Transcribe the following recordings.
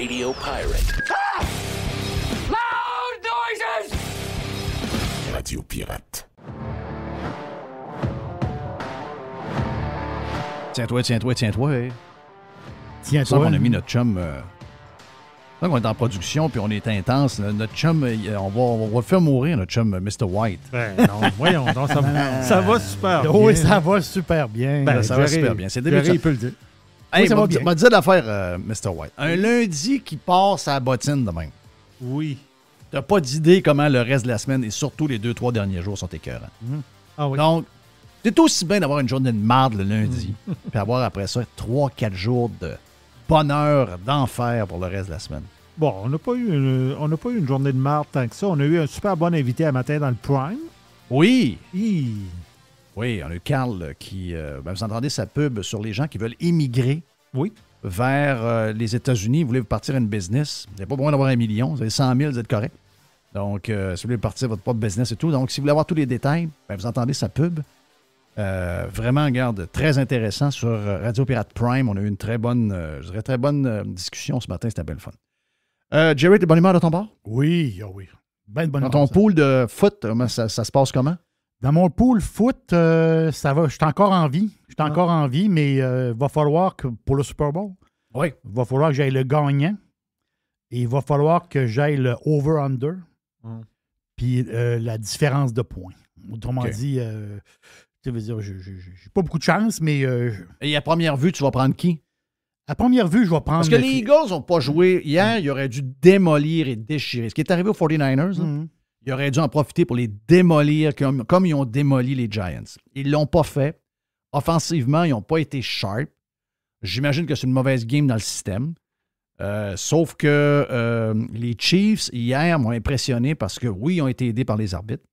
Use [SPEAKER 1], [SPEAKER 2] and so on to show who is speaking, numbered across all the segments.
[SPEAKER 1] radio pirate.
[SPEAKER 2] Ah! Loud noises!
[SPEAKER 1] Radio pirate.
[SPEAKER 3] Tiens-toi.
[SPEAKER 4] Tiens-toi.
[SPEAKER 3] On a mis notre chum... Donc, on est en production, puis on est intense. Notre chum, on va le faire mourir, notre chum Mr. White.
[SPEAKER 5] Ben non, voyons donc, ça va super bien.
[SPEAKER 4] Oui, ça va super bien.
[SPEAKER 3] Ben, ça va super bien. C'est début de
[SPEAKER 5] il peut le dire.
[SPEAKER 3] Hey,
[SPEAKER 4] oui, ça va bien.
[SPEAKER 3] m'a dit l'affaire, Mr. White. Un lundi qui passe à la bottine de même.
[SPEAKER 5] Oui.
[SPEAKER 3] T'as pas d'idée comment le reste de la semaine et surtout les 2-3 derniers jours sont écœurants.
[SPEAKER 5] Ah oui.
[SPEAKER 3] Donc, c'est aussi bien d'avoir une journée de marde le lundi, puis avoir après ça 3-4 jours de bonheur, d'enfer pour le reste de la semaine.
[SPEAKER 5] Bon, on n'a pas eu une journée de marde tant que ça. On a eu un super bon invité à matin dans le Prime.
[SPEAKER 3] Oui!
[SPEAKER 5] Hi.
[SPEAKER 3] Oui, on a eu Carl qui... vous entendez sa pub sur les gens qui veulent émigrer
[SPEAKER 5] Oui.
[SPEAKER 3] vers les États-Unis. Vous voulez partir une business. Vous n'avez pas besoin d'avoir 1 million. Vous avez 100 000, vous êtes correct. Donc, si vous voulez partir votre propre business et tout. Donc, si vous voulez avoir tous les détails, vous entendez sa pub. Vraiment, regarde, très intéressant sur Radio Pirate Prime. On a eu une très bonne, discussion ce matin. C'était bien le fun. Jerry, t'es bonne humeur de ton bord?
[SPEAKER 4] Oui, oui. Ben de bonne
[SPEAKER 3] Dans ton pool de foot, ça se passe comment?
[SPEAKER 4] Dans mon pool foot, ça va. Je suis encore en vie. Mais il va falloir que pour le Super Bowl,
[SPEAKER 3] oui.
[SPEAKER 4] Il va falloir que j'aille le gagnant. Et il va falloir que j'aille le over-under. Puis la différence de points. Autrement dit, tu veux dire, j'ai pas beaucoup de chance, mais...
[SPEAKER 3] Et à première vue, tu vas prendre qui?
[SPEAKER 4] À première vue, je vais prendre...
[SPEAKER 3] Parce que les Eagles n'ont pas joué hier. Ils auraient dû démolir et déchirer. Ce qui est arrivé aux 49ers, ils auraient dû en profiter pour les démolir comme ils ont démoli les Giants. Ils ne l'ont pas fait. Offensivement, ils n'ont pas été sharp. J'imagine que c'est une mauvaise game dans le système. Sauf que les Chiefs, hier, m'ont impressionné parce que, oui, ils ont été aidés par les arbitres.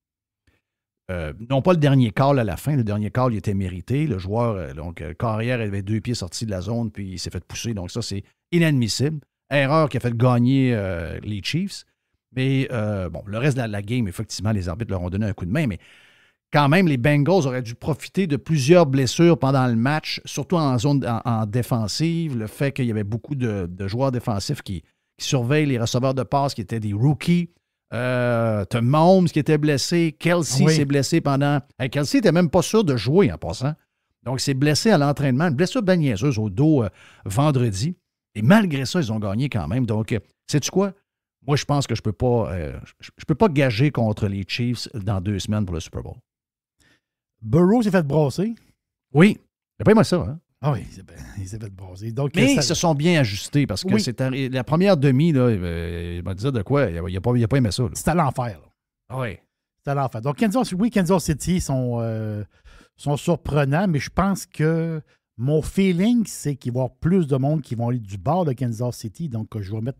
[SPEAKER 3] Non pas le dernier call à la fin. Le dernier call, il était mérité. Le joueur, carrière, avait 2 pieds sortis de la zone, puis il s'est fait pousser. Donc ça, c'est inadmissible. Erreur qui a fait gagner les Chiefs. Mais le reste de la game, effectivement, les arbitres leur ont donné un coup de main. Mais quand même, les Bengals auraient dû profiter de plusieurs blessures pendant le match, surtout en zone en défensive. Le fait qu'il y avait beaucoup de joueurs défensifs qui surveillent les receveurs de passe qui étaient des rookies. T'as Mahomes qui était blessé. Kelsey s'est blessé pendant... Kelsey n'était même pas sûr de jouer en passant. Donc, il s'est blessé à l'entraînement. Une blessure bien niaiseuse au dos vendredi. Et malgré ça, ils ont gagné quand même. Donc, sais-tu quoi? Moi, je pense que je peux pas gager contre les Chiefs dans 2 semaines pour le Super Bowl.
[SPEAKER 4] Burrow s'est fait brasser.
[SPEAKER 3] Oui. C'est pas moi ça, hein?
[SPEAKER 4] Ah oui, il s'est fait brasser. Donc,
[SPEAKER 3] mais ils se sont bien ajustés parce que c'était la première demi, là, il m'a dit de quoi? Il n'a pas aimé ça.
[SPEAKER 4] C'était à l'enfer.
[SPEAKER 3] Ah oui.
[SPEAKER 4] C'était à l'enfer. Donc, Kansas City sont surprenants, mais je pense que mon feeling, c'est qu'il va y avoir plus de monde qui vont aller du bord de Kansas City. Donc, je vais mettre...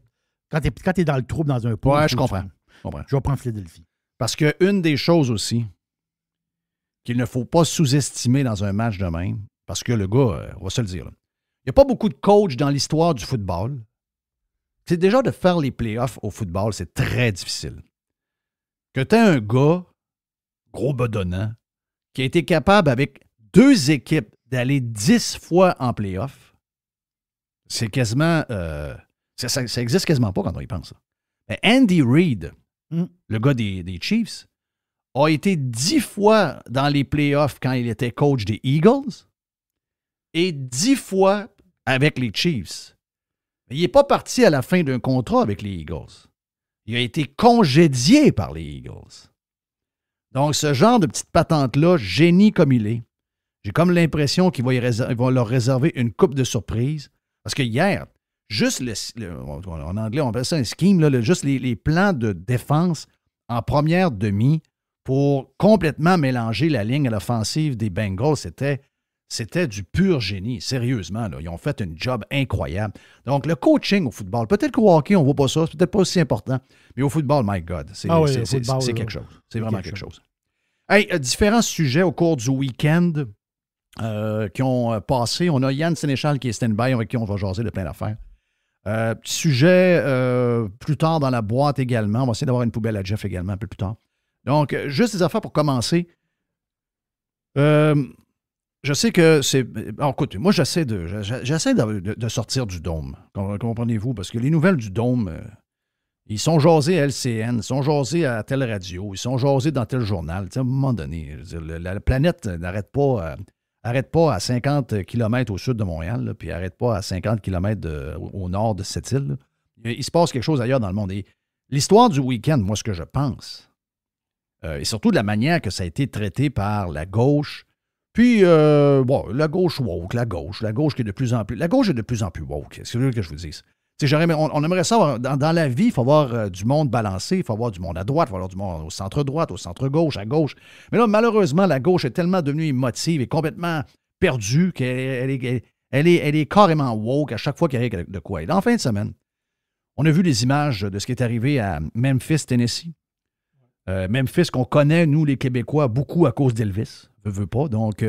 [SPEAKER 4] Quand tu es dans le trouble dans un pool...
[SPEAKER 3] Ouais, je comprends.
[SPEAKER 4] Je vais prendre Philadelphie.
[SPEAKER 3] Parce qu'une des choses aussi qu'il ne faut pas sous-estimer dans un match de même, parce que le gars, on va se le dire, là, il n'y a pas beaucoup de coachs dans l'histoire du football. C'est déjà de faire les playoffs au football, c'est très difficile. Que tu aies un gars, gros bedonnant, qui a été capable avec 2 équipes d'aller 10 fois en playoffs, c'est quasiment... ça existe quasiment pas quand on y pense. Mais Andy Reid, le gars des Chiefs, a été 10 fois dans les playoffs quand il était coach des Eagles et 10 fois avec les Chiefs. Mais il n'est pas parti à la fin d'un contrat avec les Eagles. Il a été congédié par les Eagles. Donc, ce genre de petite patente-là, génie comme il est, j'ai comme l'impression qu'il va leur réserver une coupe de surprise. Parce que hier, juste en anglais, on appelle ça un scheme, là, juste les plans de défense en première demi pour complètement mélanger la ligne à l'offensive des Bengals, c'était du pur génie, sérieusement. Là. Ils ont fait un job incroyable. Donc, le coaching au football, peut-être qu'au hockey, on ne voit pas ça, c'est peut-être pas aussi important, mais au football, my God, c'est quelque chose. C'est vraiment quelque chose. Hey, différents sujets au cours du week-end qui ont passé. On a Yann Sénéchal qui est stand-by, avec qui on va jaser de plein d'affaires. Petit sujet plus tard dans la boîte également. On va essayer d'avoir une poubelle à Jeff également un peu plus tard. Donc, juste des affaires pour commencer. Je je sais que c'est... Alors, écoute, moi, j'essaie de sortir du dôme. Comprenez-vous? Parce que les nouvelles du dôme, ils sont jasés à LCN, ils sont jasés à telle radio, ils sont jasés dans tel journal. Tu sais, à un moment donné, je veux dire, la planète n'arrête pas... Arrête pas à 50 km au sud de Montréal, là, puis arrête pas à 50 km au nord de cette île. Là. Il se passe quelque chose ailleurs dans le monde. Et l'histoire du week-end, moi, ce que je pense, et surtout de la manière que ça a été traité par la gauche, puis, la gauche woke, la gauche qui est de plus en plus... La gauche est de plus en plus woke, c'est ce que je vous dis. On aimerait ça, dans la vie, il faut avoir du monde balancé, il faut avoir du monde à droite, il faut avoir du monde au centre-droite, au centre-gauche, à gauche. Mais là, malheureusement, la gauche est tellement devenue émotive et complètement perdue qu'elle est carrément woke à chaque fois qu'il y a de quoi. Et en fin de semaine, on a vu les images de ce qui est arrivé à Memphis, Tennessee. Memphis qu'on connaît, nous, les Québécois, beaucoup à cause d'Elvis. Veut pas. Donc,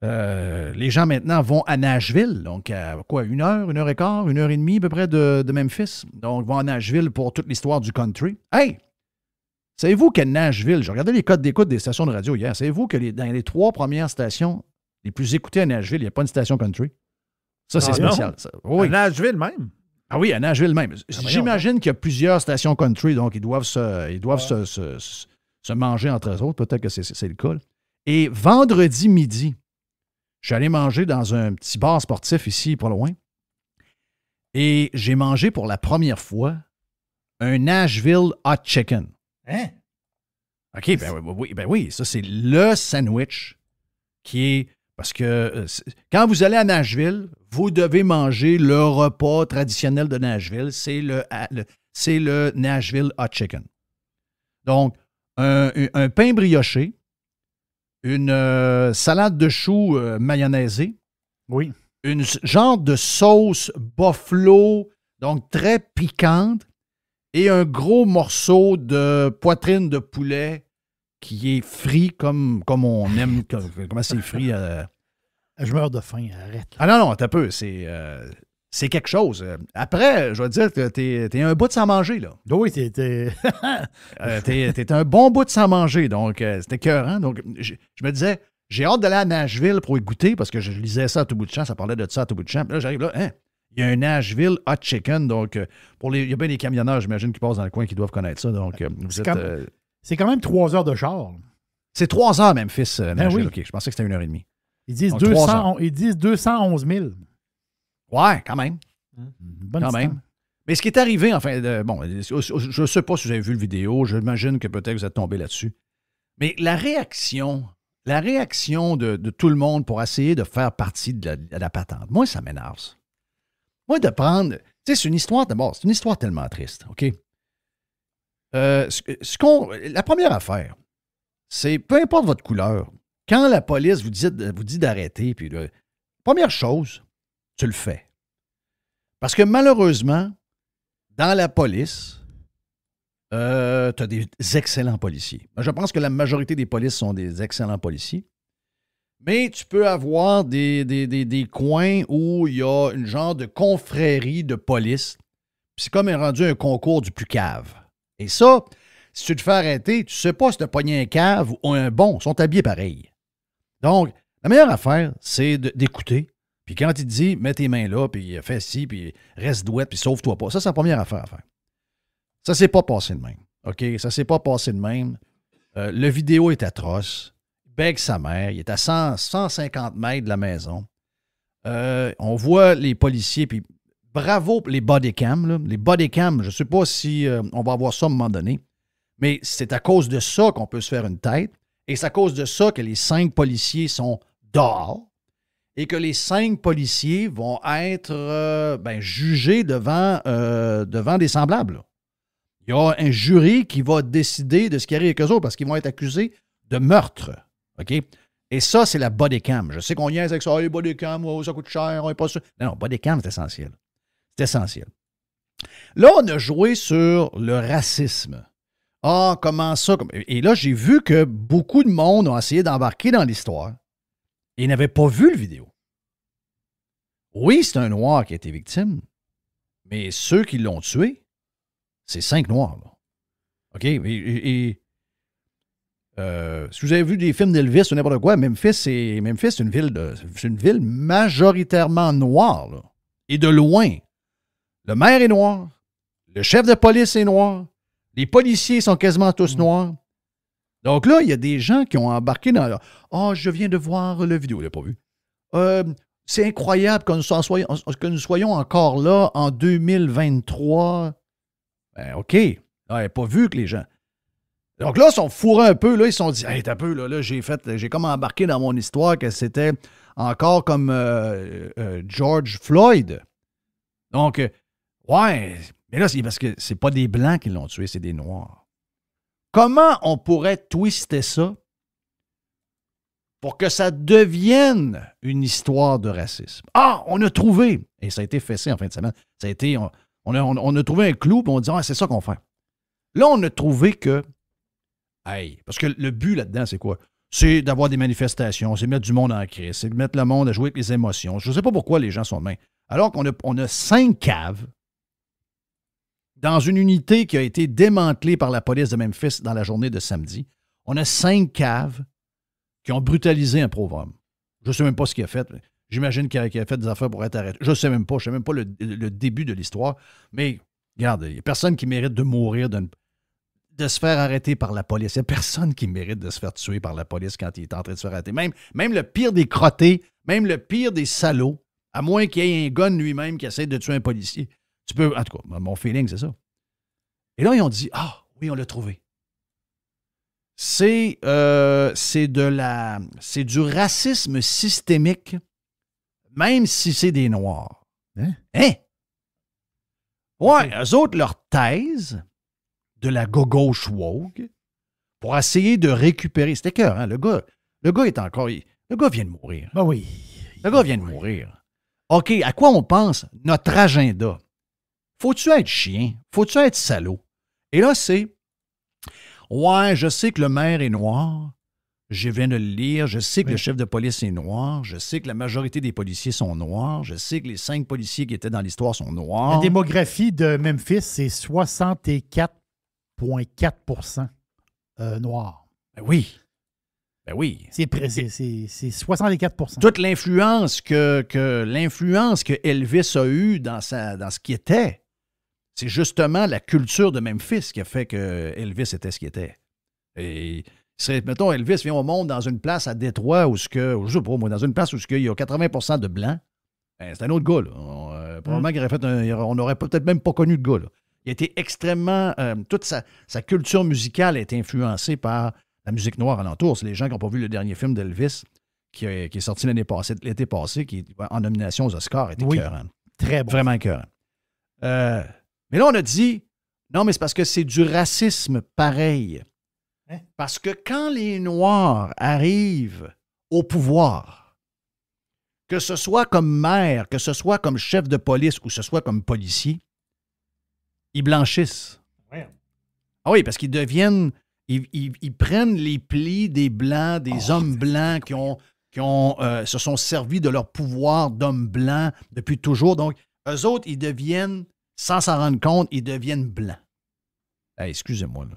[SPEAKER 3] les gens maintenant vont à Nashville, donc à quoi, 1 heure, 1 heure et quart, 1 heure et demie à peu près de Memphis. Donc, ils vont à Nashville pour toute l'histoire du country. Hey! Savez-vous qu'à Nashville, j'ai regardé les codes d'écoute des stations de radio hier, savez-vous que dans les 3 premières stations les plus écoutées à Nashville, il n'y a pas une station country? Ça, c'est spécial. Ça. Oui.
[SPEAKER 5] À Nashville même?
[SPEAKER 3] Ah oui, à Nashville même. J'imagine qu'il y a plusieurs stations country, donc ils doivent se manger entre eux autres. Peut-être que c'est le cas. Et vendredi midi, je suis allé manger dans un petit bar sportif ici, pas loin. Et j'ai mangé pour la première fois un Nashville Hot Chicken.
[SPEAKER 4] Hein?
[SPEAKER 3] OK, ben oui, ça c'est le sandwich qui est... Parce que quand vous allez à Nashville, vous devez manger le repas traditionnel de Nashville. C'est le Nashville Hot Chicken. Donc, un pain brioché, une salade de choux mayonnaisée.
[SPEAKER 4] Oui.
[SPEAKER 3] Une genre de sauce buffalo, donc très piquante, et un gros morceau de poitrine de poulet qui est frit comme on aime. Comment c'est frit?
[SPEAKER 4] Je meurs de faim, arrête.
[SPEAKER 3] Ah non, t'as peu. C'est quelque chose. Après, je vais te dire que t'es un bout de sans manger, là.
[SPEAKER 4] Oui, t'es
[SPEAKER 3] T'es un bon bout de sans manger, donc c'était écœurant. Donc, je me disais, j'ai hâte d'aller à Nashville pour y goûter, parce que je lisais ça à tout bout de champ, ça parlait de ça à tout bout de champ. Puis là, j'arrive là, il y a un Nashville Hot Chicken, donc il y a bien des camionneurs, j'imagine, qui passent dans le coin qui doivent connaître ça. Donc,
[SPEAKER 4] c'est quand même 3 heures de char.
[SPEAKER 3] C'est 3 heures, Memphis, Nashville.
[SPEAKER 4] Oui.
[SPEAKER 3] OK, je pensais que c'était 1h30.
[SPEAKER 4] Ils disent,
[SPEAKER 3] Donc,
[SPEAKER 4] 211 000.
[SPEAKER 3] Ouais, quand même.
[SPEAKER 4] Bonne
[SPEAKER 3] Quand
[SPEAKER 4] distance.
[SPEAKER 3] même. Mais ce qui est arrivé, enfin, je ne sais pas si vous avez vu le vidéo, j'imagine que peut-être vous êtes tombé là-dessus. Mais la réaction de tout le monde pour essayer de faire partie de la patente, moi, ça m'énerve. Ça. Moi, de prendre... Tu sais, c'est une histoire, d'abord, c'est une histoire tellement triste, OK? La première affaire, c'est, peu importe votre couleur, quand la police vous dit d'arrêter, puis première chose, tu le fais. Parce que malheureusement, dans la police, tu as des excellents policiers. Je pense que la majorité des polices sont des excellents policiers. Mais tu peux avoir des coins où il y a une genre de confrérie de police. Puis c'est comme rendu un concours du plus cave. Et ça, si tu te fais arrêter, tu sais pas si tu as pogné un cave ou un bon. Ils sont habillés pareil. Donc, la meilleure affaire, c'est d'écouter. Puis quand il te dit, mets tes mains là, puis fais ci, puis reste douette, puis sauve-toi pas. Ça, c'est la première affaire à faire. Ça s'est pas passé de même. OK? Ça s'est pas passé de même. Le vidéo est atroce. Il bègue sa mère. Il est à 150 mètres de la maison. On voit les policiers, puis bravo pour les bodycams. Là. Les bodycams, je ne sais pas si on va avoir ça à un moment donné, mais c'est à cause de ça qu'on peut se faire une tête. Et c'est à cause de ça que les 5 policiers sont dehors et que les 5 policiers vont être jugés devant des semblables. Là. Il y a un jury qui va décider de ce qui arrive avec eux autres parce qu'ils vont être accusés de meurtre. OK? Et ça, c'est la bodycam. Je sais qu'on niaise avec ça. Les bodycam, ça coûte cher, on n'est pas sûr. Non, bodycam, c'est essentiel. C'est essentiel. Là, on a joué sur le racisme. Ah, comment ça? Et là, j'ai vu que beaucoup de monde ont essayé d'embarquer dans l'histoire et n'avaient pas vu le vidéo. Oui, c'est un Noir qui a été victime, mais ceux qui l'ont tué, c'est 5 Noirs. Là. OK? Et Si vous avez vu des films d'Elvis ou n'importe quoi, Memphis, c'est une ville majoritairement noire. Là. Et de loin. Le maire est noir. Le chef de police est noir. Les policiers sont quasiment tous noirs. Donc là, il y a des gens qui ont embarqué dans... je viens de voir le vidéo. Je ne l'ai pas vu. C'est incroyable que nous soyons encore là en 2023. Ben, OK. Là, elle n'a pas vu que les gens... Donc là, ils sont fourrés un peu. Là, ils se sont dit, hey, t'as un peu, là, j'ai comme embarqué dans mon histoire que c'était encore comme George Floyd. Donc, ouais, mais là, c'est parce que c'est pas des Blancs qui l'ont tué, c'est des Noirs. Comment on pourrait twister ça pour que ça devienne une histoire de racisme? Ah, on a trouvé, et ça a été fessé en fin de semaine, ça a été, on a trouvé un clou, puis on dit, c'est ça qu'on fait. Là, on a trouvé que, parce que le but là-dedans, c'est quoi? C'est d'avoir des manifestations, c'est de mettre du monde en crise, c'est de mettre le monde à jouer avec les émotions. Je ne sais pas pourquoi les gens sont de main. Alors qu'on a 5 caves dans une unité qui a été démantelée par la police de Memphis dans la journée de samedi. On a 5 caves qui ont brutalisé un pauvre homme. Je ne sais même pas ce qu'il a fait. J'imagine qu'il a fait des affaires pour être arrêté. Je ne sais même pas. Je ne sais même pas le début de l'histoire. Mais, regarde, il n'y a personne qui mérite de mourir, de se faire arrêter par la police. Il n'y a personne qui mérite de se faire tuer par la police quand il est en train de se faire arrêter. Même le pire des crottés, même le pire des salauds, à moins qu'il y ait un gun lui-même qui essaie de tuer un policier. Tu peux, en tout cas, mon feeling, c'est ça. Et là, ils ont dit, oui, on l'a trouvé. C'est du racisme systémique, même si c'est des Noirs. Hein? Ouais, eux autres, leur thèse de la gauche woke pour essayer de récupérer. C'était cœur, hein? Le gars est encore. Le gars vient de mourir.
[SPEAKER 4] Ben oui.
[SPEAKER 3] Le gars vient de mourir. OK, à quoi on pense? Notre agenda. Faut-tu être chien? Faut-tu être salaud? Et là, c'est... Ouais, je sais que le maire est noir. Je viens de le lire. Je sais que le chef de police est noir. Je sais que la majorité des policiers sont noirs. Je sais que les 5 policiers qui étaient dans l'histoire sont noirs.
[SPEAKER 4] La démographie de Memphis, c'est 64,4% noirs.
[SPEAKER 3] Ben oui. Ben oui.
[SPEAKER 4] C'est 64%.
[SPEAKER 3] Toute l'influence que Elvis a eue dans ce qu'il était, c'est justement la culture de Memphis qui a fait que Elvis était ce qu'il était. Et mettons, Elvis vient au monde dans une place à Détroit où je sais pas moi, dans une place où il y a 80% de blancs. Ben, c'est un autre gars, là. Probablement on n'aurait peut-être même pas connu de gars, là. Il a été extrêmement... toute sa culture musicale a été influencée par la musique noire alentour. C'est les gens qui n'ont pas vu le dernier film d'Elvis qui est sorti l'été passé, qui est en nomination aux Oscars, était écœurant.
[SPEAKER 4] Très bon.
[SPEAKER 3] Vraiment écœurant. Mais là, on a dit, non, mais c'est parce que c'est du racisme pareil. Hein? Parce que quand les Noirs arrivent au pouvoir, que ce soit comme maire, que ce soit comme chef de police ou que ce soit comme policier, ils blanchissent. Ouais. Ah oui, parce qu'ils deviennent... Ils prennent les plis des Blancs, des hommes blancs qui se sont servis de leur pouvoir d'hommes blancs depuis toujours. Donc, eux autres, ils deviennent, sans s'en rendre compte, ils deviennent blancs. Hey, excusez-moi, là.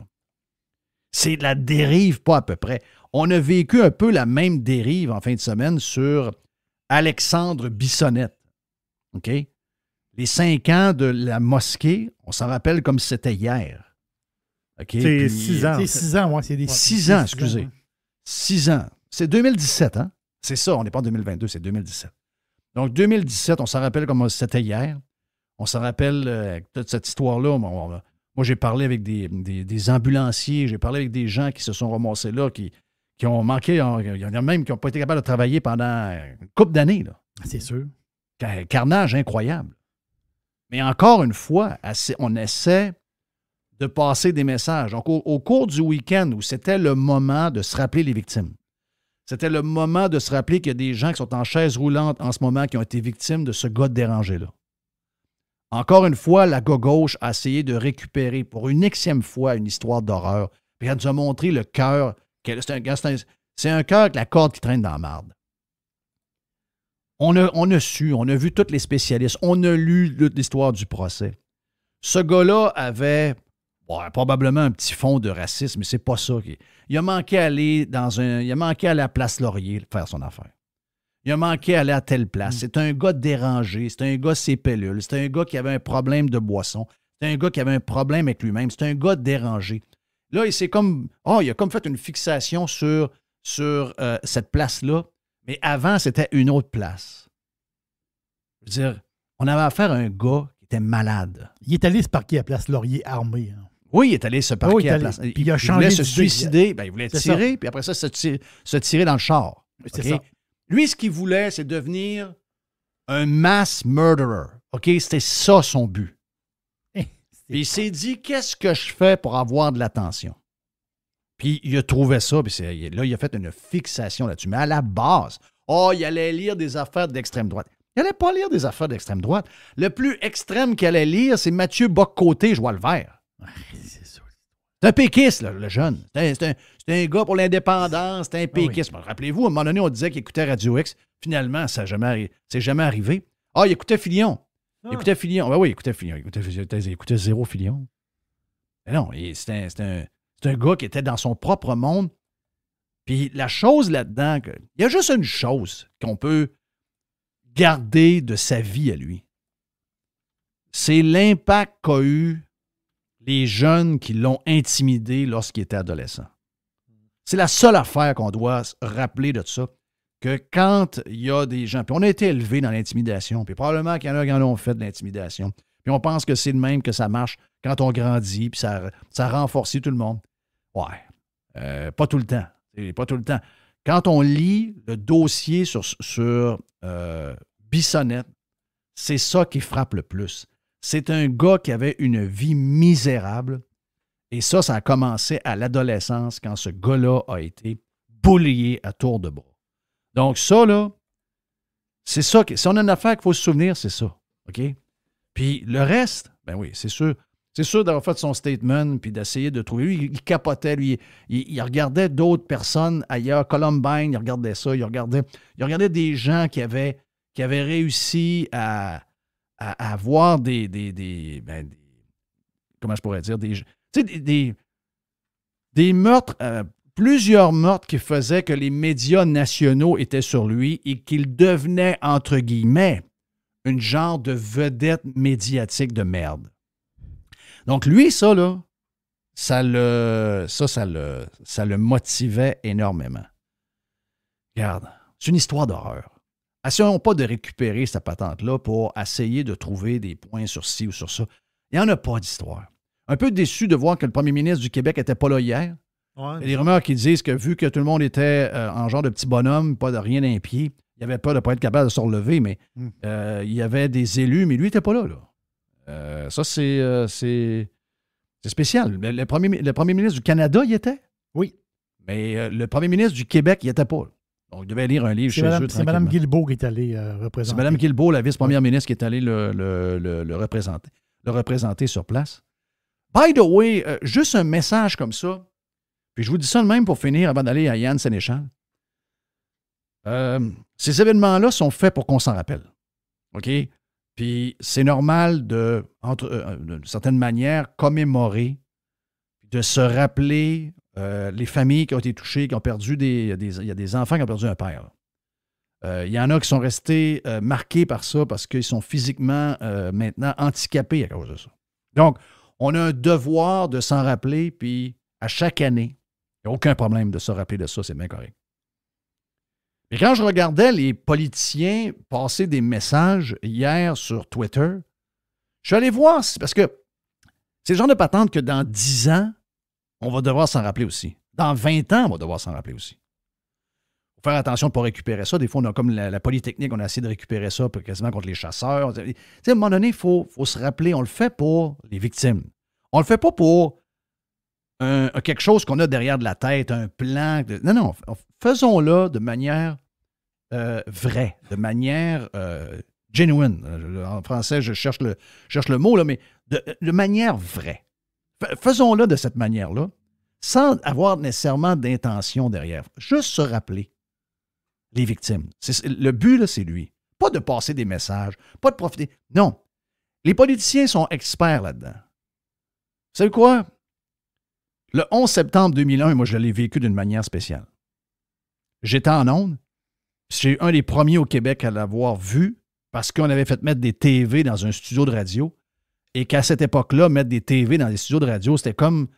[SPEAKER 3] C'est de la dérive, pas à peu près. On a vécu un peu la même dérive en fin de semaine sur Alexandre Bissonnette. OK? Les 5 ans de la mosquée, on s'en rappelle comme si c'était hier. Okay,
[SPEAKER 5] c'est 6 ans.
[SPEAKER 4] C'est 6 ans, oui. C'est des
[SPEAKER 3] 6 ans, excusez. 6 ans. C'est 2017, hein? C'est ça, on n'est pas en 2022, c'est 2017. Donc, 2017, on s'en rappelle comme c'était hier. On s'en rappelle toute cette histoire-là. Moi, j'ai parlé avec des ambulanciers, j'ai parlé avec des gens qui se sont ramassés là, qui ont manqué, il y en a même qui n'ont pas été capables de travailler pendant une couple d'années, là.
[SPEAKER 4] C'est sûr.
[SPEAKER 3] Carnage incroyable. Mais encore une fois, on essaie de passer des messages. Donc, au cours du week-end où c'était le moment de se rappeler les victimes, c'était le moment de se rappeler qu'il y a des gens qui sont en chaise roulante en ce moment qui ont été victimes de ce gars dérangé-là. Encore une fois, la gauche a essayé de récupérer pour une Xème fois une histoire d'horreur. Puis elle nous a montré le cœur. C'est un cœur avec la corde qui traîne dans la marde. On a vu tous les spécialistes. On a lu l'histoire du procès. Ce gars-là avait Ouais, probablement un petit fond de racisme, mais c'est pas ça. Il a manqué aller il a manqué aller à la Place Laurier faire son affaire. Il a manqué aller à telle place. C'est un gars dérangé, c'est un gars ses pellules, c'est un gars qui avait un problème de boisson, c'est un gars qui avait un problème avec lui-même, c'est un gars dérangé. Là, il a comme fait une fixation sur cette place-là, mais avant, c'était une autre place. Je veux dire, on avait affaire à un gars qui était malade.
[SPEAKER 4] Il est allé se parquer à Place Laurier armé. Hein.
[SPEAKER 3] Oui, il est allé se parquer à la place.
[SPEAKER 4] Puis il a changé
[SPEAKER 3] voulait se
[SPEAKER 4] d'idée.
[SPEAKER 3] suicider, il voulait tirer, puis après ça, se tirer dans le char.
[SPEAKER 4] C'est
[SPEAKER 3] Okay?
[SPEAKER 4] ça.
[SPEAKER 3] Lui, ce qu'il voulait, c'est devenir un mass murderer. OK? C'était ça son but. Puis il s'est dit, qu'est-ce que je fais pour avoir de l'attention? Puis il a trouvé ça, puis là, il a fait une fixation là-dessus. Mais à la base, il allait lire des affaires d'extrême droite. Il n'allait pas lire des affaires d'extrême droite. Le plus extrême qu'il allait lire, c'est Mathieu Bock-Côté, Joie le vert.
[SPEAKER 4] C'est ça.
[SPEAKER 3] C'est un péquiste, là, le jeune. C'est un gars pour l'indépendance, c'est un péquiste. Oui. Rappelez-vous, à un moment donné, on disait qu'il écoutait Radio X. Finalement, c'est jamais arrivé. Il écoutait Fillon. Il écoutait Fillon. Oui, il écoutait Fillon. Il écoutait zéro Fillon. Mais non, c'est un gars qui était dans son propre monde. Puis la chose là-dedans, il y a juste une chose qu'on peut garder de sa vie à lui. C'est l'impact qu'a eu les jeunes qui l'ont intimidé lorsqu'il était adolescent. C'est la seule affaire qu'on doit se rappeler de ça, que quand il y a des gens, puis on a été élevés dans l'intimidation, puis probablement qu'il y en a qui en ont fait de l'intimidation, puis on pense que c'est le même que ça marche quand on grandit, puis ça renforce tout le monde. Ouais, pas tout le temps. Pas tout le temps. Quand on lit le dossier sur Bissonnette, c'est ça qui frappe le plus. C'est un gars qui avait une vie misérable. Et ça a commencé à l'adolescence quand ce gars-là a été bullié à tour de bras. Donc ça, là, c'est ça. Si on a une affaire qu'il faut se souvenir, c'est ça. OK? Puis le reste, ben oui, c'est sûr. C'est sûr d'avoir fait son statement puis d'essayer de trouver. Lui, il capotait, lui. Il regardait d'autres personnes ailleurs. Columbine, il regardait ça. Il regardait des gens qui avaient réussi à avoir comment je pourrais dire, des meurtres, plusieurs meurtres qui faisaient que les médias nationaux étaient sur lui et qu'il devenait, entre guillemets, une genre de vedette médiatique de merde. Donc lui, ça, là, ça le motivait énormément. Regarde, c'est une histoire d'horreur. Essayons pas de récupérer cette patente-là pour essayer de trouver des points sur ci ou sur ça. Il n'y en a pas d'histoire. Un peu déçu de voir que le premier ministre du Québec n'était pas là hier. Ouais. Il y a des rumeurs qui disent que vu que tout le monde était en genre de petit bonhomme, pas de rien d'un pied, il avait peur de ne pas être capable de se relever, mais il y avait des élus, mais lui, il n'était pas là. Ça, c'est spécial. Le premier ministre du Canada, il était?
[SPEAKER 4] Oui.
[SPEAKER 3] Mais le premier ministre du Québec, il n'était pas. Donc, il devait lire un livre chez eux.
[SPEAKER 4] C'est Mme Guilbeault qui est allée représenter.
[SPEAKER 3] C'est Mme Guilbeault, la vice-première ministre, qui est allée le représenter sur place. By the way, juste un message comme ça, puis je vous dis ça de même pour finir avant d'aller à Yann Sénéchal. Ces événements-là sont faits pour qu'on s'en rappelle. OK? Puis c'est normal d'une certaine manière, commémorer, de se rappeler les familles qui ont été touchées, qui ont perdu il y a des enfants qui ont perdu un père. Il y en a qui sont restés marqués par ça parce qu'ils sont physiquement maintenant handicapés à cause de ça. Donc, on a un devoir de s'en rappeler, puis à chaque année, il n'y a aucun problème de se rappeler de ça, c'est bien correct. Et quand je regardais les politiciens passer des messages hier sur Twitter, je suis allé voir, parce que c'est le genre de patente que dans 10 ans, on va devoir s'en rappeler aussi. Dans 20 ans, on va devoir s'en rappeler aussi. Il faut faire attention de ne pas récupérer ça. Des fois, on a comme la Polytechnique, on a essayé de récupérer ça quasiment contre les chasseurs. Tu sais, à un moment donné, il faut se rappeler, on le fait pour les victimes. On le fait pas pour quelque chose qu'on a derrière de la tête, un plan. Non, faisons-le de manière vraie, de manière genuine. En français, je cherche le mot, là, mais de manière vraie. Faisons-le de cette manière-là, sans avoir nécessairement d'intention derrière. Juste se rappeler les victimes. Le but, là, c'est lui. Pas de passer des messages, pas de profiter. Non. Les politiciens sont experts là-dedans. Vous savez quoi? Le 11 septembre 2001, moi, je l'ai vécu d'une manière spéciale. J'étais en onde. J'ai un des premiers au Québec à l'avoir vu parce qu'on avait fait mettre des TV dans un studio de radio et qu'à cette époque-là, mettre des TV dans les studios de radio, c'était comme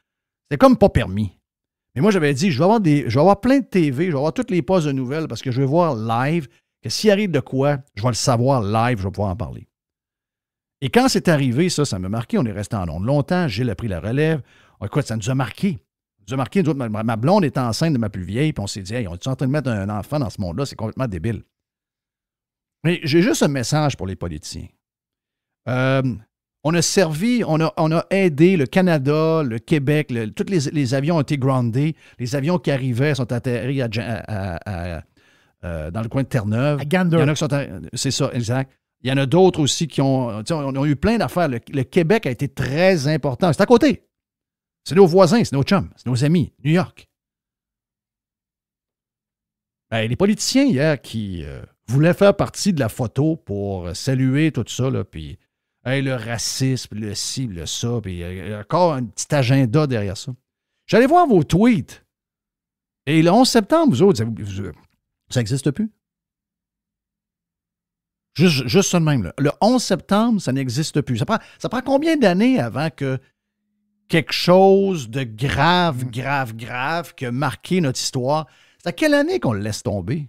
[SPEAKER 3] pas permis. Mais moi, j'avais dit, je vais avoir plein de TV, je vais avoir toutes les postes de nouvelles parce que je vais voir live, que s'il arrive de quoi, je vais le savoir live, je vais pouvoir en parler. Et quand c'est arrivé, ça m'a marqué, on est resté en ondes longtemps, Gilles a pris la relève. Écoute, ça nous a marqué. Nous a marqué, nous autres, ma blonde était enceinte de ma plus vieille, puis on s'est dit, hey, on est en train de mettre un enfant dans ce monde-là, c'est complètement débile. Mais j'ai juste un message pour les politiciens. On a servi, on a aidé le Canada, le Québec, tous les avions ont été groundés, les avions qui arrivaient sont atterris dans le coin de Terre-Neuve.
[SPEAKER 4] À Gander.
[SPEAKER 3] Il y en a qui sont c'est ça, exact. Il y en a d'autres aussi qui ont eu plein d'affaires. Le Québec a été très important. C'est à côté. C'est nos voisins, c'est nos chums, c'est nos amis. New York. Ben, les politiciens hier qui voulaient faire partie de la photo pour saluer tout ça, là, puis hey, le racisme, le ci, le ça, puis il y a encore un petit agenda derrière ça. J'allais voir vos tweets. Et le 11 septembre, vous autres, ça n'existe plus. Juste ça de même. Là. Le 11 septembre, ça n'existe plus. Ça prend combien d'années avant que quelque chose de grave qui a marqué notre histoire? C'est à quelle année qu'on le laisse tomber?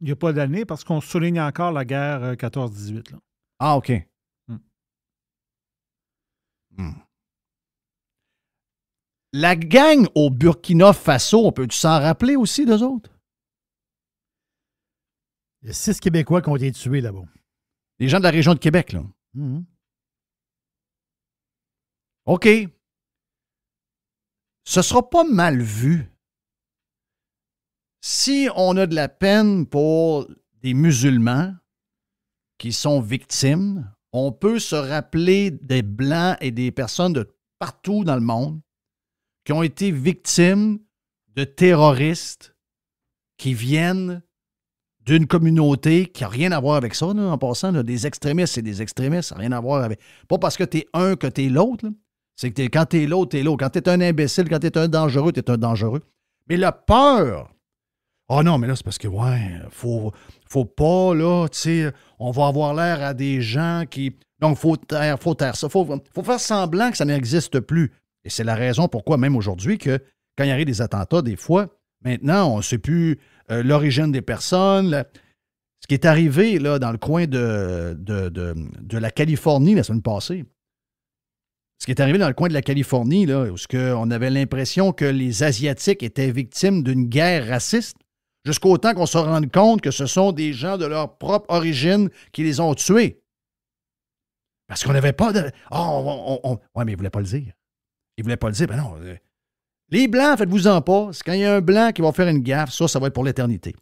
[SPEAKER 5] Il n'y a pas d'année parce qu'on souligne encore la guerre 14-18. Là.
[SPEAKER 3] Ah, OK. La gang au Burkina Faso, on peut-tu s'en rappeler aussi d'eux autres?
[SPEAKER 4] Il y a 6 Québécois qui ont été tués là-bas.
[SPEAKER 3] Les gens de la région de Québec, là. OK. Ce sera pas mal vu si on a de la peine pour des musulmans qui sont victimes. On peut se rappeler des Blancs et des personnes de partout dans le monde qui ont été victimes de terroristes qui viennent d'une communauté qui n'a rien à voir avec ça, là, en passant. Là, des extrémistes, c'est des extrémistes, ça n'a rien à voir avec... Pas parce que t'es un que t'es l'autre. Là. C'est que quand t'es l'autre, t'es l'autre. Quand t'es un imbécile, quand t'es un dangereux, t'es un dangereux. Mais la peur... Ah non, mais là, c'est parce que, ouais, faut pas, là, tu sais, on va avoir l'air à des gens qui... Donc, faut taire ça. Faut faire semblant que ça n'existe plus. Et c'est la raison pourquoi, même aujourd'hui, que quand il y a des attentats, des fois, maintenant, on ne sait plus l'origine des personnes. Ce qui est arrivé, là, dans le coin de la Californie la semaine passée, ce qui est arrivé dans le coin de la Californie, là, où on avait l'impression que les Asiatiques étaient victimes d'une guerre raciste, jusqu'au temps qu'on se rende compte que ce sont des gens de leur propre origine qui les ont tués. Parce qu'on n'avait pas de... Ouais, mais ils ne voulaient pas le dire. Ils ne voulaient pas le dire. Ben non. Les Blancs, faites-vous-en pas. C'est quand il y a un Blanc qui va faire une gaffe, ça va être pour l'éternité.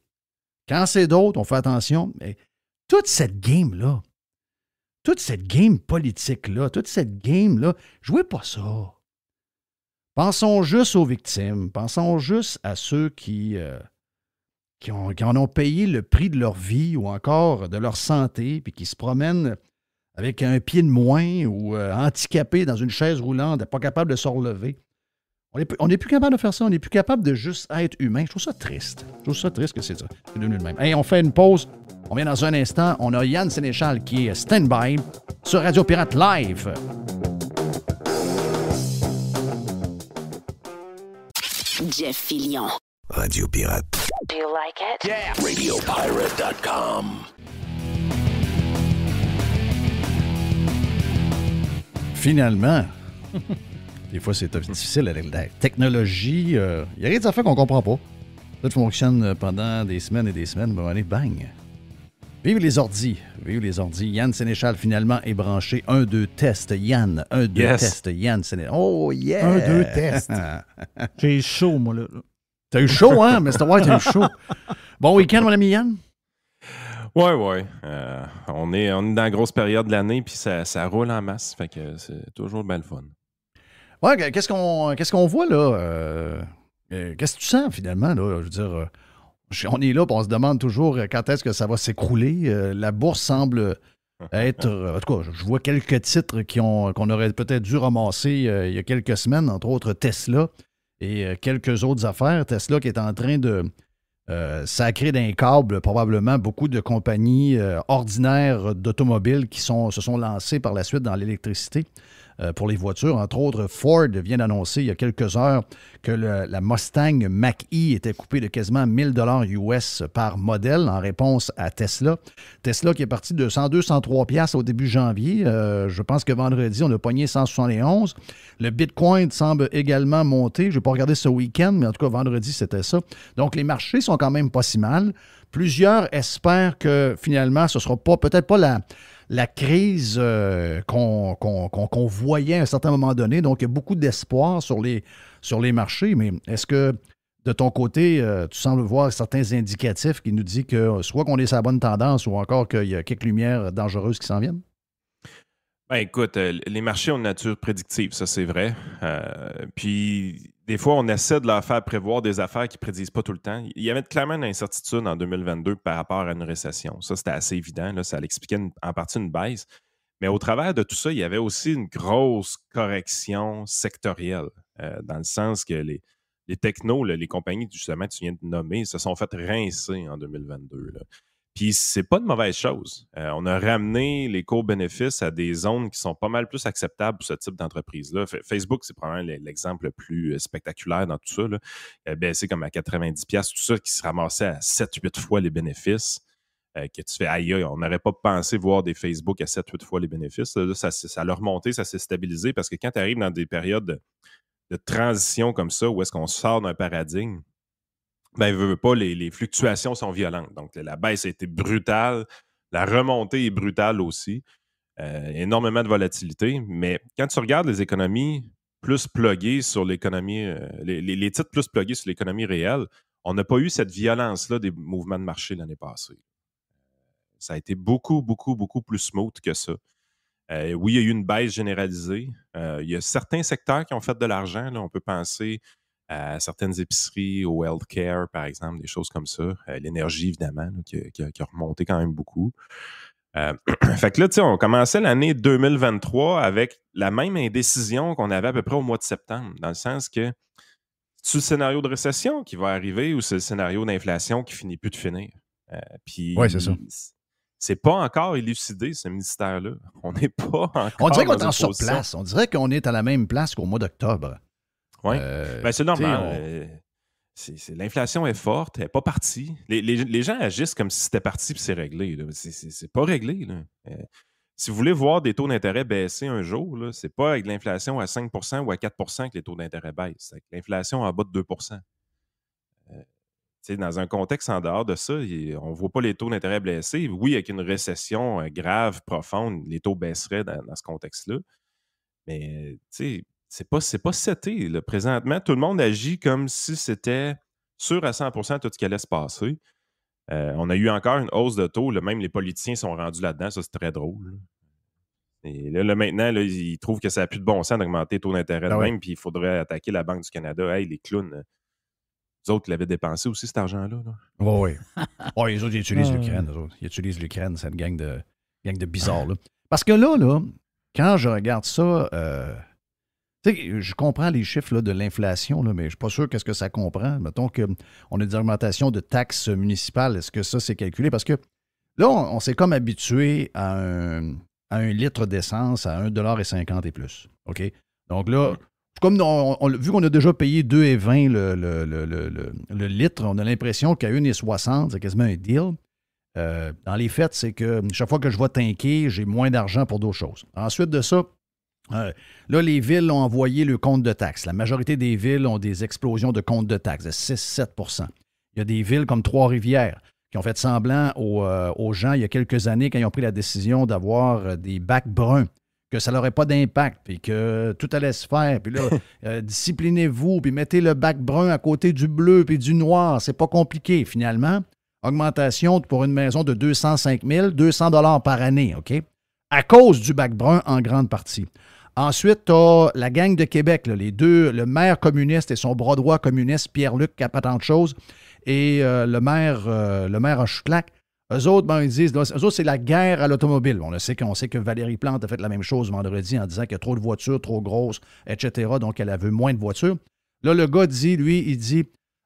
[SPEAKER 3] Quand c'est d'autres, on fait attention. Mais toute cette game-là, toute cette game politique-là, toute cette game-là, jouez pas ça. Pensons juste aux victimes. Pensons juste à ceux qui en ont payé le prix de leur vie ou encore de leur santé, puis qui se promènent avec un pied de moins ou handicapés dans une chaise roulante, pas capable de se relever. On n'est plus capable de faire ça. On n'est plus capable de juste être humain. Je trouve ça triste. Je trouve ça triste que c'est ça. C'est devenu le même. Hey, on fait une pause. On vient dans un instant. On a Yann Sénéchal qui est stand-by sur Radio Pirate Live.
[SPEAKER 6] Jeff Fillion.
[SPEAKER 1] Radio Pirate.
[SPEAKER 6] Do you like it?
[SPEAKER 1] Yeah. RadioPirate.com.
[SPEAKER 3] Finalement, des fois c'est difficile avec la technologie. Il y a des affaires qu'on ne comprend pas. Ça fonctionne pendant des semaines et des semaines. Bon, allez, bang! Vive les ordis. Vive les ordis. Yann Sénéchal, finalement, est branché. 1, 2, test. Yann. 1, 2, test. Yann Sénéchal. Oh, yeah!
[SPEAKER 4] 1, 2, test.
[SPEAKER 5] J'ai chaud, moi, là.
[SPEAKER 3] T'as eu chaud, hein? Mr. White, t'as eu chaud. Bon week-end, mon ami Yann?
[SPEAKER 7] Ouais. On est dans la grosse période de l'année, puis ça roule en masse. Fait que c'est toujours bien le fun.
[SPEAKER 3] Ouais, qu'est-ce qu'on voit, là? Qu'est-ce que tu sens, finalement, là? Je veux dire, on est là, puis on se demande toujours quand est-ce que ça va s'écrouler. La bourse semble En tout cas, je vois quelques titres qu'on aurait peut-être dû ramasser il y a quelques semaines, entre autres Tesla et quelques autres affaires. Tesla qui est en train de sacrer d'un câble probablement beaucoup de compagnies ordinaires d'automobiles qui se sont lancées par la suite dans l'électricité. Pour les voitures. Entre autres, Ford vient d'annoncer il y a quelques heures que la Mustang Mach-E était coupée de quasiment 1000 $ US par modèle en réponse à Tesla. Tesla qui est parti de 102-103 $ au début janvier. Je pense que vendredi, on a pogné 171. Le Bitcoin semble également monter. Je n'ai pas regardé ce week-end, mais en tout cas, vendredi, c'était ça. Donc, les marchés sont quand même pas si mal. Plusieurs espèrent que finalement, ce ne sera peut-être pas la crise qu'on voyait à un certain moment donné. Donc, il y a beaucoup d'espoir sur les marchés. Mais est-ce que, de ton côté, tu sembles voir certains indicatifs qui nous disent que soit qu'on est sur la bonne tendance ou encore qu'il y a quelques lumières dangereuses qui s'en viennent?
[SPEAKER 7] Ben, écoute, les marchés ont une nature prédictive, ça c'est vrai. Puis des fois, on essaie de leur faire prévoir des affaires qui ne prédisent pas tout le temps. Il y avait clairement une incertitude en 2022 par rapport à une récession. Ça, c'était assez évident. Là, ça l'expliquait en partie une baisse. Mais au travers de tout ça, il y avait aussi une grosse correction sectorielle, dans le sens que les technos, là, les compagnies justement que tu viens de nommer, se sont fait rincer en 2022. Là. Puis c'est pas une mauvaise chose. On a ramené les coûts-bénéfices à des zones qui sont pas mal plus acceptables pour ce type d'entreprise-là. Facebook, c'est probablement l'exemple le plus spectaculaire dans tout ça. Là. Il a baissé comme à 90$, tout ça qui se ramassait à 7-8 fois les bénéfices. Que tu fais aïe, on n'aurait pas pensé voir des Facebook à 7-8 fois les bénéfices. Là, ça l'a remonté, ça s'est stabilisé parce que quand tu arrives dans des périodes de transition comme ça, où est-ce qu'on sort d'un paradigme, ben, veut pas, les fluctuations sont violentes. Donc, la baisse a été brutale. La remontée est brutale aussi. Énormément de volatilité. Mais quand tu regardes les économies plus pluguées sur l'économie, les titres plus plugués sur l'économie réelle, on n'a pas eu cette violence-là des mouvements de marché l'année passée. Ça a été beaucoup, beaucoup, beaucoup plus smooth que ça. Oui, il y a eu une baisse généralisée. Il y a certains secteurs qui ont fait de l'argent. Là. On peut penser à certaines épiceries, au healthcare, par exemple, des choses comme ça. L'énergie, évidemment, là, qui a remonté quand même beaucoup. Fait que là, tu sais, on commençait l'année 2023 avec la même indécision qu'on avait à peu près au mois de septembre, dans le sens que c'est le scénario de récession qui va arriver ou c'est le scénario d'inflation qui finit plus de finir. Puis,
[SPEAKER 3] oui, c'est ça.
[SPEAKER 7] C'est pas encore élucidé, ce mystère-là. On n'est pas encore.
[SPEAKER 3] On dirait qu'on est en surplace. On dirait qu'on est à la même place qu'au mois d'octobre.
[SPEAKER 7] Oui, ben, c'est normal. L'inflation est forte, elle n'est pas partie. Les gens agissent comme si c'était parti puis c'est réglé. C'est pas réglé. Là. Si vous voulez voir des taux d'intérêt baisser un jour, ce n'est pas avec l'inflation à 5 % ou à 4 % que les taux d'intérêt baissent. C'est avec l'inflation en bas de 2 %. Dans un contexte en dehors de ça, on ne voit pas les taux d'intérêt baisser. Oui, avec une récession grave, profonde, les taux baisseraient dans ce contexte-là. Mais c'est pas seté. Là. Présentement, tout le monde agit comme si c'était sûr à 100% tout ce qui allait se passer. On a eu encore une hausse de taux. Là, même les politiciens sont rendus là-dedans. Ça, c'est très drôle. Là. Et là maintenant, là, ils trouvent que ça n'a plus de bon sens d'augmenter les taux d'intérêt de même, puis il faudrait attaquer la Banque du Canada. Hey, les clowns, les autres l'avaient dépensé aussi, cet argent-là. Oui.
[SPEAKER 3] Oui, les autres, ils utilisent l'Ukraine. Ils utilisent l'Ukraine, cette gang de bizarres. Là. Parce que là, quand je regarde ça, je comprends les chiffres là, de l'inflation, là, mais je ne suis pas sûr qu'est-ce que ça comprend. Mettons qu'on a des augmentations de taxes municipales. Est-ce que ça, c'est calculé? Parce que là, on s'est comme habitué à un litre d'essence à 1,50 $ et plus. OK? Donc là, comme vu qu'on a déjà payé 2,20 le litre, on a l'impression qu'à 1,60 $, c'est quasiment un deal. Dans les faits, c'est que chaque fois que je vais tanker, j'ai moins d'argent pour d'autres choses. Ensuite de ça, là, les villes ont envoyé le compte de taxes. La majorité des villes ont des explosions de compte de taxes de 6-7 %. Il y a des villes comme Trois-Rivières qui ont fait semblant aux gens il y a quelques années quand ils ont pris la décision d'avoir des bacs bruns, que ça n'aurait pas d'impact, puis que tout allait se faire. Puis là, disciplinez-vous, puis mettez le bac brun à côté du bleu puis du noir. C'est pas compliqué, finalement. Augmentation pour une maison de 205 000, 200 $ par année, OK? À cause du bac brun en grande partie. Ensuite, tu as la gang de Québec, là, les deux, le maire communiste et son bras droit communiste, Pierre-Luc, qui n'a pas tant de choses, et le maire Hochelaga Eux autres, ben, ils disent, eux autres, c'est la guerre à l'automobile. On sait que Valérie Plante a fait la même chose vendredi en disant qu'il y a trop de voitures, trop grosses, etc. Donc, elle veut moins de voitures. Là, le gars dit, lui, il dit,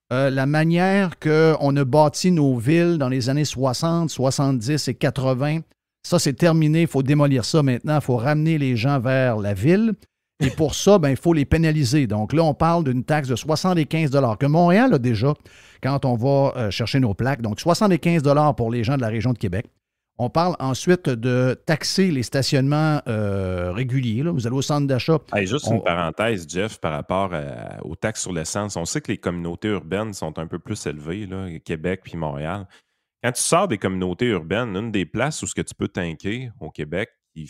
[SPEAKER 3] la manière qu'on a bâti nos villes dans les années 60, 70 et 80, ça, c'est terminé. Il faut démolir ça maintenant. Il faut ramener les gens vers la ville. Et pour ça, ben, il faut les pénaliser. Donc là, on parle d'une taxe de 75 que Montréal a déjà quand on va chercher nos plaques. Donc, 75 pour les gens de la région de Québec. On parle ensuite de taxer les stationnements réguliers. Là. Vous allez au centre d'achat.
[SPEAKER 7] Hey, juste une parenthèse, Jeff, par rapport aux taxes sur l'essence. On sait que les communautés urbaines sont un peu plus élevées, là, Québec puis Montréal. Quand tu sors des communautés urbaines, une des places où ce que tu peux tanker au Québec, qui ne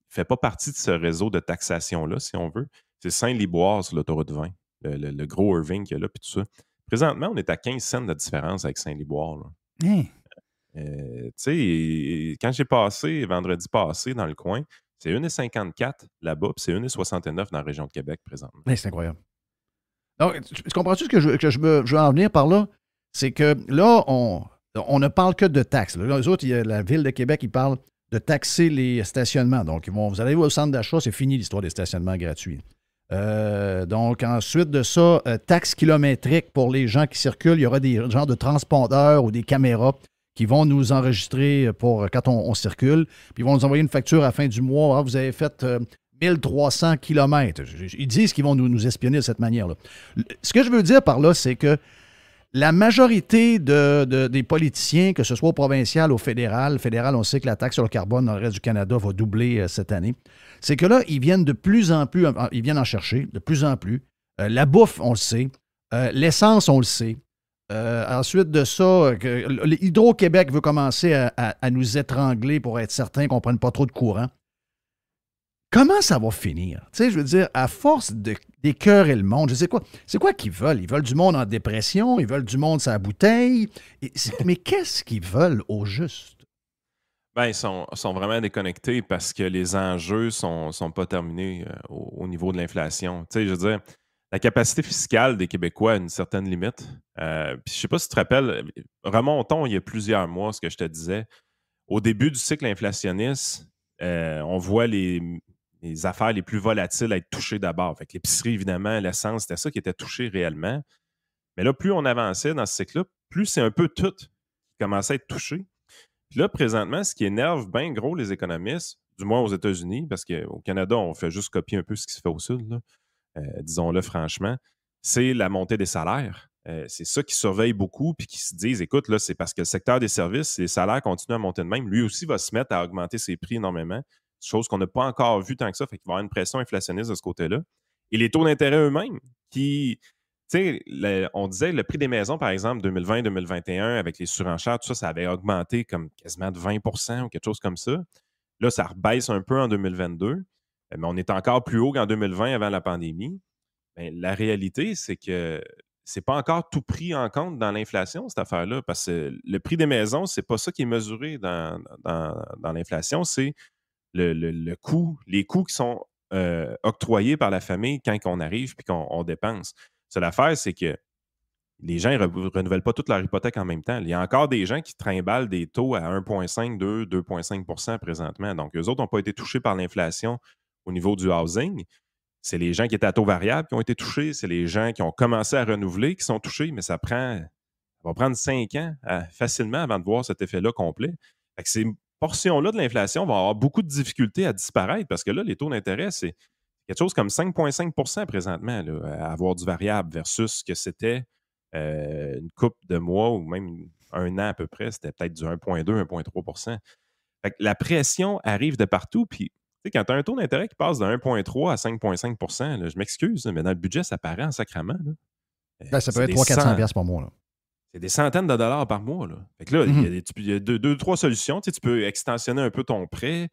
[SPEAKER 7] fait pas partie de ce réseau de taxation-là, si on veut, c'est Saint-Liboire sur l'autoroute 20, le gros Irving qu'il y a là, puis tout ça. Présentement, on est à 15 cents de différence avec Saint-Liboire. Là. Tu sais, quand j'ai passé, vendredi passé, dans le coin, c'est 1,54 là-bas, puis c'est 1,69 dans la région de Québec présentement.
[SPEAKER 3] C'est incroyable. Donc, tu comprends-tu ce que je veux en venir par là? C'est que là, on ne parle que de taxes. Là, les autres, la Ville de Québec, ils parlent de taxer les stationnements. Donc, vous allez au centre d'achat, c'est fini l'histoire des stationnements gratuits. Donc, ensuite de ça, taxe kilométrique pour les gens qui circulent. Il y aura des genres de transpondeurs ou des caméras qui vont nous enregistrer pour quand on circule. Puis ils vont nous envoyer une facture à la fin du mois. Ah, vous avez fait 1300 kilomètres. Ils disent qu'ils vont nous espionner de cette manière-là. Ce que je veux dire par là, c'est que la majorité des politiciens, que ce soit au provincial ou au fédéral, on sait que la taxe sur le carbone dans le reste du Canada va doubler cette année, c'est que là, ils viennent de plus en plus, ils viennent en chercher de plus en plus. La bouffe, on le sait. L'essence, on le sait. Ensuite de ça, Hydro-Québec veut commencer à nous étrangler pour être certain qu'on ne prenne pas trop de courant. Comment ça va finir? Tu sais, je veux dire, à force d'écœurer le monde, je sais quoi. C'est quoi qu'ils veulent? Ils veulent du monde en dépression, ils veulent du monde sur la bouteille. Mais qu'est-ce qu'ils veulent au juste?
[SPEAKER 7] Ben, ils sont vraiment déconnectés parce que les enjeux sont pas terminés au niveau de l'inflation. Tu sais, je veux dire, la capacité fiscale des Québécois a une certaine limite. Puis je sais pas si tu te rappelles, remontons il y a plusieurs mois, ce que je te disais. Au début du cycle inflationniste, on voit les affaires les plus volatiles être touchées d'abord. Fait que l'épicerie, évidemment, l'essence, c'était ça qui était touché réellement. Mais là, plus on avançait dans ce cycle-là, plus c'est un peu tout qui commençait à être touché. Puis là, présentement, ce qui énerve bien gros les économistes, du moins aux États-Unis, parce qu'au Canada, on fait juste copier un peu ce qui se fait au Sud, là, disons-le franchement, c'est la montée des salaires. C'est ça qui surveille beaucoup, puis qui se disent, écoute, là, c'est parce que le secteur des services, les salaires continuent à monter de même. Lui aussi va se mettre à augmenter ses prix énormément, chose qu'on n'a pas encore vu tant que ça, fait qu'il va y avoir une pression inflationniste de ce côté-là. Et les taux d'intérêt eux-mêmes, qui, tu sais, on disait le prix des maisons, par exemple, 2020-2021, avec les surenchères, tout ça, ça avait augmenté comme quasiment de 20 ou quelque chose comme ça. Là, ça rebaisse un peu en 2022, mais on est encore plus haut qu'en 2020 avant la pandémie. Bien, la réalité, c'est que c'est pas encore tout pris en compte dans l'inflation, cette affaire-là, parce que le prix des maisons, c'est pas ça qui est mesuré dans l'inflation, c'est le coût, les coûts qui sont octroyés par la famille quand on arrive et qu'on dépense. C'est l'affaire, c'est que les gens ne renouvellent pas toute leur hypothèque en même temps. Il y a encore des gens qui trimballent des taux à 1,5, 2, 2,5 présentement. Donc, eux autres n'ont pas été touchés par l'inflation au niveau du housing. C'est les gens qui étaient à taux variable qui ont été touchés. C'est les gens qui ont commencé à renouveler qui sont touchés, mais ça va prendre 5 ans facilement avant de voir cet effet-là complet. Fait que ces portions-là de l'inflation vont avoir beaucoup de difficultés à disparaître parce que là, les taux d'intérêt, c'est quelque chose comme 5,5 présentement là, à avoir du variable versus ce que c'était une couple de mois ou même un an à peu près. C'était peut-être du 1,2, 1,3 Fait que la pression arrive de partout. Puis, tu sais, quand tu as un taux d'intérêt qui passe de 1,3 à 5,5 là, je m'excuse, mais dans le budget, ça paraît en sacrament.
[SPEAKER 3] Là, ça peut être 300-400$ par mois. Là.
[SPEAKER 7] C'est des centaines de dollars par mois. Là. Fait que là, il y a deux, trois solutions. Tu peux extensionner un peu ton prêt.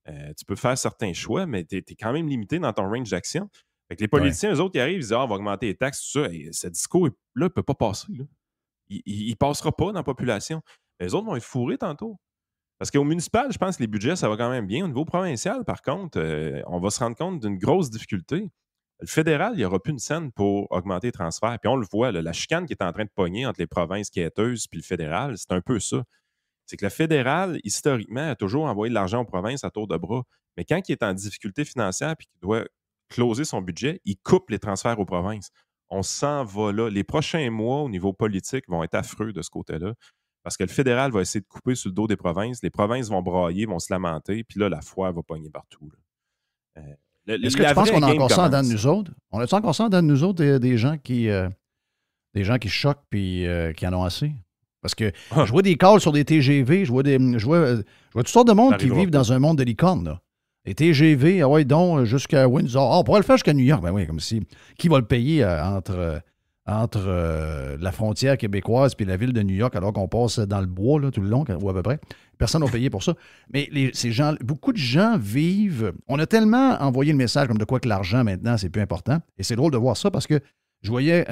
[SPEAKER 7] Tu peux faire certains choix, mais tu es quand même limité dans ton range d'action. Fait que les politiciens, eux autres, ils arrivent, ils disent on va augmenter les taxes, tout ça. Et ce discours-là ne peut pas passer. Là. Il ne passera pas dans la population. Mais les autres vont être fourrés tantôt. Parce qu'au municipal, je pense que les budgets, ça va quand même bien. Au niveau provincial, par contre, on va se rendre compte d'une grosse difficulté. Le fédéral, il n'y aura plus une scène pour augmenter les transferts. Puis on le voit, là, la chicane qui est en train de pogner entre les provinces quêteuses et le fédéral, c'est un peu ça. c'est que le fédéral, historiquement, a toujours envoyé de l'argent aux provinces à tour de bras. Mais quand il est en difficulté financière et qu'il doit closer son budget, il coupe les transferts aux provinces. On s'en va là. Les prochains mois, au niveau politique, vont être affreux de ce côté-là. Parce que le fédéral va essayer de couper sur le dos des provinces. Les provinces vont brailler, vont se lamenter. Puis là, la foire va pogner partout.
[SPEAKER 3] Est-ce que tu penses qu'on a encore ça en dedans de nous autres? On a-tu encore ça en dedans de nous autres, des gens qui choquent puis qui en ont assez? Parce que je vois des calls sur des TGV, je vois toutes sortes de monde qui vivent dans un monde de licorne, là. Les TGV, ah ouais, donc, jusqu'à Windsor. Ah, on pourrait le faire jusqu'à New York. Ben oui, comme si. Qui va le payer entre la frontière québécoise et la ville de New York, alors qu'on passe dans le bois, là, tout le long, ou à peu près? Personne n'a payé pour ça. Mais beaucoup de gens vivent. On a tellement envoyé le message comme de quoi que l'argent, maintenant, c'est plus important. Et c'est drôle de voir ça parce que je voyais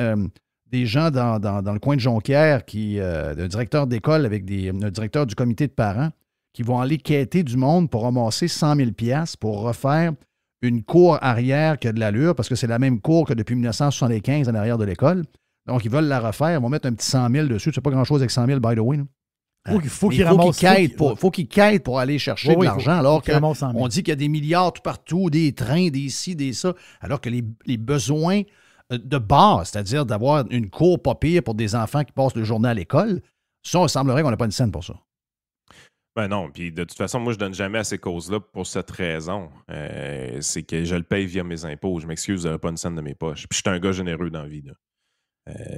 [SPEAKER 3] des gens dans le coin de Jonquière, un directeur d'école avec un directeur du comité de parents, qui vont aller quêter du monde pour ramasser 100 000 $ pour refaire une cour arrière qui a de l'allure, parce que c'est la même cour que depuis 1975 en arrière de l'école. Donc, ils veulent la refaire. Ils vont mettre un petit 100 000 dessus. C'est pas grand-chose avec 100 000, by the way. Faut qu'ils quêtent pour aller chercher de l'argent, alors qu'on dit qu'il y a des milliards tout partout, des trains, des ci, des ça, alors que les besoins de base, c'est-à-dire d'avoir une cour pas pire pour des enfants qui passent le journée à l'école, ça, il semblerait qu'on n'a pas une scène pour ça.
[SPEAKER 7] Ben non, puis de toute façon, moi, je donne jamais à ces causes-là pour cette raison. C'est que je le paye via mes impôts. Je m'excuse, vous n'avez pas une scène de mes poches. Puis je suis un gars généreux dans la vie, là.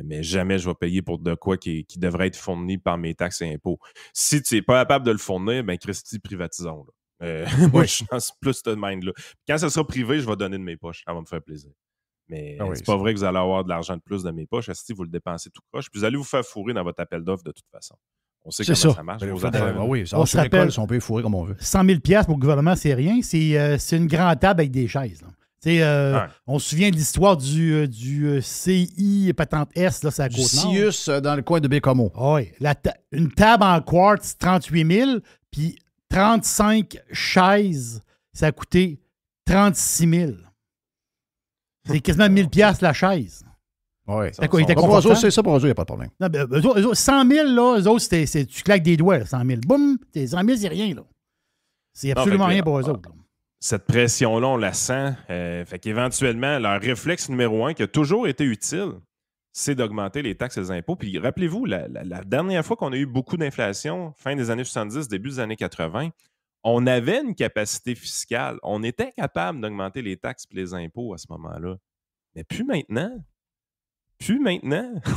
[SPEAKER 7] Mais jamais je vais payer pour de quoi qui devrait être fourni par mes taxes et impôts. Si tu n'es pas capable de le fournir, ben Christy, privatisons. Moi, je suis dans plus ce mind-là. Quand ça sera privé, je vais donner de mes poches. Ça va me faire plaisir. Mais c'est pas vrai que vous allez avoir de l'argent de plus de mes poches. Si vous le dépensez tout croche, puis vous allez vous faire fourrer dans votre appel d'offres de toute façon. On sait comment ça marche.
[SPEAKER 3] On se rappelle, on peut fourrer comme on veut.
[SPEAKER 4] 100 000 $ pour le gouvernement, c'est rien. C'est une grande table avec des chaises. On se souvient de l'histoire du CI Patente S, là, c'est à Côte-Nord.
[SPEAKER 3] Sius dans le coin de Bécomo.
[SPEAKER 4] Oui. Une table en quartz, 38 000, puis 35 chaises, ça a coûté 36 000. C'est quasiment 1 000 $ la chaise.
[SPEAKER 3] Oui.
[SPEAKER 4] C'est
[SPEAKER 3] ça pour eux, il n'y a pas de problème.
[SPEAKER 4] Non, ben, eux autres, 100 000, là, eux autres, tu claques des doigts, là, 100 000. Boum! 100 000, c'est rien, là. C'est absolument rien pour eux autres. Là.
[SPEAKER 7] Cette pression-là, on la sent. Fait qu'éventuellement, leur réflexe numéro 1, qui a toujours été utile, c'est d'augmenter les taxes et les impôts. Puis rappelez-vous, la dernière fois qu'on a eu beaucoup d'inflation, fin des années 70, début des années 80, on avait une capacité fiscale. On était capable d'augmenter les taxes et les impôts à ce moment-là. Mais plus maintenant.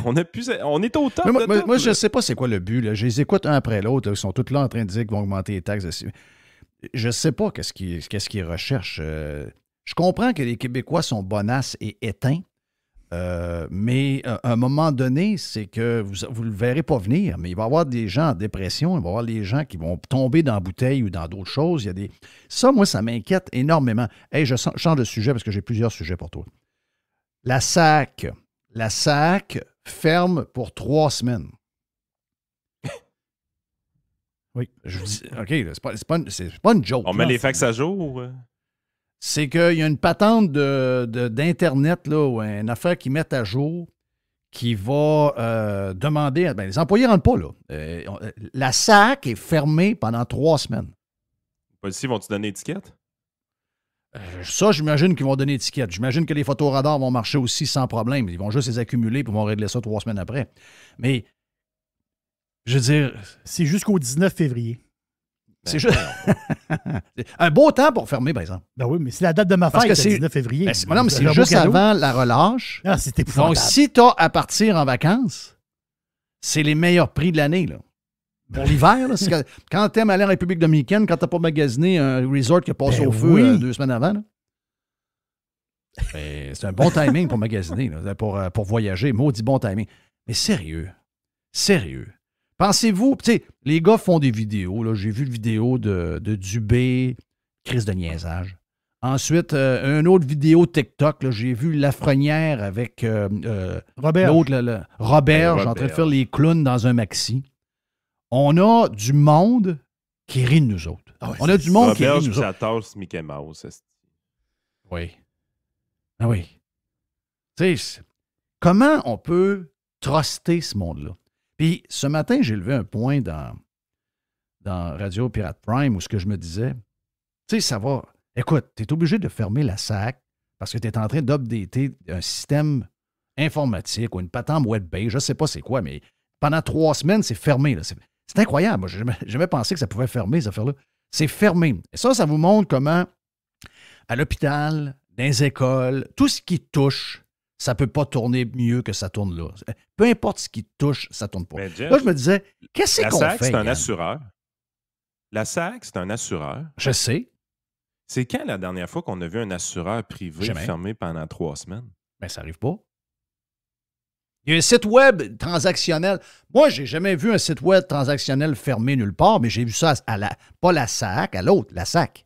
[SPEAKER 7] On est au top.
[SPEAKER 3] Moi, je ne sais pas c'est quoi le but. Là. Je les écoute un après l'autre. Ils sont tous là en train de dire qu'ils vont augmenter les taxes. Je ne sais pas qu'est-ce qu'ils recherchent. Je comprends que les Québécois sont bonasses et éteints, mais à un moment donné, c'est que vous ne le verrez pas venir, mais il va y avoir des gens en dépression, il va y avoir des gens qui vont tomber dans la bouteille ou dans d'autres choses. Ça, moi, ça m'inquiète énormément. Hey, je change de sujet parce que j'ai plusieurs sujets pour toi. La SAC ferme pour 3 semaines.
[SPEAKER 4] Oui.
[SPEAKER 3] Je vous dis, OK, c'est pas une joke.
[SPEAKER 7] On met les fax à jour?
[SPEAKER 3] C'est qu'il y a une patente d'Internet, là, ou une affaire qu'ils mettent à jour qui va demander... les employés ne rentrent pas, là. La SAC est fermée pendant 3 semaines.
[SPEAKER 7] Les policiers vont-tu donner étiquette?
[SPEAKER 3] Ça, j'imagine qu'ils vont donner étiquette. J'imagine que les photoradars vont marcher aussi sans problème. Ils vont juste les accumuler et vont régler ça 3 semaines après. Mais, je veux dire...
[SPEAKER 4] C'est jusqu'au 19 février.
[SPEAKER 3] C'est juste... un beau temps pour fermer, par exemple.
[SPEAKER 4] Ben oui, mais c'est la date de ma fête, c'est le 19 février.
[SPEAKER 3] Non, mais c'est juste avant la relâche.
[SPEAKER 4] Ah, c'est épouvantable.
[SPEAKER 3] Donc, si tu as à partir en vacances, c'est les meilleurs prix de l'année, là. Pour l'hiver, là, quand tu aimes aller en République dominicaine, quand tu n'as pas magasiné un resort qui a passé au feu 2 semaines avant, là, c'est un bon timing pour magasiner, là, pour voyager. Maudit bon timing. Mais sérieux. Pensez-vous, tu sais, les gars font des vidéos. Là, j'ai vu une vidéo de Dubé, crise de niaisage. Ensuite, une autre vidéo TikTok, là, j'ai vu Lafrenière avec
[SPEAKER 4] Robert.
[SPEAKER 3] L'autre, Robert, en train de faire les clowns dans un maxi. On a du monde qui rit de nous autres. On a du monde qui rit de nous autres.
[SPEAKER 7] Robert, ça tasse Mickey Mouse.
[SPEAKER 3] Oui. Ah oui. Tu sais, comment on peut truster ce monde-là? Puis, ce matin, j'ai levé un point dans dans Radio Pirate Prime où ce que je me disais, tu sais, ça va. Écoute, tu es obligé de fermer la SAC parce que tu es en train d'updater un système informatique ou une patente web-based, je ne sais pas c'est quoi, mais pendant 3 semaines, c'est fermé. Là. C'est incroyable. Moi, j'ai jamais pensé que ça pouvait fermer, ces affaires-là. C'est fermé. Et ça vous montre comment, à l'hôpital, dans les écoles, tout ce qui touche, ça ne peut pas tourner mieux que ça tourne là. Peu importe ce qui touche, ça ne tourne pas.
[SPEAKER 7] Jeff,
[SPEAKER 3] là, je me disais, qu'est-ce qu'on fait?
[SPEAKER 7] La SAC, c'est un
[SPEAKER 3] Yann?
[SPEAKER 7] assureur. La SAC, c'est un assureur.
[SPEAKER 3] Je sais.
[SPEAKER 7] C'est quand la dernière fois qu'on a vu un assureur privé
[SPEAKER 3] Jamais.
[SPEAKER 7] fermé pendant 3 semaines?
[SPEAKER 3] Mais ça n'arrive pas. Il y a un site web transactionnel. Moi, j'ai jamais vu un site web transactionnel fermé nulle part, mais j'ai vu ça pas la SAC, à l'autre, la SAC.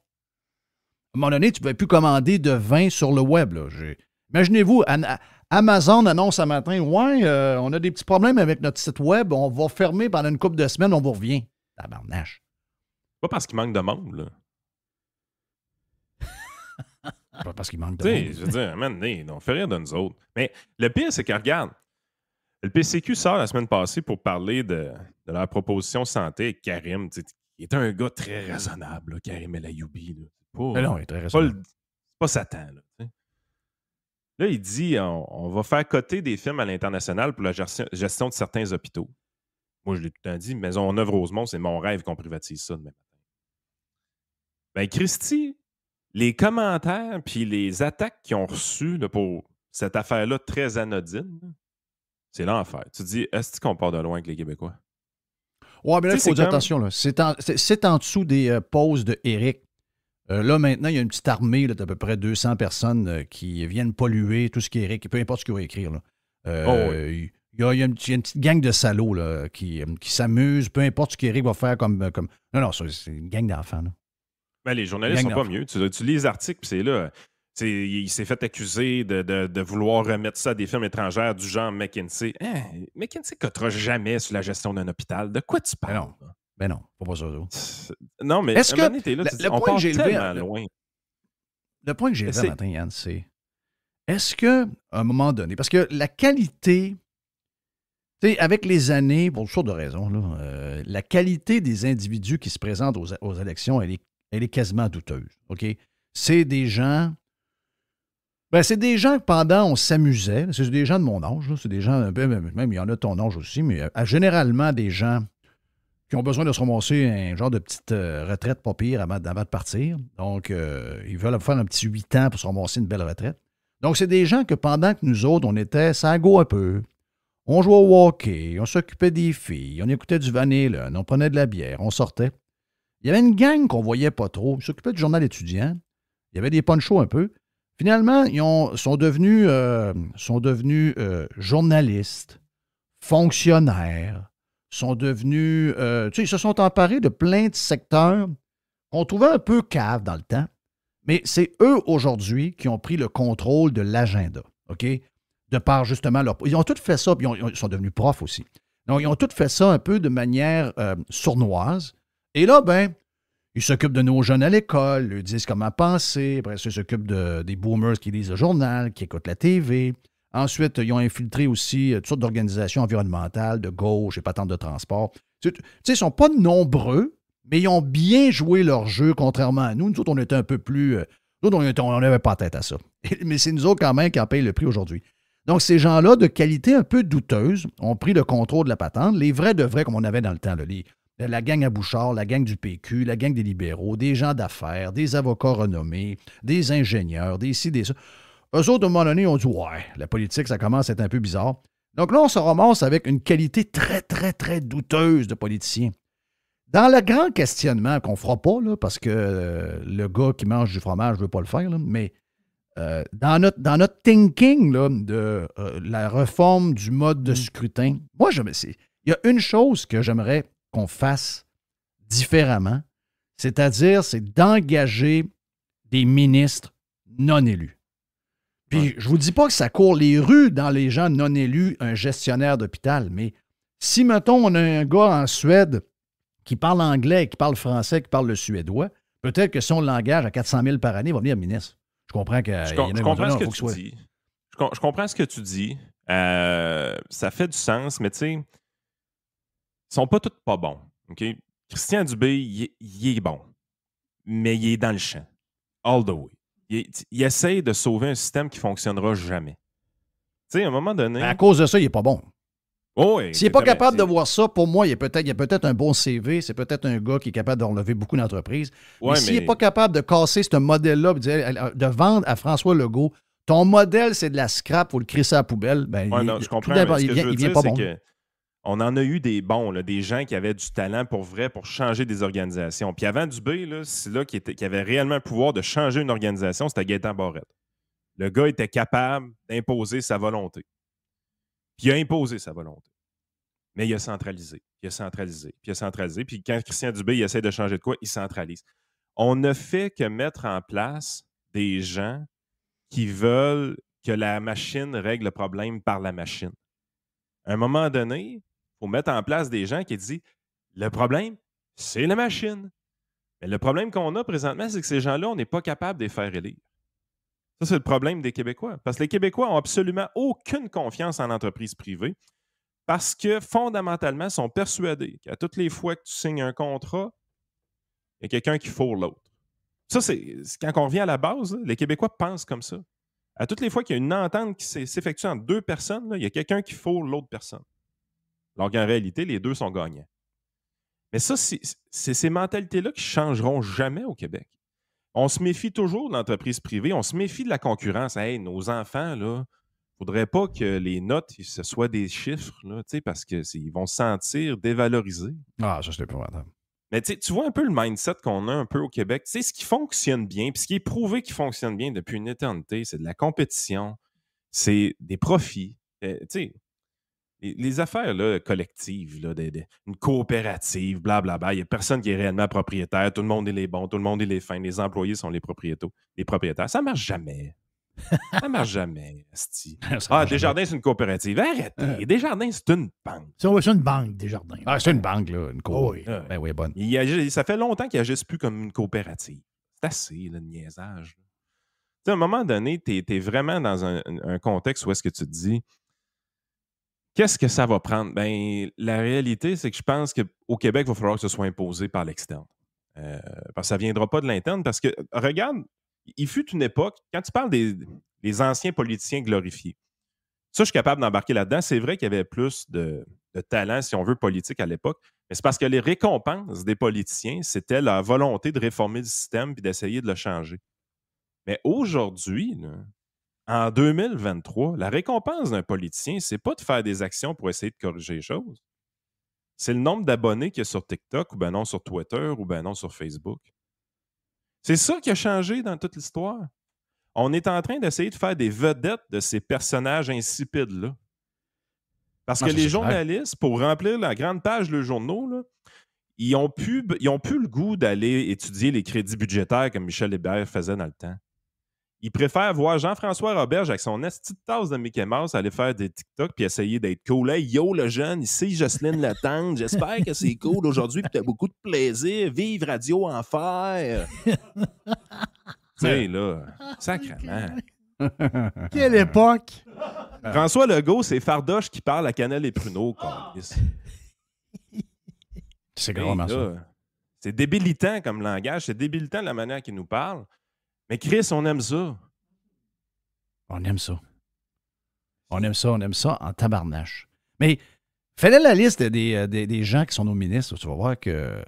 [SPEAKER 3] À un moment donné, tu ne pouvais plus commander de vin sur le web. Là. Imaginez-vous, Amazon annonce un matin, ouais, on a des petits problèmes avec notre site web, on va fermer pendant une couple de semaines, on vous revient. Tabarnache.
[SPEAKER 7] Pas parce qu'il manque de monde, là.
[SPEAKER 3] Pas parce qu'il manque de
[SPEAKER 7] Tu sais,
[SPEAKER 3] monde.
[SPEAKER 7] je veux dire, man, on fait rien de nous autres. Mais le pire, c'est que, regarde, le PCQ sort la semaine passée pour parler de leur proposition santé avec Karim. Tu sais, il est un gars très raisonnable, là, Karim El Ayoubi. Là.
[SPEAKER 3] Mais non, il est très raisonnable.
[SPEAKER 7] C'est pas Satan. Là, tu sais. Là, il dit on va faire coter des films à l'international pour la gestion de certains hôpitaux. Moi, je l'ai tout le temps dit, Maison Neuve-Rosemont, c'est mon rêve qu'on privatise ça demain matin. Ben, Christy, les commentaires puis les attaques qu'ils ont reçues là, pour cette affaire-là très anodine, là, c'est l'enfer. Tu te dis, est-ce qu'on part de loin avec les Québécois?
[SPEAKER 3] Ouais, mais là, il
[SPEAKER 7] Tu sais,
[SPEAKER 3] faut dire
[SPEAKER 7] c'est comme-
[SPEAKER 3] attention. Là. C'est en dessous des pauses de Eric. Là, maintenant, il y a une petite armée là, d'à peu près 200 personnes qui viennent polluer tout ce qui est Eric, peu importe ce qu'il va écrire. Là.
[SPEAKER 7] Oui.
[SPEAKER 3] Il y a une petite gang de salauds là, qui s'amusent, peu importe ce qu'Éric va faire comme. Non, c'est une gang d'enfants. Là.
[SPEAKER 7] Ben, les journalistes
[SPEAKER 3] Gang
[SPEAKER 7] sont pas
[SPEAKER 3] d'enfants.
[SPEAKER 7] mieux. Tu lis les articles, puis c'est là. Il s'est fait accuser de vouloir remettre ça à des firmes étrangères du genre McKinsey. Hein, McKinsey ne cotera jamais sur la gestion d'un hôpital. De quoi tu parles?
[SPEAKER 3] non.
[SPEAKER 7] là?
[SPEAKER 3] Ben non, faut pas ça. Ça.
[SPEAKER 7] Non, mais
[SPEAKER 3] Est-ce
[SPEAKER 7] un
[SPEAKER 3] que
[SPEAKER 7] moment donné, t'es là, tu
[SPEAKER 3] le
[SPEAKER 7] dis, on
[SPEAKER 3] point que
[SPEAKER 7] part
[SPEAKER 3] j'ai
[SPEAKER 7] tellement
[SPEAKER 3] levé-
[SPEAKER 7] loin.
[SPEAKER 3] Le point que j'ai
[SPEAKER 7] Mais
[SPEAKER 3] levé
[SPEAKER 7] c'est-
[SPEAKER 3] ce matin, Yann, c'est est-ce qu'à un moment donné, parce que la qualité, tu sais, avec les années, pour toutes sortes de raisons, là, la qualité des individus qui se présentent aux élections, elle est quasiment douteuse. OK? C'est des gens. Ben, c'est des gens que pendant on s'amusait. C'est des gens de mon âge. Là, c'est des gens, même il y en a de ton âge aussi, mais généralement des gens qui ont besoin de se ramasser un genre de petite retraite pas pire avant de partir. Donc, ils veulent faire un petit 8 ans pour se ramasser une belle retraite. Donc, c'est des gens que pendant que nous autres, on était sango un peu, on jouait au hockey, on s'occupait des filles, on écoutait du Van Halen, on prenait de la bière, on sortait. Il y avait une gang qu'on voyait pas trop. Ils s'occupaient du journal étudiant. Il y avait des ponchos un peu. Finalement, ils sont devenus journalistes, fonctionnaires, sont devenus... ils se sont emparés de plein de secteurs qu'on trouvait un peu cave dans le temps. Mais c'est eux, aujourd'hui, qui ont pris le contrôle de l'agenda, OK? De par, justement, leur... Ils ont tous fait ça, puis ils sont devenus profs aussi. Donc, ils ont tous fait ça un peu de manière sournoise. Et là, ben, ils s'occupent de nos jeunes à l'école, ils leur disent comment penser. Après ça, ils s'occupent des boomers qui lisent le journal, qui écoutent la TV. Ensuite, ils ont infiltré aussi toutes sortes d'organisations environnementales, de gauche et patentes de transport. Tu sais, ils ne sont pas nombreux, mais ils ont bien joué leur jeu, contrairement à nous. Nous autres, on était un peu plus... nous autres, on n'avait pas tête à ça. Mais c'est nous autres, quand même, qui en payent le prix aujourd'hui. Donc, ces gens-là, de qualité un peu douteuse, ont pris le contrôle de la patente. Les vrais de vrais, comme on avait dans le temps, là, la gang à Bouchard, la gang du PQ, la gang des libéraux, des gens d'affaires, des avocats renommés, des ingénieurs, des ci, des ça. Eux autres, à un moment donné, ont dit « Ouais, la politique, ça commence à être un peu bizarre. » Donc là, on se ramasse avec une qualité très, très, très douteuse de politiciens. Dans le grand questionnement qu'on ne fera pas, là, parce que le gars qui mange du fromage ne veut pas le faire, là, mais dans notre thinking là, de la réforme du mode de scrutin, moi, il y a une chose que j'aimerais qu'on fasse différemment, c'est-à-dire, c'est d'engager des ministres non élus. Puis, je ne vous dis pas que ça court les rues dans les gens non élus, un gestionnaire d'hôpital, mais si, mettons, on a un gars en Suède qui parle anglais, qui parle français, qui parle le suédois, peut-être que si on l'engage à 400 000 par année, il va venir ministre. Je comprends que...
[SPEAKER 7] Je comprends ce que tu dis. Je comprends ce que tu dis. Ça fait du sens, mais tu sais, ils sont pas tous pas bons. OK? Christian Dubé, il est bon, mais il est dans le champ. All the way. Il essaie de sauver un système qui ne fonctionnera jamais. Tu sais, à un moment donné...
[SPEAKER 3] À cause de ça, il n'est pas bon.
[SPEAKER 7] Oh, oui,
[SPEAKER 3] S'il n'est pas capable de voir ça, pour moi, il y a peut-être un bon CV, c'est peut-être un gars qui est capable de relever beaucoup d'entreprises.
[SPEAKER 7] Ouais,
[SPEAKER 3] mais s'il n'est pas capable de casser ce modèle-là, de vendre à François Legault, ton modèle, c'est de la scrap, il faut le crisser à la poubelle,
[SPEAKER 7] je comprends, mais ce que je veux dire, c'est qu'on en a eu des bons, là, des gens qui avaient du talent pour vrai, pour changer des organisations. Puis avant Dubé, là, c'est là qui avait réellement le pouvoir de changer une organisation, c'était Gaétan Barrette. Le gars était capable d'imposer sa volonté. Puis il a imposé sa volonté. Mais il a centralisé. Puis quand Christian Dubé il essaie de changer de quoi, il centralise. On ne fait que mettre en place des gens qui veulent que la machine règle le problème par la machine. À un moment donné, il faut mettre en place des gens qui disent le problème, c'est la machine. Mais le problème qu'on a présentement, c'est que ces gens-là, on n'est pas capable de les faire élire. Ça, c'est le problème des Québécois. Parce que les Québécois n'ont absolument aucune confiance en l'entreprise privée parce que, fondamentalement, ils sont persuadés qu'à toutes les fois que tu signes un contrat, il y a quelqu'un qui fourre l'autre. Ça, c'est quand on revient à la base, là, les Québécois pensent comme ça. À toutes les fois qu'il y a une entente qui s'effectue entre deux personnes, là, il y a quelqu'un qui fourre l'autre personne. Alors qu'en réalité, les deux sont gagnants. Mais ça, c'est ces mentalités-là qui ne changeront jamais au Québec. On se méfie toujours de l'entreprise privée, on se méfie de la concurrence. Hey, nos enfants, là, il ne faudrait pas que les notes, ce soient des chiffres, là, parce qu'ils vont se sentir dévalorisés.
[SPEAKER 3] Ah, ça, c'est épouvantable.
[SPEAKER 7] Mais tu vois un peu le mindset qu'on a un peu au Québec. Tu sais, ce qui fonctionne bien, puis ce qui est prouvé qui fonctionne bien depuis une éternité, c'est de la compétition, c'est des profits. Tu sais, les affaires là, collectives, là, une coopérative, blablabla, il n'y a personne qui est réellement propriétaire, tout le monde est les bons, tout le monde est les fins, les employés sont les propriétaires. Ça ne marche jamais. Ça ne marche jamais, asti. Desjardins, c'est une coopérative. Arrêtez. Desjardins, c'est une banque.
[SPEAKER 4] C'est une banque, Desjardins.
[SPEAKER 3] Ah, c'est une banque, là, une coop.
[SPEAKER 4] Oui.
[SPEAKER 3] Ben oui, bonne.
[SPEAKER 7] Ça fait longtemps qu'ils n'agissent plus comme une coopérative. C'est assez, le niaisage. Tu sais, à un moment donné, tu es vraiment dans un contexte où est-ce que tu te dis qu'est-ce que ça va prendre? Ben, la réalité, c'est que je pense qu'au Québec, il va falloir que ce soit imposé par l'externe. Parce que ça ne viendra pas de l'interne. Parce que, regarde, il fut une époque, quand tu parles des anciens politiciens glorifiés, ça, je suis capable d'embarquer là-dedans. C'est vrai qu'il y avait plus de talent, si on veut, politique à l'époque, mais c'est parce que les récompenses des politiciens, c'était la volonté de réformer le système et d'essayer de le changer. Mais aujourd'hui, là, en 2023, la récompense d'un politicien, c'est pas de faire des actions pour essayer de corriger les choses. C'est le nombre d'abonnés qu'il y a sur TikTok, ou ben non sur Twitter, ou ben non sur Facebook. C'est ça qui a changé dans toute l'histoire. On est en train d'essayer de faire des vedettes de ces personnages insipides-là. Parce que les journalistes, pour remplir la grande page de journaux, là, ils ont plus le goût d'aller étudier les crédits budgétaires comme Michel Hébert faisait dans le temps. Ils préfèrent voir Jean-François Roberge avec son esti de tasse de Mickey Mouse aller faire des TikTok puis essayer d'être cool. Hey, yo, le jeune, ici, Jocelyne Latendre. J'espère que c'est cool aujourd'hui puis tu as beaucoup de plaisir. Vive Radio Enfer. Tu sais, là, sacrément.
[SPEAKER 4] Quelle époque!
[SPEAKER 7] François Legault, c'est Fardoche qui parle à Cannelle et Pruneau.
[SPEAKER 3] C'est vraiment ça.
[SPEAKER 7] C'est débilitant comme langage. C'est débilitant la manière qu'il nous parle. Mais Chris, on aime ça.
[SPEAKER 3] On aime ça. On aime ça en tabarnache. Mais fais-le la liste des gens qui sont nos ministres. Tu vas voir que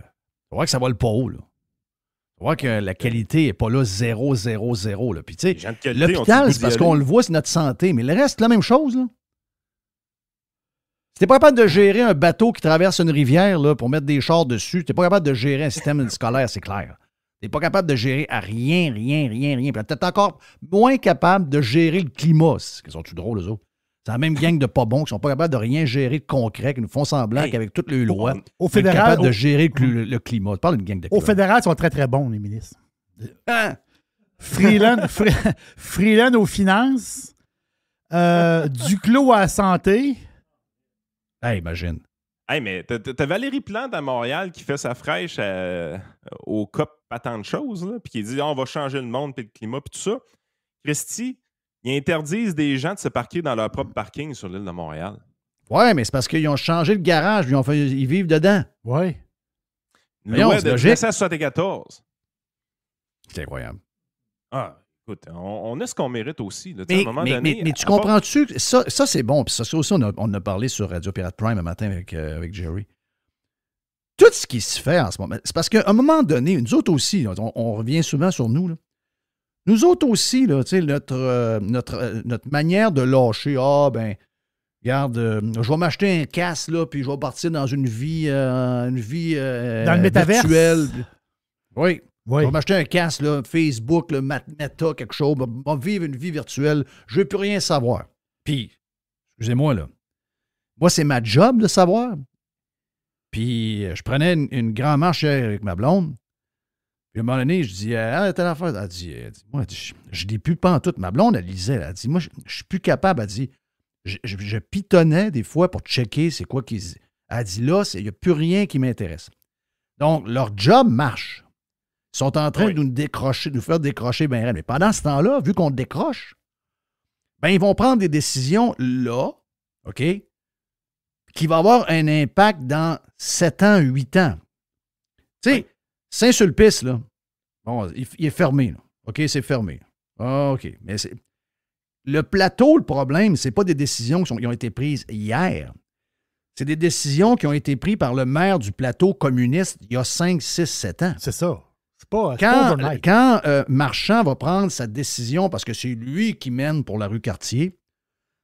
[SPEAKER 3] ça va le pas haut, là. Tu vas voir que la qualité n'est pas là 0, 0, 0. Là. Puis tu sais, l'hôpital, c'est parce qu'on le voit, c'est notre santé. Mais le reste, c'est la même chose, là. Si t'es pas capable de gérer un bateau qui traverse une rivière là, pour mettre des chars dessus, t'es pas capable de gérer un système scolaire, c'est clair. T'es pas capable de gérer à rien. Puis peut-être encore moins capable de gérer le climat. Ils sont-tu drôles, eux autres? C'est la même gang de pas bons qui sont pas capables de rien gérer de concret, qui nous font semblant qu'avec toutes les lois,
[SPEAKER 4] au fédéral,
[SPEAKER 3] sont capables de gérer le climat. Tu parles d'une gang de
[SPEAKER 4] au fédéral, ils sont très, très bons, les ministres.
[SPEAKER 3] Hein?
[SPEAKER 4] Freeland aux finances, Duclos à la santé.
[SPEAKER 3] Hey, imagine.
[SPEAKER 7] Hey, mais t'as Valérie Plante à Montréal qui fait sa fraîche au COP pas tant de choses, là, puis qui dit on va changer le monde puis le climat puis tout ça. Christy, ils interdisent des gens de se parquer dans leur propre parking sur l'île de Montréal.
[SPEAKER 3] Ouais, mais c'est parce qu'ils ont changé le garage, ils vivent dedans.
[SPEAKER 4] Ouais.
[SPEAKER 7] Une
[SPEAKER 3] Voyons,
[SPEAKER 7] loi
[SPEAKER 3] c'est
[SPEAKER 7] de
[SPEAKER 3] logique.
[SPEAKER 7] 1974.
[SPEAKER 3] C'est incroyable.
[SPEAKER 7] Ah, écoute, on a ce qu'on mérite aussi. Là. À un
[SPEAKER 3] Mais,
[SPEAKER 7] moment
[SPEAKER 3] mais,
[SPEAKER 7] donné,
[SPEAKER 3] mais tu
[SPEAKER 7] à part-
[SPEAKER 3] comprends-tu? Ça c'est bon. Puis ça aussi, on a parlé sur Radio Pirate Prime un matin avec Jerry. Tout ce qui se fait en ce moment, c'est parce qu'à un moment donné, nous autres aussi, là, on revient souvent sur nous. Là. Nous autres aussi, là, notre manière de lâcher, regarde, je vais m'acheter un casque, là, puis je vais partir dans une vie
[SPEAKER 4] Dans le métaverse.
[SPEAKER 3] virtuelle. Oui.
[SPEAKER 4] Oui.
[SPEAKER 3] Je vais m'acheter un casque, là, Facebook, là, Meta, quelque chose. Je vais vivre une vie virtuelle. Je ne veux plus rien savoir. Puis, excusez-moi, là. Moi, c'est ma job de savoir. Puis, je prenais une grande marche avec ma blonde. Puis, à un moment donné, je dis, telle affaire. Elle dit, moi, je ne lis plus pas en tout. Ma blonde, elle lisait. Elle dit, moi, je ne suis plus capable. Elle dit, je pitonnais des fois pour checker c'est quoi qu'ils. Elle dit, là, il n'y a plus rien qui m'intéresse. Donc, leur job marche. Ils sont en train de nous faire décrocher bien raide. Mais pendant ce temps-là, vu qu'on décroche, ben ils vont prendre des décisions là, OK, qui vont avoir un impact dans 7 ans, 8 ans. Tu sais, Saint-Sulpice, là, bon, il est fermé, là. OK, c'est fermé. Ah, OK. Mais c'est. Le plateau, le problème, c'est pas des décisions qui ont été prises hier. C'est des décisions qui ont été prises par le maire du plateau communiste il y a 5, 6, 7 ans.
[SPEAKER 4] C'est ça. C'est pas overnight.
[SPEAKER 3] Quand Marchand va prendre sa décision, parce que c'est lui qui mène pour la rue Cartier,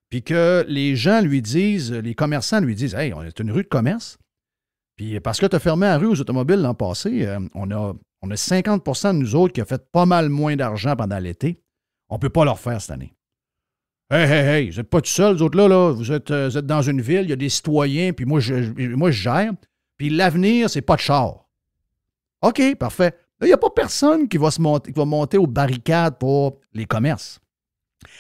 [SPEAKER 3] puis que les gens lui disent, les commerçants lui disent, « Hey, on est une rue de commerce. » Puis parce que tu as fermé la rue aux automobiles l'an passé, on a 50 % de nous autres qui a fait pas mal moins d'argent pendant l'été. On ne peut pas leur faire cette année. Hey, vous n'êtes pas tout seul, vous autres là, vous êtes dans une ville, il y a des citoyens, puis moi, je gère. Puis l'avenir, c'est pas de char. OK, parfait. Là, il n'y a pas personne qui va monter aux barricades pour les commerces.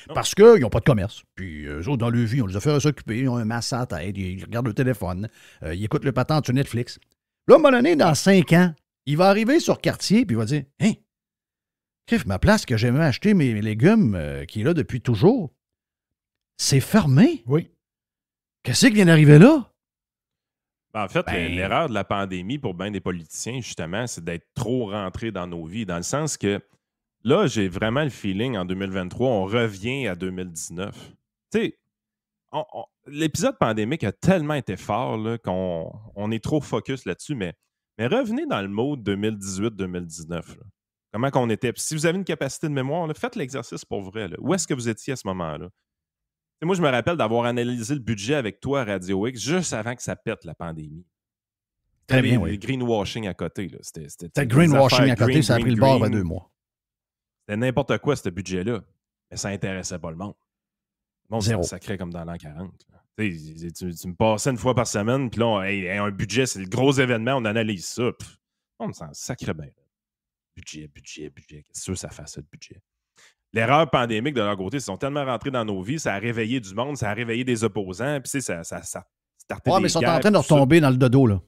[SPEAKER 3] Non. Parce qu'ils n'ont pas de commerce. Puis eux autres, dans leur vie, on les a fait s'occuper, ils ont un masque à la tête, ils regardent le téléphone, ils écoutent le patent sur Netflix. Là, à un moment donné, dans 5 ans, il va arriver sur Cartier, puis il va dire, « Hein, ma place que j'aimais acheter mes légumes, qui est là depuis toujours, c'est fermé. »
[SPEAKER 4] Oui.
[SPEAKER 3] Qu'est-ce qui vient d'arriver là?
[SPEAKER 7] En fait, l'erreur de la pandémie pour bien des politiciens, justement, c'est d'être trop rentré dans nos vies, dans le sens que là, j'ai vraiment le feeling, en 2023, on revient à 2019. Tu sais, l'épisode pandémique a tellement été fort là, qu'on est trop focus là-dessus, mais revenez dans le mode 2018-2019. Là. Comment qu'on était. Puis si vous avez une capacité de mémoire, là, faites l'exercice pour vrai. Là. Où est-ce que vous étiez à ce moment-là? T'sais, moi, je me rappelle d'avoir analysé le budget avec toi à Radio X juste avant que ça pète la pandémie.
[SPEAKER 3] Très bien, oui.
[SPEAKER 7] Le greenwashing à côté.
[SPEAKER 3] C'était le greenwashing à côté, ça a pris le bord à 2 mois.
[SPEAKER 7] C'était n'importe quoi, ce budget-là. Mais ça n'intéressait pas le monde. Bon,
[SPEAKER 3] Zéro.
[SPEAKER 7] Ça crée comme dans l'an 40. Tu me passais une fois par semaine, puis là, un budget, c'est le gros événement, on analyse ça. On me sent sacré bien. Budget. Qu'est-ce que ça fait, ça, le budget? L'erreur pandémique de leur côté, ils sont tellement rentrés dans nos vies, ça a réveillé du monde, ça a réveillé des opposants, puis ça startait
[SPEAKER 3] mais ils sont en train de retomber dans le dodo, là.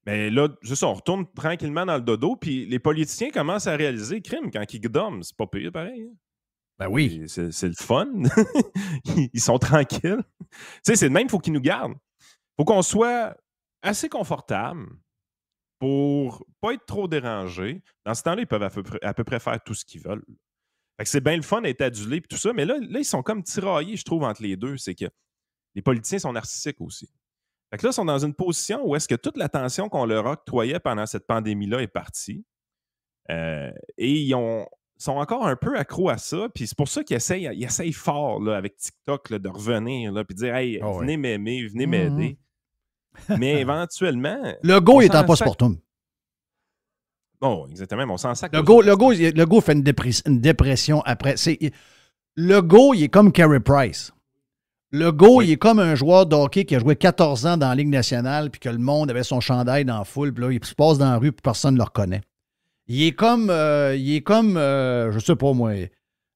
[SPEAKER 7] Mais là, juste, on retourne tranquillement dans le dodo, puis les politiciens commencent à réaliser le crime quand ils dorment. C'est pas pire, pareil. Hein?
[SPEAKER 3] Ben oui.
[SPEAKER 7] C'est le fun. Ils sont tranquilles. Tu sais, c'est le même, il faut qu'ils nous gardent. Il faut qu'on soit assez confortable pour pas être trop dérangé. Dans ce temps-là, ils peuvent à peu près faire tout ce qu'ils veulent. Fait que c'est bien le fun d'être adulé et tout ça, mais là, ils sont comme tiraillés, je trouve, entre les deux. C'est que les politiciens sont narcissiques aussi. Fait que là, ils sont dans une position où est-ce que toute l'attention qu'on leur octroyait pendant cette pandémie-là est partie. Et ils sont encore un peu accros à ça. Puis c'est pour ça qu'ils essayent fort là, avec TikTok là, de revenir et de dire « Hey, venez m'aimer, venez m'aider. » Mais éventuellement...
[SPEAKER 3] Le go est en post-mortem.
[SPEAKER 7] Bon, exactement, mais on s'en sac.
[SPEAKER 3] Le go fait une dépression après. Le go, il est comme Carey Price. Le go, il est comme un joueur de hockey qui a joué 14 ans dans la Ligue nationale puis que le monde avait son chandail dans la foule, puis là, il se passe dans la rue puis personne ne le reconnaît. Il est comme je sais pas moi,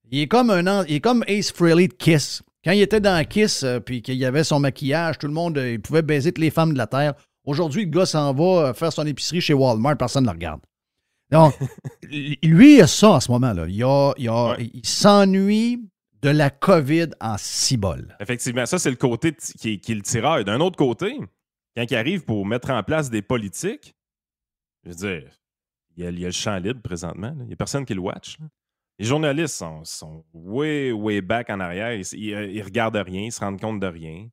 [SPEAKER 3] il est comme Ace Frehley de Kiss. Quand il était dans Kiss puis qu'il y avait son maquillage, tout le monde, il pouvait baiser toutes les femmes de la Terre. Aujourd'hui, le gars s'en va faire son épicerie chez Walmart, personne ne le regarde. Donc, lui, il a ça en ce moment-là. Il s'ennuie de la COVID en cibole.
[SPEAKER 7] Effectivement, ça, c'est le côté qui est le tireur. D'un autre côté, quand il arrive pour mettre en place des politiques, Je veux dire, il y a le champ libre présentement. Il n'y a personne qui le watch. Là. Les journalistes sont way back en arrière. Ils regardent rien, ils se rendent compte de rien.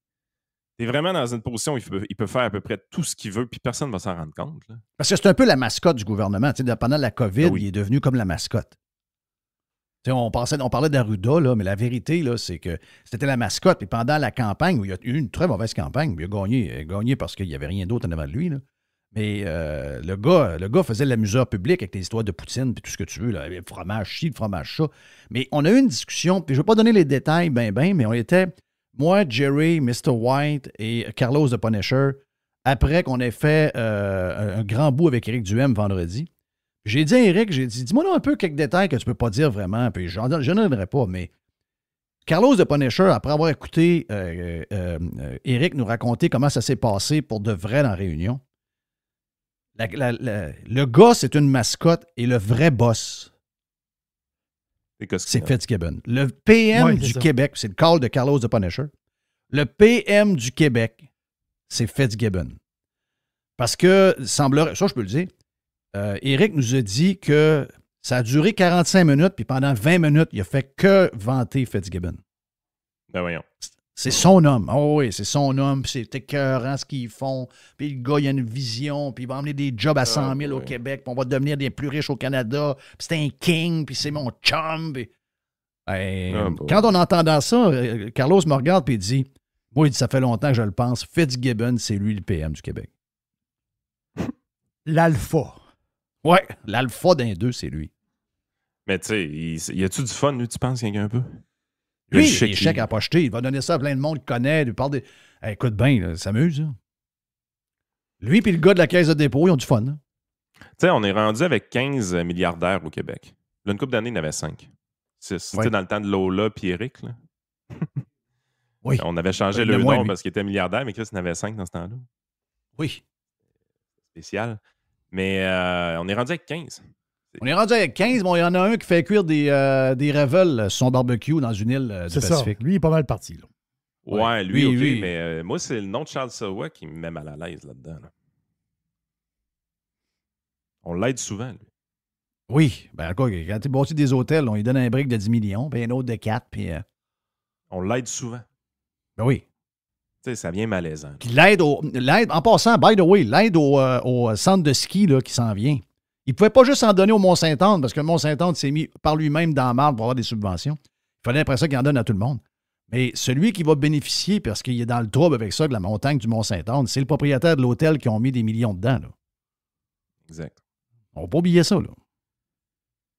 [SPEAKER 7] T'es vraiment dans une position où il peut faire à peu près tout ce qu'il veut, puis personne ne va s'en rendre compte. Là.
[SPEAKER 3] Parce que c'est un peu la mascotte du gouvernement. Tu sais, pendant la COVID,
[SPEAKER 7] oui.
[SPEAKER 3] il est devenu comme la mascotte. Tu sais, on parlait d'Arruda, là, mais la vérité, là, c'est que c'était la mascotte. Puis pendant la campagne, où il y a eu une très mauvaise campagne, il a gagné parce qu'il n'y avait rien d'autre en avant de lui. Là. Mais le gars faisait l'amuseur public avec les histoires de Poutine puis tout ce que tu veux, là, le fromage ci, le fromage ça. Mais on a eu une discussion, puis je ne vais pas donner les détails mais on était, moi, Jerry, Mr. White et Carlos de Punisher, après qu'on ait fait un grand bout avec Éric Duhem vendredi. J'ai dit à Éric, dis-moi un peu quelques détails que tu ne peux pas dire vraiment, puis je n'en donnerai pas, mais Carlos de Punisher, après avoir écouté Éric nous raconter comment ça s'est passé pour de vrai dans la réunion, le gars, c'est une mascotte et le vrai boss, c'est Fitzgibbon. Le PM du Québec, c'est le call de Carlos de Punisher. Le PM du Québec, c'est Fitzgibbon. Parce que, semblerait, ça je peux le dire, Éric nous a dit que ça a duré 45 minutes, puis pendant 20 minutes, il a fait que vanter Fitzgibbon.
[SPEAKER 7] Ben voyons.
[SPEAKER 3] C'est son homme. Oh oui, c'est son homme, puis c'est écœurant ce qu'ils font. Puis le gars, il a une vision, puis il va emmener des jobs à 100 000 au Québec, puis on va devenir des plus riches au Canada. Puis c'est un king, puis c'est mon chum. Puis... Quand on entend ça, Carlos me regarde et il dit, moi, il dit, ça fait longtemps que je le pense, Fitzgibbon, c'est lui le PM du Québec.
[SPEAKER 4] L'alpha.
[SPEAKER 3] Ouais, l'alpha d'un deux, c'est lui.
[SPEAKER 7] Mais tu sais, y a-tu du fun, lui, tu penses, qu'il y a un peu?
[SPEAKER 3] Lui, il a des chèques à pas jeter. Il va donner ça à plein de monde qui connaît. Il parle des... écoute bien, ça s'amuse. Hein? Lui et le gars de la caisse de dépôt, ils ont du fun. Hein?
[SPEAKER 7] Tu sais, on est rendu avec 15 milliardaires au Québec. Là, une couple d'années, il y en avait 5. 6. Ouais. Dans le temps de Lola et Eric. Là.
[SPEAKER 3] Oui.
[SPEAKER 7] On avait changé le nom parce qu'il était milliardaire, mais Chris en avait 5 dans ce temps-là.
[SPEAKER 3] Oui.
[SPEAKER 7] Spécial. Mais on est rendu avec 15.
[SPEAKER 3] On est rendu avec 15, bon, il y en a un qui fait cuire des ravels sur son barbecue dans une île du Pacifique.
[SPEAKER 4] Lui, il est pas mal parti. Là.
[SPEAKER 7] Ouais, lui, OK, mais moi, c'est le nom de Charles Selwyn qui me met mal à l'aise là-dedans. Là. On l'aide souvent, lui.
[SPEAKER 3] Oui. Ben, quand tu bâtis des hôtels, on lui donne un brick de 10 millions, puis un autre de 4, puis...
[SPEAKER 7] On l'aide souvent.
[SPEAKER 3] Ben oui.
[SPEAKER 7] Tu sais, ça vient malaisant.
[SPEAKER 3] Puis l'aide, en passant, by the way, l'aide au centre de ski là, qui s'en vient. Il ne pouvait pas juste en donner au Mont-Saint-Anne, parce que le Mont-Saint-Anne s'est mis par lui-même dans la marde pour avoir des subventions. Il fallait après ça qu'il en donne à tout le monde. Mais celui qui va bénéficier, parce qu'il est dans le trouble avec ça, de la montagne du Mont-Saint-Anne, c'est le propriétaire de l'hôtel qui ont mis des millions dedans. Là.
[SPEAKER 7] Exact.
[SPEAKER 3] On ne va pas oublier ça. Là.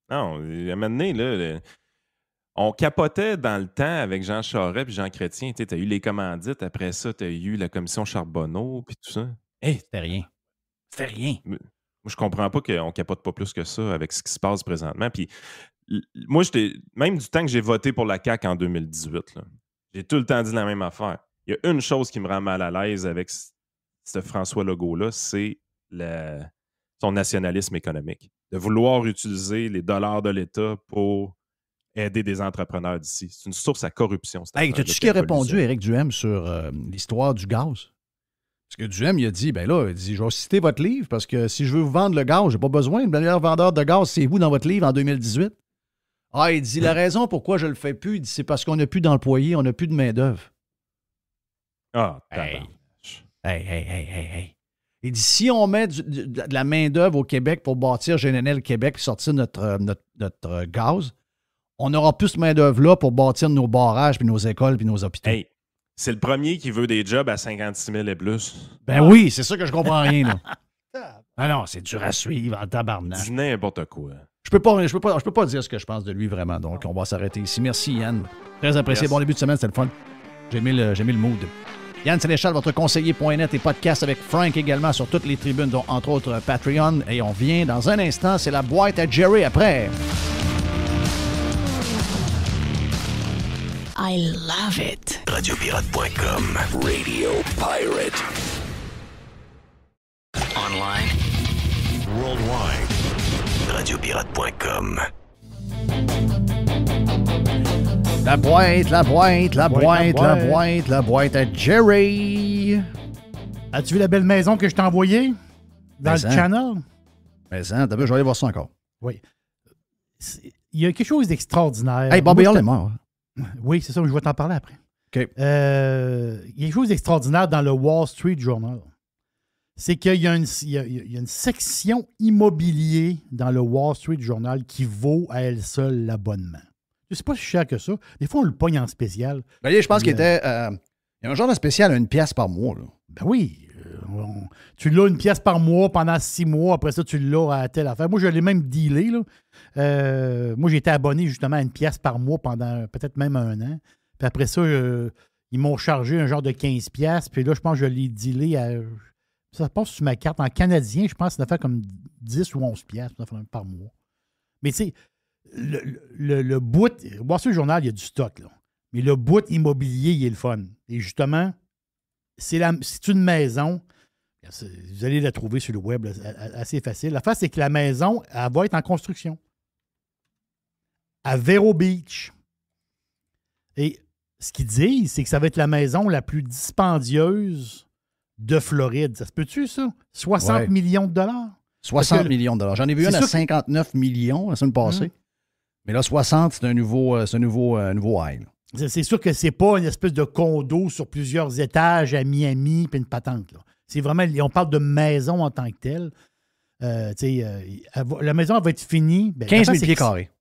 [SPEAKER 7] Non, à un moment donné, là, on capotait dans le temps avec Jean Charest et Jean Chrétien. Tu as eu les commandites, après ça, tu as eu la commission Charbonneau puis tout ça.
[SPEAKER 3] Hey, c'était rien. C'était rien.
[SPEAKER 7] Moi, je comprends pas qu'on capote pas plus que ça avec ce qui se passe présentement. Puis, moi, même du temps que j'ai voté pour la CAQ en 2018, là, j'ai tout le temps dit la même affaire. Il y a une chose qui me rend mal à l'aise avec ce François Legault-là, c'est son nationalisme économique. De vouloir utiliser les dollars de l'État pour aider des entrepreneurs d'ici. C'est une source à corruption.
[SPEAKER 3] Hey, t'as-tu ce qu'il a répondu, Éric Duhem, sur l'histoire du gaz? Parce que Duhem, il a dit, ben là, il dit, je vais citer votre livre parce que si je veux vous vendre le gaz, j'ai pas besoin. Le meilleur vendeur de gaz, c'est vous dans votre livre en 2018. Ah, il dit, la raison pourquoi je le fais plus, il dit, c'est parce qu'on n'a plus d'employés, on n'a plus de main-d'œuvre.
[SPEAKER 7] Ah,
[SPEAKER 3] hey. Il dit, si on met de la main-d'œuvre au Québec pour bâtir GNL Québec et sortir notre gaz, on n'aura plus de main-d'œuvre-là pour bâtir nos barrages, puis nos écoles, puis nos hôpitaux.
[SPEAKER 7] Hey, c'est le premier qui veut des jobs à 56 000 et plus.
[SPEAKER 3] Ben oui, c'est ça que je comprends rien, là. Ah non, c'est dur à suivre en tabarnak.
[SPEAKER 7] Dis n'importe quoi.
[SPEAKER 3] Je peux pas dire ce que je pense de lui vraiment, donc on va s'arrêter ici. Merci, Yann. Très apprécié. Yes. Bon début de semaine, c'était le fun. J'ai aimé le mood. Yann Sénéchal, votre conseiller.net et podcast avec Frank également sur toutes les tribunes, dont entre autres Patreon. Et on vient dans un instant, c'est la boîte à Jerry après.
[SPEAKER 6] I love it.
[SPEAKER 1] Radiopirate.com. Radio Pirate. Online. Worldwide. Radiopirate.com.
[SPEAKER 3] La boîte à Jerry.
[SPEAKER 4] As-tu vu la belle maison que je t'ai envoyée dans le channel?
[SPEAKER 3] Mais ça, je vais aller voir ça encore.
[SPEAKER 4] Oui. Il y a quelque chose d'extraordinaire.
[SPEAKER 3] Hey, Bobby Hall est mort.
[SPEAKER 4] Oui, c'est ça, je vais t'en parler après.
[SPEAKER 3] OK.
[SPEAKER 4] Il y a quelque chose d'extraordinaire dans le Wall Street Journal. C'est qu'il y a une section immobilier dans le Wall Street Journal qui vaut à elle seule l'abonnement. Je ne sais pas si cher que ça. Des fois, on le pogne en spécial.
[SPEAKER 3] Ben, je pense qu'il était... il y a un genre de spécial à 1 pièce par mois. Là.
[SPEAKER 4] Ben oui. Tu l'as 1 pièce par mois pendant 6 mois. Après ça, tu l'as à telle affaire. Moi, je l'ai même dealé. Là. Moi, j'ai été abonné justement à 1 pièce par mois pendant peut-être même 1 an. Puis après ça, ils m'ont chargé un genre de 15 pièces. Puis là, je pense que je l'ai dealé à... Ça passe sur ma carte. En canadien, je pense que ça doit faire comme 10 ou 11 pièces par mois. Mais tu sais, le bout... Voir sur le journal, il y a du stock. Là. Mais le bout immobilier, il est le fun. Et justement, c'est une maison... Vous allez la trouver sur le web, là, assez facile. La face, c'est que la maison, elle va être en construction. À Vero Beach. Et ce qu'ils disent, c'est que ça va être la maison la plus dispendieuse de Floride. Ça se peut-tu, ça? 60 millions de dollars?
[SPEAKER 3] 60 millions de dollars. J'en ai vu une à 59 millions la semaine passée. Mais là, 60, c'est un nouveau high. Là.
[SPEAKER 4] C'est sûr que c'est pas une espèce de condo sur plusieurs étages à Miami puis une patente. Là. C'est vraiment, on parle de maison en tant que telle. La maison elle va être finie.
[SPEAKER 3] 15 000 pieds carrés.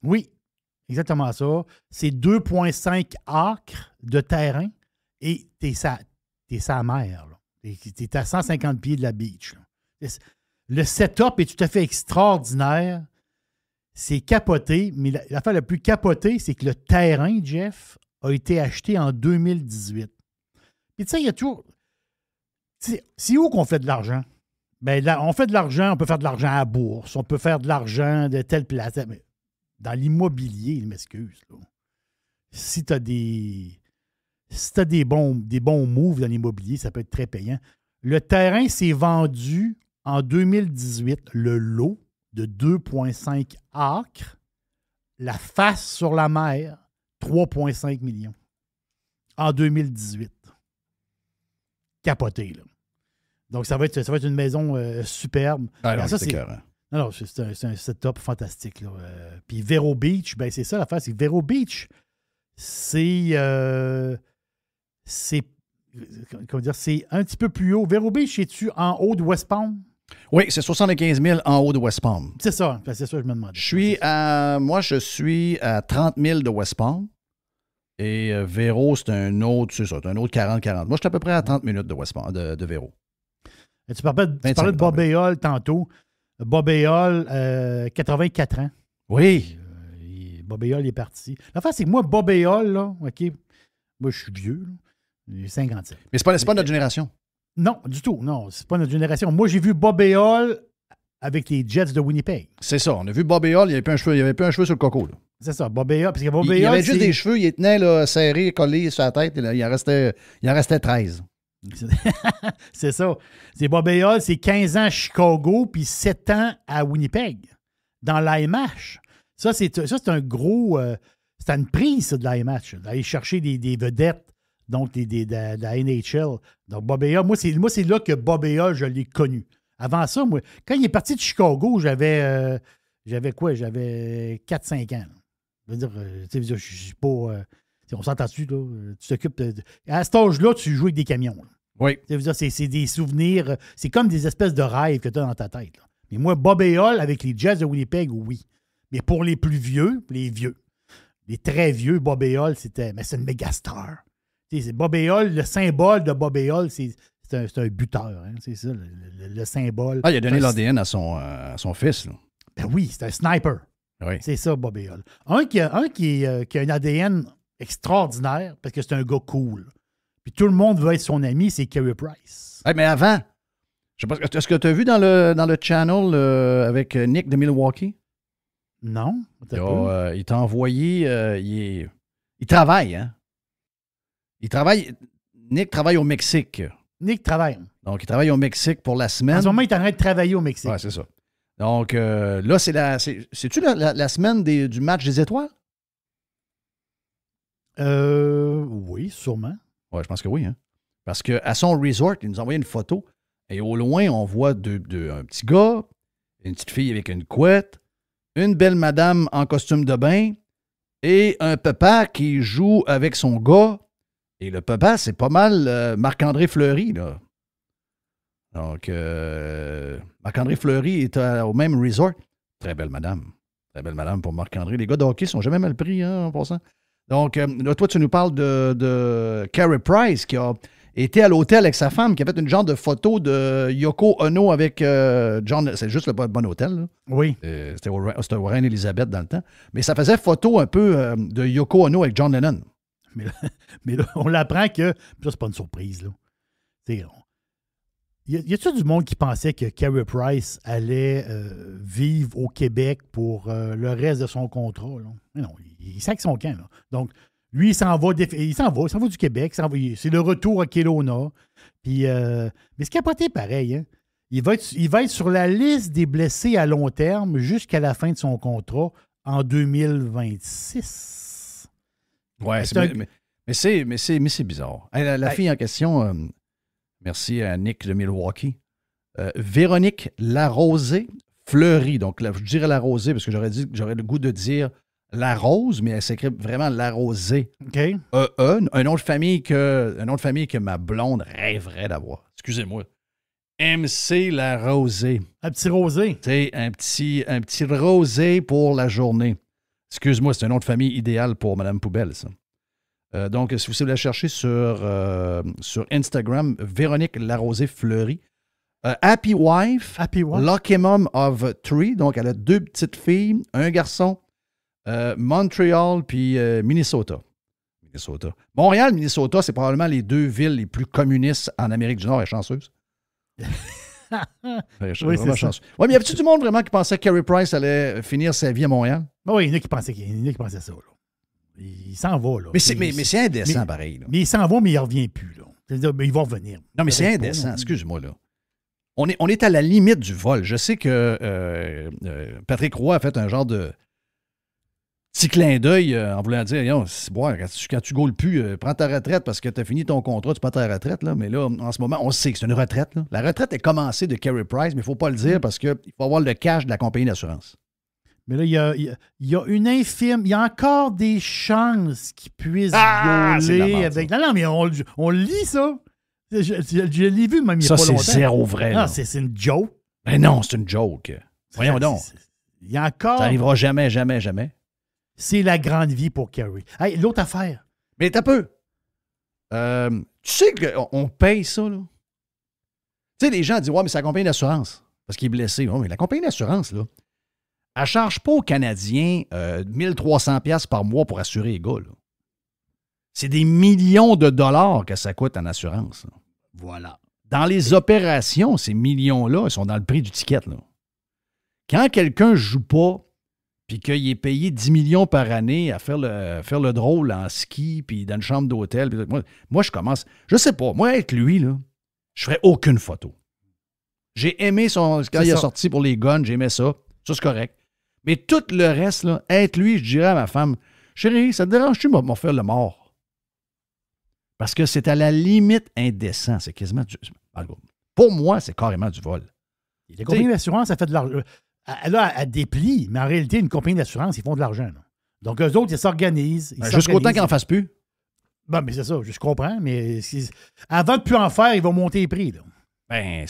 [SPEAKER 4] Oui, exactement ça. C'est 2,5 acres de terrain et t'es sa mer. T'es à 150 pieds de la beach. Là. Le setup est tout à fait extraordinaire. C'est capoté, mais l'affaire la plus capotée, c'est que le terrain, Jeff, a été acheté en 2018. Puis tu sais, il y a toujours... C'est où qu'on fait de l'argent? Ben, là, on fait de l'argent, on peut faire de l'argent à la bourse, on peut faire de l'argent de telle place. Mais dans l'immobilier, il m'excuse. Là. Si tu as des bons moves dans l'immobilier, ça peut être très payant. Le terrain s'est vendu en 2018, le lot de 2,5 acres, la face sur la mer, 3,5 millions. En 2018. Capoté, là. Donc, ça va être une maison superbe.
[SPEAKER 3] Ah non,
[SPEAKER 4] ça,
[SPEAKER 3] c'est écœurant.
[SPEAKER 4] Non, c'est un setup fantastique. Là. Puis Vero Beach, ben c'est ça l'affaire. C'est que Vero Beach, c'est un petit peu plus haut. Vero Beach, es-tu en haut de West Palm?
[SPEAKER 3] Oui, c'est 75 000 en haut de West Palm.
[SPEAKER 4] C'est ça, je me demandais.
[SPEAKER 3] Moi, je suis à 30 000 de West Palm. Et Vero, c'est un autre 40-40. Moi, je suis à peu près à 30 minutes de West Palm, de Vero.
[SPEAKER 4] Tu parlais de Bob Hall tantôt. Bob Hall, 84 ans.
[SPEAKER 3] Oui.
[SPEAKER 4] Bob Hall est parti. L'affaire, c'est que moi, Bob Hall, là, OK, moi, je suis vieux, là. J'ai 57.
[SPEAKER 3] Mais c'est pas notre génération.
[SPEAKER 4] Non, du tout. Non, c'est pas notre génération. Moi, j'ai vu Bob Hall avec les Jets de Winnipeg.
[SPEAKER 3] C'est ça. On a vu Bob Hall, il n'y avait plus un cheveu sur le coco. Là.
[SPEAKER 4] C'est ça, Bob Hall. Parce que Bob
[SPEAKER 3] il avait juste des cheveux, il tenait là, serrés, collés sur la tête. Et là, il en restait 13.
[SPEAKER 4] C'est ça. C'est Bob Hall, c'est 15 ans à Chicago, puis 7 ans à Winnipeg, dans l'IMH. Ça, c'est un gros... c'est une prise, ça, de l'IMH, d'aller chercher des vedettes, donc de la NHL. Donc, Bob Hall, moi, c'est là que Bob Hall, je l'ai connu. Avant ça, moi, quand il est parti de Chicago, j'avais quoi? J'avais 4-5 ans. Là. Je veux dire, je suis pas... on s'entend-tu, là? Tu t'occupes à cet âge-là, tu joues avec des camions. Là.
[SPEAKER 3] Oui.
[SPEAKER 4] C'est des souvenirs, c'est comme des espèces de rêves que tu as dans ta tête. Là. Mais moi, Bob Hall avec les Jets de Winnipeg, oui. Mais pour les plus vieux, les très vieux, Bob Hall, c'est une méga star. C'est Bob Hall, le symbole de Bob Hall, c'est un buteur. Hein, c'est ça, le symbole.
[SPEAKER 3] Ah, il a donné l'ADN à son fils. Là.
[SPEAKER 4] Ben oui, c'est un sniper.
[SPEAKER 3] Oui.
[SPEAKER 4] C'est ça, Bob Hall. Un qui a un ADN extraordinaire, parce que c'est un gars cool. Puis tout le monde veut être son ami, c'est Carey Price.
[SPEAKER 3] Hey, mais avant, je sais pas, est-ce que tu as vu dans le channel avec Nick de Milwaukee?
[SPEAKER 4] Non.
[SPEAKER 3] Il t'a envoyé... il travaille, hein? Nick travaille au Mexique.
[SPEAKER 4] Nick travaille.
[SPEAKER 3] Donc, il travaille au Mexique pour la semaine.
[SPEAKER 4] En ce moment, il est en train de travailler au Mexique.
[SPEAKER 3] Oui, c'est ça. Donc, là, c'est-tu la semaine du match des étoiles?
[SPEAKER 4] Oui, sûrement.
[SPEAKER 3] Oui, je pense que oui. Hein? Parce qu'à son resort, il nous a envoyé une photo et au loin, on voit un petit gars Une petite fille avec une couette, une belle madame en costume de bain et un papa qui joue avec son gars. Et le papa, c'est pas mal Marc-André Fleury, là. Donc, Marc-André Fleury est au même resort. Très belle madame. Très belle madame pour Marc-André. Les gars de hockey sont jamais mal pris, hein, en passant. Donc, là, toi, tu nous parles de Carey Price qui a été à l'hôtel avec sa femme, qui a fait une genre de photo de Yoko Ono avec John. C'est juste le bon hôtel, là.
[SPEAKER 4] Oui.
[SPEAKER 3] C'était au Reine-Élisabeth dans le temps. Mais ça faisait photo un peu de Yoko Ono avec John Lennon.
[SPEAKER 4] Mais là, on l'apprend que. Puis ça, c'est pas une surprise, là. Y a-t-il du monde qui pensait que Carey Price allait vivre au Québec pour le reste de son contrat? Là? Mais non, il sac son camp. Là. Donc, lui, il s'en va du Québec. C'est le retour à Kelowna. Puis, mais c'est capoté pareil. Hein? Il va être sur la liste des blessés à long terme jusqu'à la fin de son contrat en 2026.
[SPEAKER 3] Ouais, mais c'est bizarre. Hey, la fille en question, merci à Nick de Milwaukee, Véronique Larosée Fleury. Donc, là, je dirais Larosée parce que j'aurais le goût de dire La Rose, mais elle s'écrit vraiment Larosée.
[SPEAKER 4] OK.
[SPEAKER 3] Un nom de famille que ma blonde rêverait d'avoir. Excusez-moi. MC Larosée.
[SPEAKER 4] Un petit rosé.
[SPEAKER 3] C'est un petit rosé pour la journée. Excuse-moi, c'est un nom de famille idéal pour Madame Poubelle, ça. Donc, si vous voulez la chercher sur Instagram, Véronique Larosée Fleury. Happy Wife, Lucky Mom of 3. Donc, elle a 2 petites filles, un garçon, Montréal puis Minnesota. Montréal, Minnesota, c'est probablement les 2 villes les plus communistes en Amérique du Nord. Elle est chanceuse.
[SPEAKER 4] Oui,
[SPEAKER 3] vraiment chanceuse. Oui, mais y avait-tu du monde vraiment qui pensait que Carey Price allait finir sa vie à Montréal?
[SPEAKER 4] Oui, il y en a qui pensaient ça. Là. Il s'en va, là.
[SPEAKER 3] Mais c'est indécent, pareil. Là.
[SPEAKER 4] Mais il s'en va, mais il ne revient plus, là. C'est-à-dire, mais il va revenir.
[SPEAKER 3] Non, mais c'est indécent, excuse-moi, là. On est à la limite du vol. Je sais que Patrick Roy a fait un genre de petit clin d'œil en voulant dire, quand tu gaules plus, prends ta retraite parce que tu as fini ton contrat, tu prends ta retraite, là. Mais là, en ce moment, on sait que c'est une retraite, là. La retraite est commencée de Carey Price, mais il ne faut pas le dire parce qu'il faut avoir le cash de la compagnie d'assurance.
[SPEAKER 4] Mais là, il y a une infime. Il y a encore des chances qu'il puisse violer avec. Non, mais on lit ça. Je l'ai vu, même il n'y a pas longtemps.
[SPEAKER 3] Ça, c'est zéro vrai.
[SPEAKER 4] Non, c'est une joke.
[SPEAKER 3] Mais non, c'est une joke. Voyons donc.
[SPEAKER 4] Il y a encore.
[SPEAKER 3] Ça n'arrivera jamais, jamais, jamais.
[SPEAKER 4] C'est la grande vie pour Carey. Hey, l'autre affaire.
[SPEAKER 3] Mais t'as peu. Tu sais qu'on paye ça, là. Tu sais, les gens disent, ouais, mais c'est la compagnie d'assurance. Parce qu'il est blessé. Ouais, mais la compagnie d'assurance, là. Elle ne charge pas aux Canadiens 1300$ par mois pour assurer les gars. Là. C'est des millions de dollars que ça coûte en assurance. Là.
[SPEAKER 4] Voilà.
[SPEAKER 3] Dans les opérations, ces millions-là, ils sont dans le prix du ticket. Là. Quand quelqu'un ne joue pas puis qu'il est payé 10 millions par année à faire le drôle en ski puis dans une chambre d'hôtel, moi, je commence... Je sais pas. Moi, avec lui, là, je ferais aucune photo. J'ai aimé quand il a sorti pour les guns, j'aimais ça. Ça, c'est correct. Mais tout le reste, là, être lui, je dirais à ma femme, chérie, ça te dérange-tu de me faire le mort? Parce que c'est à la limite indécent. C'est quasiment du... Pour moi, c'est carrément du vol.
[SPEAKER 4] Les compagnies d'assurance, ça fait de l'argent. Elle déplie, mais en réalité, une compagnie d'assurance, ils font de l'argent. Là. Donc, eux autres, ils s'organisent.
[SPEAKER 3] Jusqu'au temps qu'ils n'en fassent plus.
[SPEAKER 4] Ben, mais c'est ça, je comprends, mais avant de ne plus en faire, ils vont monter les prix. Là.
[SPEAKER 3] Ben,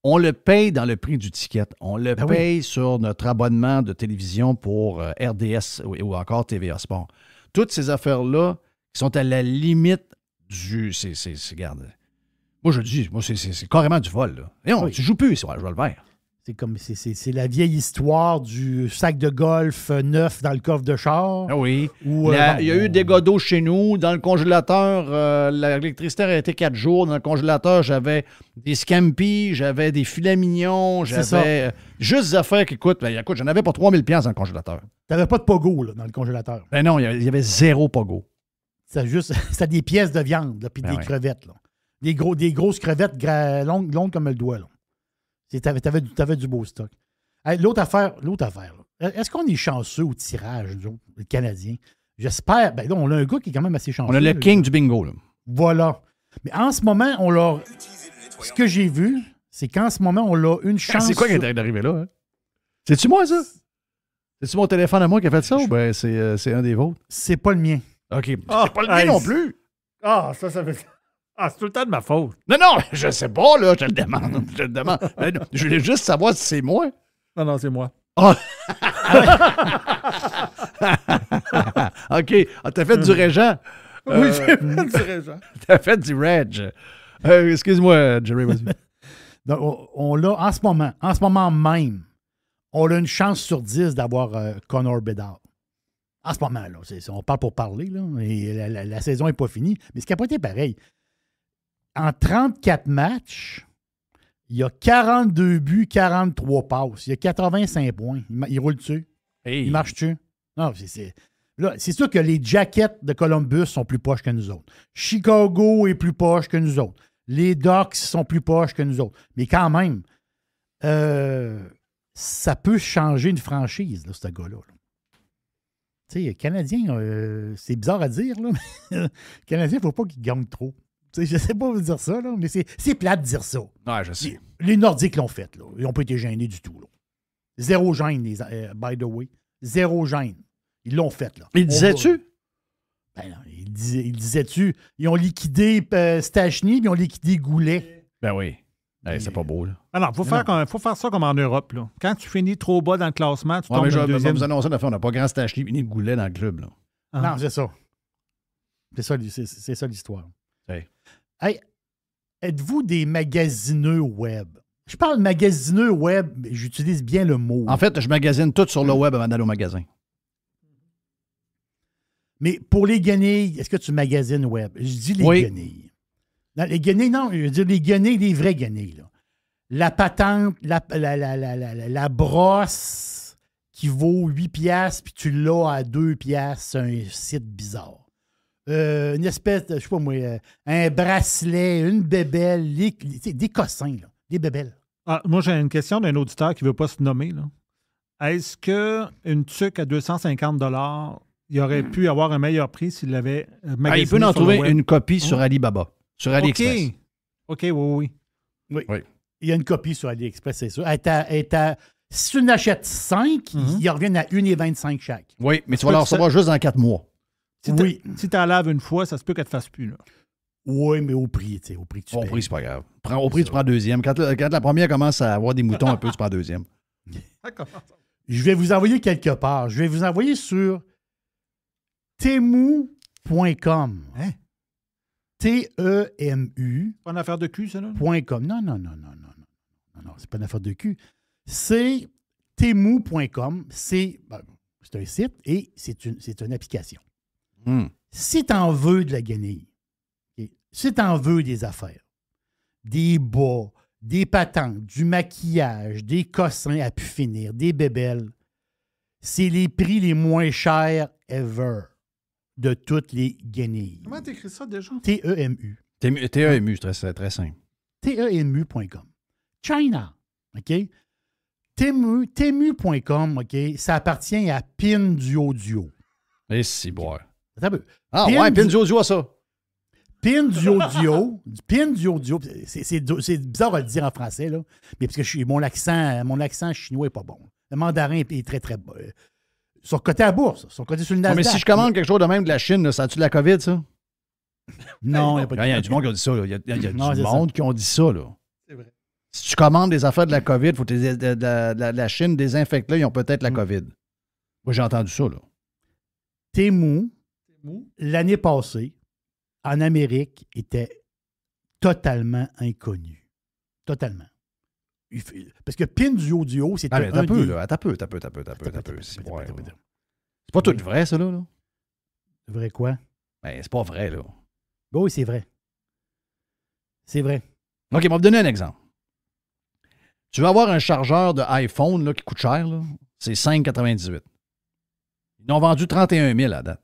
[SPEAKER 3] on le paye dans le prix du ticket. On le paye sur notre abonnement de télévision pour RDS ou encore TVA Sport. Toutes ces affaires-là qui sont à la limite du... Regarde. Moi, je dis, c'est carrément du vol. Là. Et tu joues plus, je vais le faire.
[SPEAKER 4] C'est la vieille histoire du sac de golf neuf dans le coffre de char.
[SPEAKER 3] Ah oui. Il y a eu des gars d'eau chez nous. Dans le congélateur, l'électricité a été 4 jours. Dans le congélateur, j'avais des scampi, j'avais des filets mignons, j'avais juste des affaires qui coûtent. Écoute, j'en avais pas 3000$ dans le congélateur.
[SPEAKER 4] T'avais pas de pogo là, dans le congélateur.
[SPEAKER 3] Ben non, il y avait 0 pogo.
[SPEAKER 4] C'était des pièces de viande, puis des crevettes. Là. Des grosses crevettes longues comme le doigt. Là. T'avais du beau stock. Hey, l'autre affaire là. Est-ce qu'on est chanceux au tirage, nous, les Canadiens? J'espère. Ben là, on a un gars qui est quand même assez chanceux.
[SPEAKER 3] On a le king du bingo, là.
[SPEAKER 4] Voilà. Mais en ce moment, ce que j'ai vu, C'est qu'en ce moment, on a une chance.
[SPEAKER 3] C'est quoi qui est arrivé là? Hein? C'est-tu moi, ça? C'est-tu mon téléphone à moi qui a fait ça ou bien c'est un des vôtres?
[SPEAKER 4] C'est pas le mien.
[SPEAKER 3] OK. C'est pas le mien non plus.
[SPEAKER 5] Ah, ça fait... Ah, c'est tout le temps de ma faute.
[SPEAKER 3] Non, je sais pas, là, je te le demande. Je voulais juste savoir si c'est moi.
[SPEAKER 5] Non, c'est moi.
[SPEAKER 3] Oh. OK. Ah, t'as fait du régent.
[SPEAKER 5] Oui, j'ai fait du régent.
[SPEAKER 3] T'as fait du reg. Excuse-moi, Jerry, vas-y.
[SPEAKER 4] Donc, on l'a en ce moment même, on a une chance sur 10 d'avoir Connor Bedard. En ce moment, là, on parle pour parler, là, et la saison n'est pas finie, mais ce qui n'a pas été pareil. En 34 matchs, il y a 42 buts, 43 passes. Il y a 85 points. Il roule dessus.
[SPEAKER 3] Hey.
[SPEAKER 4] Il marche dessus. Non, c'est sûr que les Jackets de Columbus sont plus poches que nous autres. Chicago est plus poche que nous autres. Les Ducks sont plus poches que nous autres. Mais quand même, ça peut changer une franchise, là, ce gars-là. Tu sais, Canadien, c'est bizarre à dire, là, mais Canadien, il ne faut pas qu'il gagne trop. T'sais, je ne sais pas vous dire ça, là, mais c'est plate de dire ça.
[SPEAKER 3] Ouais, je sais.
[SPEAKER 4] Les Nordiques l'ont fait. Là. Ils n'ont pas été gênés du tout. Là. Zéro gêne, by the way. Zéro gêne. Ils l'ont fait. Là.
[SPEAKER 3] Il disait-tu?
[SPEAKER 4] Ben non, il disait-tu. Ils ont liquidé Stachny, puis ils ont liquidé Goulet.
[SPEAKER 3] Ben oui. Hey, c'est pas beau, là.
[SPEAKER 5] Ah non, faut faire ça comme en Europe. Là. Quand tu finis trop bas dans le classement, tu tombes
[SPEAKER 3] mais
[SPEAKER 5] dans le deuxième.
[SPEAKER 3] vous annoncer, on n'a pas grand Stachny ni de Goulet dans le club. Là.
[SPEAKER 4] Non, c'est ça. C'est ça l'histoire. Hey, êtes-vous des magasineux web? Je parle magasineux web, mais j'utilise bien le mot.
[SPEAKER 3] En fait, je magasine tout sur le web avant d'aller au magasin.
[SPEAKER 4] Mais pour les guenilles, est-ce que tu magasines web? Je dis les guenilles. Non, les guenilles, non, je veux dire les guenilles, les vraies guenilles. Là. La patente, la brosse qui vaut 8 piastres, puis tu l'as à 2 piastres, c'est un site bizarre. Une espèce de, je sais pas moi, un bracelet, une bébelle, des cossins, là, des bébelles.
[SPEAKER 5] Ah, moi, j'ai une question d'un auditeur qui ne veut pas se nommer. Là. Est-ce qu'une tuque à 250 $, il aurait pu avoir un meilleur prix s'il l'avait magasiné?
[SPEAKER 3] Il peut en trouver une copie sur Alibaba, sur AliExpress.
[SPEAKER 5] OK, oui.
[SPEAKER 4] Il y a une copie sur AliExpress, c'est sûr. Si tu en achètes 5, ils reviennent à 1,25 chaque.
[SPEAKER 3] Oui, mais tu vas la recevoir juste dans 4 mois.
[SPEAKER 5] Si tu la laves une fois, ça se peut qu'elle te fasse plus. Là.
[SPEAKER 4] Oui, mais au prix, tu sais, au prix que tu payes.
[SPEAKER 3] Au prix, c'est pas grave. Au prix, tu prends deuxième. Quand la première commence à avoir des moutons un peu, tu prends deuxième.
[SPEAKER 4] Je vais vous envoyer quelque part. Je vais vous envoyer sur temu.com.
[SPEAKER 5] Hein?
[SPEAKER 4] T-E-M-U.
[SPEAKER 5] Pas une affaire de cul, ça, là?
[SPEAKER 4] .com. Non, c'est pas une affaire de cul. C'est temu.com. C'est un site et c'est une application. Si tu en veux de la guenille, si tu en veux des affaires, des bas, des patentes, du maquillage, des cossins à pu finir, des bébelles, c'est les prix les moins chers ever de toutes les guenilles.
[SPEAKER 5] Comment t'écris ça déjà?
[SPEAKER 4] T-E-M-U.
[SPEAKER 3] T-E-M-U, c'est très simple.
[SPEAKER 4] T-E-M-U.com. China. OK? Temu.com, OK? Ça appartient à Pin du Audio.
[SPEAKER 3] Et si, boire.
[SPEAKER 4] Ah,
[SPEAKER 3] Pin du Audio, ça.
[SPEAKER 4] Pin du Audio. Pin du Audio. C'est bizarre à le dire en français, là. Mais parce que mon accent chinois n'est pas bon. Le mandarin est très, très bon. Ils sont cotés à la bourse. Ils sont cotés sur le Nasdaq.
[SPEAKER 3] Mais si je commande quelque chose de même de la Chine, là, ça a-tu de la COVID, ça?
[SPEAKER 4] Non, il n'y a pas de
[SPEAKER 3] Il y a du monde qui a dit ça. Là. Il y a du
[SPEAKER 4] c'est
[SPEAKER 3] monde qui ont dit ça. Là.
[SPEAKER 5] C'est vrai.
[SPEAKER 3] Si tu commandes des affaires de la COVID, il faut que la Chine désinfecte là, ils ont peut-être la COVID. Moi, j'ai entendu ça. Là.
[SPEAKER 4] Temu, l'année passée, en Amérique, était totalement inconnu. Totalement. Parce que Pin du Audio, c'est
[SPEAKER 3] un peu, là. T'as peu. C'est pas tout vrai, ça, là.
[SPEAKER 4] Vrai quoi?
[SPEAKER 3] Ben, c'est pas vrai, là.
[SPEAKER 4] Oui, c'est vrai. C'est vrai.
[SPEAKER 3] OK, on va vous donner un exemple. Tu vas avoir un chargeur de iPhone là, qui coûte cher, là. C'est 5,98. Ils ont vendu 31 000 à date.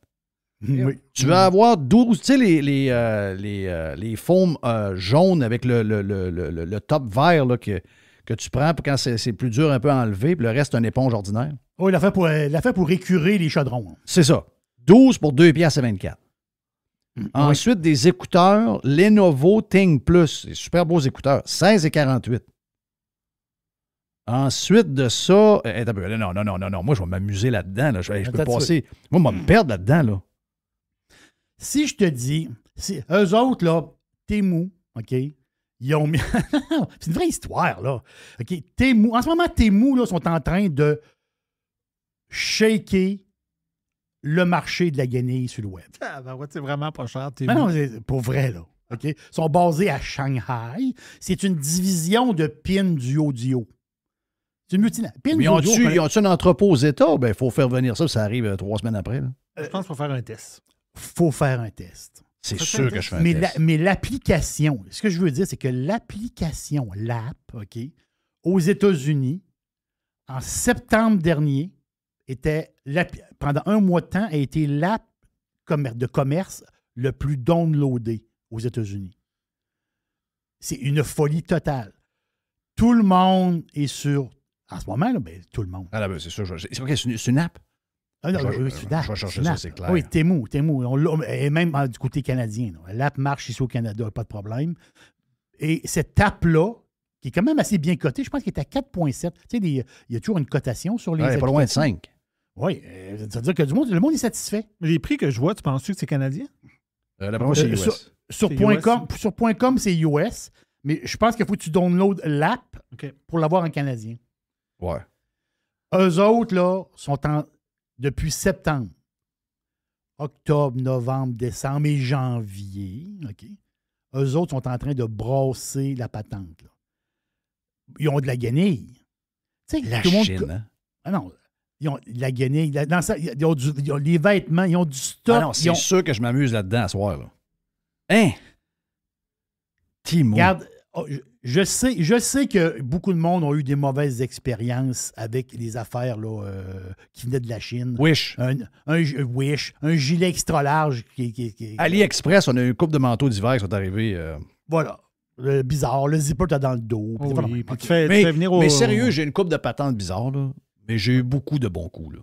[SPEAKER 4] Oui.
[SPEAKER 3] Tu vas avoir 12, tu sais, les foams jaunes avec le top vert là, que tu prends pour quand c'est plus dur un peu à enlever, puis le reste, c'est une éponge ordinaire.
[SPEAKER 4] Oui, l'a fait pour écurer les chaudrons.
[SPEAKER 3] C'est ça. 12 pour 2,24 $. Ensuite, des écouteurs Lenovo Ting Plus. C'est super beaux écouteurs. 16,48 $. Ensuite de ça, non, moi, je vais m'amuser là-dedans. Là. Je peux passer. Moi, je vais me perdre là-dedans. Là.
[SPEAKER 4] Si je te dis, eux autres, là, Temu, OK, ils ont mis. C'est une vraie histoire, là. OK, Temu, en ce moment, Temu, là, sont en train de shaker le marché de la guenille sur le web.
[SPEAKER 5] Ah, ben ouais, c'est vraiment pas cher.
[SPEAKER 4] Non, c'est pour vrai, là. OK? Ils sont basés à Shanghai. C'est une division de Pin du audio. C'est une multinationale.
[SPEAKER 3] Ils ont-tu un entrepôt aux États? Ben, il faut faire venir ça, ça arrive 3 semaines après. Là.
[SPEAKER 5] Je pense qu'il faut faire un test.
[SPEAKER 4] Faut faire un test.
[SPEAKER 3] C'est sûr que je fais un test.
[SPEAKER 4] Mais l'application, ce que je veux dire, c'est que l'application, l'app, OK, aux États-Unis, en septembre dernier, pendant un mois de temps, a été l'app de commerce le plus downloadé aux États-Unis. C'est une folie totale. Tout le monde est sur... En ce moment, là, ben, tout le monde.
[SPEAKER 3] Ah là, ben, c'est sûr. C'est une app?
[SPEAKER 4] Ah non,
[SPEAKER 3] je vais chercher ça, c'est clair.
[SPEAKER 4] Oui, Temu. Et même du côté canadien. Là. L'app marche ici au Canada, pas de problème. Et cette app-là, qui est quand même assez bien cotée, je pense qu'il est à 4,7. Tu sais, il y a toujours une cotation sur les
[SPEAKER 3] pas loin de 5.
[SPEAKER 4] Oui, ça veut dire que le monde est satisfait.
[SPEAKER 5] Mais les prix que je vois, tu penses-tu que c'est canadien?
[SPEAKER 3] D'après moi, c'est US.
[SPEAKER 4] Sur .com, c'est US, mais je pense qu'il faut que tu downloades l'app pour l'avoir en canadien.
[SPEAKER 3] Ouais.
[SPEAKER 4] Eux autres, là, sont depuis septembre, octobre, novembre, décembre et janvier, OK? Eux autres sont en train de brasser la patente. Là. Ils ont de la guenille. Tu sais,
[SPEAKER 3] la
[SPEAKER 4] tout le monde...
[SPEAKER 3] Chine, hein?
[SPEAKER 4] Ah non, ils ont de la guenille. Ils ont les vêtements, ils ont du stock.
[SPEAKER 3] Ah non, c'est sûr que je m'amuse là-dedans à soir. Là. Hein? Temu.
[SPEAKER 4] Regarde, je sais que beaucoup de monde ont eu des mauvaises expériences avec les affaires là, qui venaient de la Chine.
[SPEAKER 3] Wish.
[SPEAKER 4] Wish. Un gilet extra large qui
[SPEAKER 3] AliExpress, on a eu une couple de manteaux d'hiver qui sont arrivés.
[SPEAKER 4] Voilà. Bizarre. Le zipper, t'as dans le dos.
[SPEAKER 5] Oui, puis tu
[SPEAKER 3] mais,
[SPEAKER 5] fais venir au...
[SPEAKER 3] mais sérieux, j'ai une couple de patentes bizarres, là. Mais j'ai eu beaucoup de bons coups, là.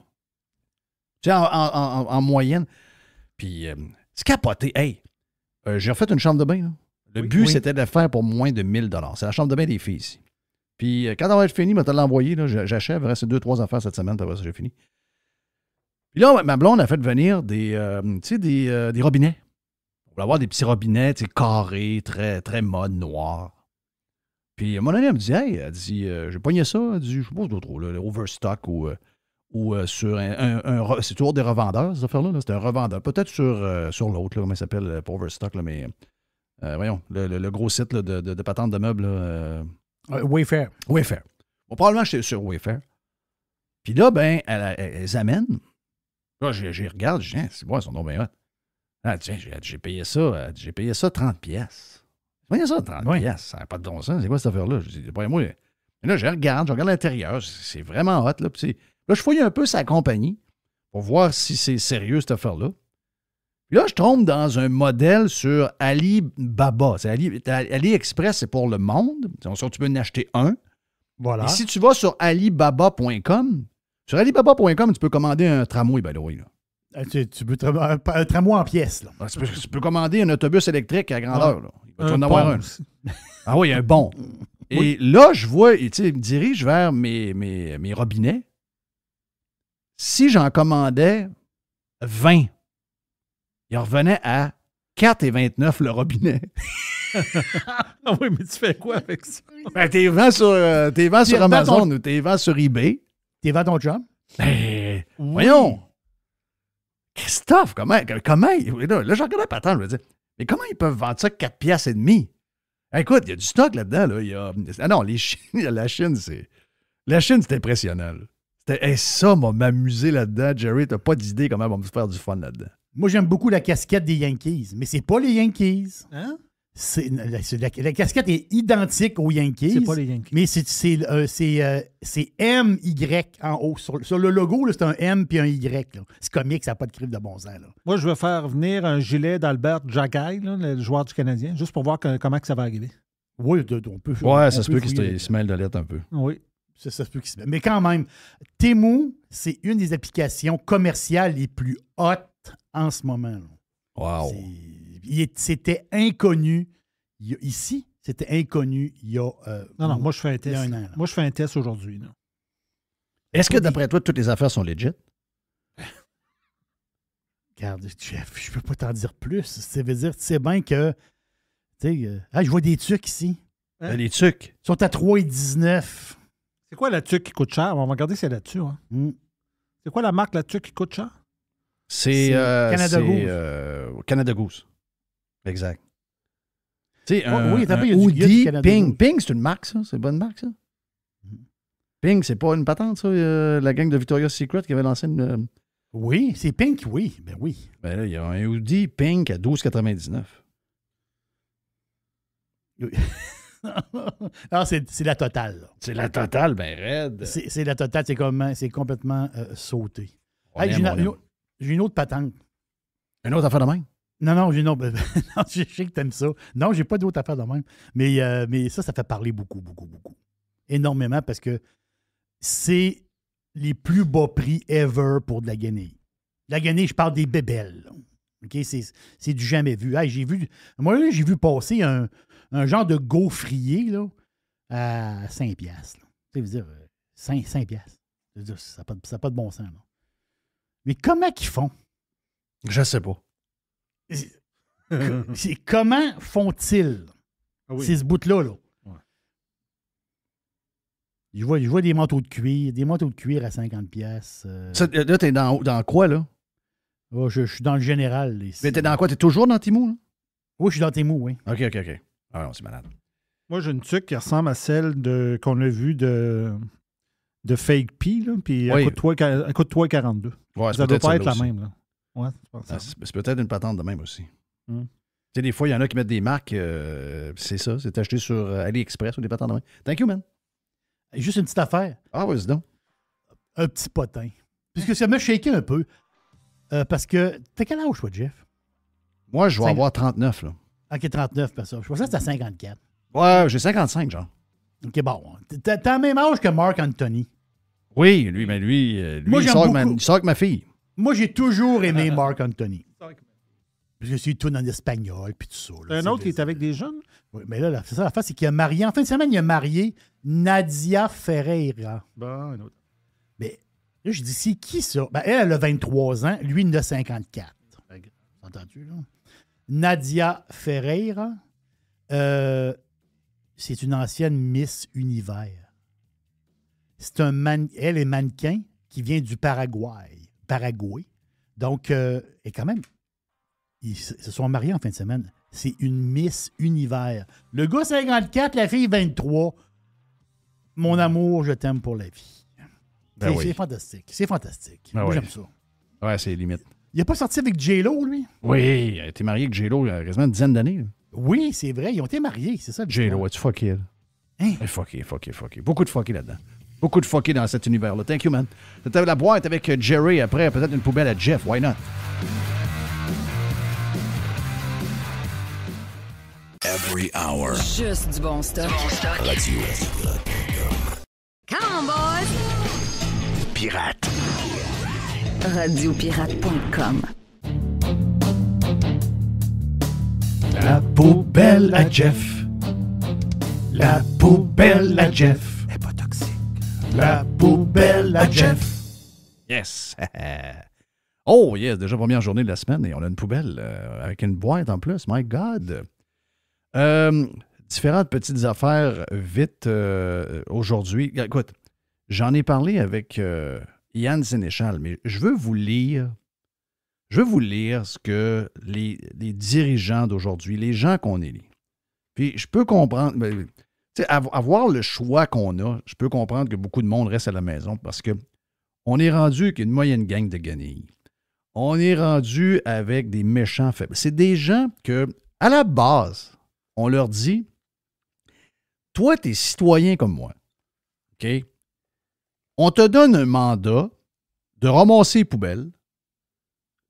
[SPEAKER 3] Tu sais, en moyenne. Puis, c'est capoté. Hey, j'ai refait une chambre de bain, là. Le but, c'était de le faire pour moins de 1 000 $. C'est la chambre de bain des filles ici. Puis, quand on va être fini, je vais te l'envoyer. J'achève. Il reste 2-3 affaires cette semaine. Après ça, j'ai fini. Puis là, ma blonde a fait venir des robinets. On va avoir des petits robinets carrés, très, très mode noir. Puis, à un moment donné, elle me dit, hey, j'ai pogné ça. Elle dit, je sais pas trop, le Overstock ou sur c'est toujours des revendeurs, ces affaires-là. Là. C'est un revendeur. Peut-être sur l'autre, comment il s'appelle, pas Overstock, là, mais... voyons, le gros site là, de patente de meubles.
[SPEAKER 4] Wayfair.
[SPEAKER 3] Wayfair. Bon, probablement, j'étais sur Wayfair. Puis là, ben, elles amènent. Là, j'y regarde, je dis, c'est bon, elles sont donc bien hot. Ah, tiens, j'ai payé ça. J'ai payé ça 30$. J'ai payé ça 30$. Ça n'a pas de bon sens. C'est quoi cette affaire-là? Je dis, pas moi. Mais là, je regarde l'intérieur. C'est vraiment hot. Là, là, je fouille un peu sa compagnie pour voir si c'est sérieux, cette affaire-là. Puis là, je tombe dans un modèle sur Alibaba. AliExpress, c'est pour le monde. Tu peux en acheter un.
[SPEAKER 4] Voilà.
[SPEAKER 3] Et si tu vas sur alibaba.com, sur alibaba.com, tu peux commander un tramway, by the way. Là.
[SPEAKER 4] Tu peux un tramway en pièces. Là.
[SPEAKER 3] Tu peux commander un autobus électrique à grandeur. Là. Il va en avoir un. Ah oui, un bon. Et là, je vois, il me dirige vers mes robinets. Si j'en commandais 20, il revenait à 4,29$ le robinet.
[SPEAKER 5] Ah oui, mais tu fais quoi avec ça?
[SPEAKER 3] Ben, t'es vends sur Amazon ou t'es vends sur eBay.
[SPEAKER 4] T'es vends ton job?
[SPEAKER 3] Ben, voyons. Christophe, comment là, je regarde la patente, je veux dire, mais comment ils peuvent vendre ça 4,5$? Écoute, il y a du stock là-dedans. Là. La Chine, c'est impressionnant. Ça m'a m'amusé là-dedans. Jerry, t'as pas d'idée comment on va me faire du fun là-dedans.
[SPEAKER 4] Moi, j'aime beaucoup la casquette des Yankees, mais c'est pas les Yankees.
[SPEAKER 5] Hein?
[SPEAKER 4] La casquette est identique aux Yankees.
[SPEAKER 5] C'est pas les Yankees.
[SPEAKER 4] Mais c'est MY en haut. Sur le logo, là, c'est un M puis un Y. Là. C'est comique, ça n'a pas de crime de bon sens. Là.
[SPEAKER 5] Moi, je vais faire venir un gilet d'Albert Jagay, le joueur du Canadien, juste pour voir comment ça va arriver.
[SPEAKER 4] Oui, on peut.
[SPEAKER 3] Ouais, ça se peut qu'il se mêle de lettres un peu.
[SPEAKER 5] Oui.
[SPEAKER 4] Ça se peut qu'il se mêle. Mais quand même, Temu, c'est une des applications commerciales les plus hautes en ce moment. Là.
[SPEAKER 3] Wow.
[SPEAKER 4] C'était inconnu ici. C'était inconnu il y a...
[SPEAKER 5] Non, moi, je fais un
[SPEAKER 4] il y a
[SPEAKER 5] test.
[SPEAKER 4] un an, là.
[SPEAKER 5] Moi, je fais un test aujourd'hui. là.
[SPEAKER 3] Est-ce que, d'après toi, toutes les affaires sont legit?
[SPEAKER 4] Regarde, Jeff, je peux pas t'en dire plus. Ça veut dire, tu sais bien que... Tu sais, je vois des trucs ici.
[SPEAKER 5] Hein?
[SPEAKER 3] Les tucs.
[SPEAKER 4] Ils sont à 3,19.
[SPEAKER 5] C'est quoi la tuque qui coûte cher? On va regarder si elle est là-dessus. Hein. C'est quoi la marque, la tuque qui coûte cher?
[SPEAKER 3] C'est
[SPEAKER 4] Canada
[SPEAKER 3] Goose. Canada Goose. Exact. Tu sais,
[SPEAKER 4] Oui, t'as
[SPEAKER 3] un
[SPEAKER 4] pas, il y a du
[SPEAKER 3] Oudi,
[SPEAKER 4] Canada
[SPEAKER 3] Ping.
[SPEAKER 4] Goose.
[SPEAKER 3] Ping, c'est une marque, ça? C'est une bonne marque, ça? Ping, c'est pas une patente, ça? La gang de Victoria's Secret qui avait lancé une...
[SPEAKER 4] Oui, c'est Pink, oui. Ben oui.
[SPEAKER 3] Ben là, il y a un Oudi Pink à 12,99.
[SPEAKER 4] Non, c'est la totale. Là.
[SPEAKER 3] C'est la totale, ben raide.
[SPEAKER 4] C'est la totale, c'est complètement sauté.
[SPEAKER 3] On
[SPEAKER 4] Hey,
[SPEAKER 3] aime,
[SPEAKER 4] j'ai une autre patente.
[SPEAKER 3] Une autre affaire de même?
[SPEAKER 4] Non, j'ai une autre. Non, je sais que t'aimes ça. Non, j'ai pas d'autre affaire de même. Mais ça fait parler beaucoup, beaucoup, beaucoup. Énormément parce que c'est les plus bas prix ever pour de la guenille. La guenille, je parle des bébelles. Là. OK? C'est du jamais vu. Hey, j'ai vu passer un genre de gaufrier là, à 5$. Là. Tu veux dire, 5$. Je veux dire, ça n'a pas de bon sens. Là. Mais comment qu'ils font?
[SPEAKER 3] Je sais pas.
[SPEAKER 4] Comment font-ils ces bouts-là? Là?
[SPEAKER 5] Ouais.
[SPEAKER 4] Je vois des manteaux de cuir à 50$.
[SPEAKER 3] Ça, là, t'es dans quoi, là?
[SPEAKER 4] Oh, je suis dans le général. Ici.
[SPEAKER 3] Mais t'es dans quoi? T'es toujours dans Timou, là?
[SPEAKER 4] Oui, je suis dans Témou, oui.
[SPEAKER 3] OK. Ah non, c'est malade.
[SPEAKER 5] Moi, j'ai une tuque qui ressemble à celle qu'on a vue de Fake P, là, puis
[SPEAKER 3] Oui.
[SPEAKER 5] elle coûte 3,42.
[SPEAKER 3] Ouais,
[SPEAKER 5] Ça doit pas être la
[SPEAKER 3] aussi.
[SPEAKER 5] même. Là. Ouais,
[SPEAKER 3] Ah, c'est peut-être une patente de même aussi.
[SPEAKER 5] Mm.
[SPEAKER 3] Tu sais, des fois, il y en a qui mettent des marques, c'est ça, c'est acheté sur AliExpress ou des patentes de même. Thank you, man.
[SPEAKER 4] Juste une petite affaire.
[SPEAKER 3] Ah, vas-y donc.
[SPEAKER 4] Un petit potin. Puisque ça m'a shaké un peu. Parce que, t'as quel âge, toi, Jeff?
[SPEAKER 3] Moi, je vais avoir 39, là.
[SPEAKER 4] OK, 39, pas ça. Je pensais que c'était 54.
[SPEAKER 3] Ouais, j'ai 55, genre.
[SPEAKER 4] OK, bon. T'as le même âge que Marc Anthony.
[SPEAKER 3] Oui, lui,
[SPEAKER 4] Moi,
[SPEAKER 3] il
[SPEAKER 4] j'aime
[SPEAKER 3] sort,
[SPEAKER 4] beaucoup.
[SPEAKER 3] il sort avec ma fille.
[SPEAKER 4] Moi, j'ai toujours aimé Marc Anthony. Parce que c'est tout en espagnol, puis tout ça. Là.
[SPEAKER 5] Un autre qui est avec des jeunes?
[SPEAKER 4] Oui, mais là, c'est ça, la face, c'est qu'il a marié. En fin de semaine, il a marié Nadia Ferreira.
[SPEAKER 5] Bon, un autre.
[SPEAKER 4] Mais là, je dis, c'est qui ça? Ben, elle a 23 ans, lui, il en a 54. Entends-tu, là? Nadia Ferreira, c'est une ancienne Miss Univers. Elle est mannequin qui vient du Paraguay. Donc, et quand même, ils se sont mariés en fin de semaine. C'est une Miss Univers. Le gars 54, la fille 23. Mon amour, je t'aime pour la vie.
[SPEAKER 3] Ben oui.
[SPEAKER 4] C'est fantastique. C'est fantastique.
[SPEAKER 3] Ben
[SPEAKER 4] Moi,
[SPEAKER 3] oui.
[SPEAKER 4] j'aime ça.
[SPEAKER 3] Ouais, c'est limite.
[SPEAKER 4] Il n'a pas sorti avec J-Lo, lui?
[SPEAKER 3] Oui, il a été marié avec J-Lo il y a quasiment une dizaine d'années. là.
[SPEAKER 4] Oui, c'est vrai. Ils ont été mariés, c'est ça. l'histoire.
[SPEAKER 3] J-Lo, as-tu fucké, elle?
[SPEAKER 4] Hein?
[SPEAKER 3] Fucké. Beaucoup de fucké là-dedans. Beaucoup de fucké dans cet univers-là. Thank you, man. C'était la boîte avec Jerry. Après, peut-être une poubelle à Jeff. Why not?
[SPEAKER 1] Every hour.
[SPEAKER 6] Juste du bon stock.
[SPEAKER 1] Radio.
[SPEAKER 6] Come on, boys!
[SPEAKER 1] Pirate.
[SPEAKER 6] Radiopirate.com.
[SPEAKER 3] La poubelle à Jeff. La poubelle à Jeff.
[SPEAKER 4] Elle n'est pas toxique.
[SPEAKER 3] La poubelle à Jeff. Yes. Oh, yes, déjà première journée de la semaine et on a une poubelle avec une boîte en plus. My God. Différentes petites affaires vite aujourd'hui. Écoute, j'en ai parlé avec Yann Sénéchal, mais je veux vous lire ce que les dirigeants d'aujourd'hui, les gens qu'on élit. Puis je peux comprendre, avoir le choix qu'on a, je peux comprendre que beaucoup de monde reste à la maison parce que on est rendu avec une moyenne gang de guenilles. On est rendu avec des méchants faibles. C'est des gens que, à la base, on leur dit, toi, tu es citoyen comme moi. OK? On te donne un mandat de ramasser les poubelles,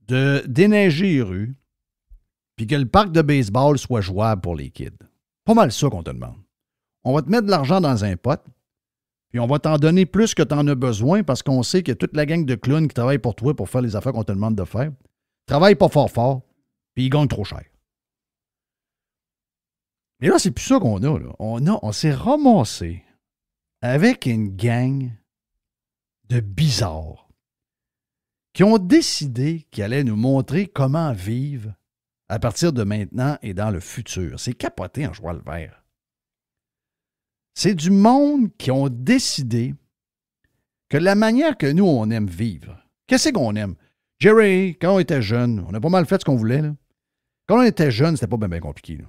[SPEAKER 3] de déneiger les rues, puis que le parc de baseball soit jouable pour les kids. Pas mal ça qu'on te demande. On va te mettre de l'argent dans un pot, puis on va t'en donner plus que tu en as besoin parce qu'on sait que toute la gang de clowns qui travaillent pour toi pour faire les affaires qu'on te demande de faire, travaillent pas fort, puis ils gagnent trop cher. Mais là, c'est plus ça qu'on a. Là. On s'est ramassé avec une gang de bizarres qui ont décidé qu'ils allaient nous montrer comment vivre à partir de maintenant et dans le futur. C'est capoté en joie le vert. C'est du monde qui ont décidé que la manière que nous, on aime vivre, qu'est-ce qu'on aime? Jerry, quand on était jeune, on a pas mal fait ce qu'on voulait. Là. Quand on était jeune, c'était pas bien compliqué. Là.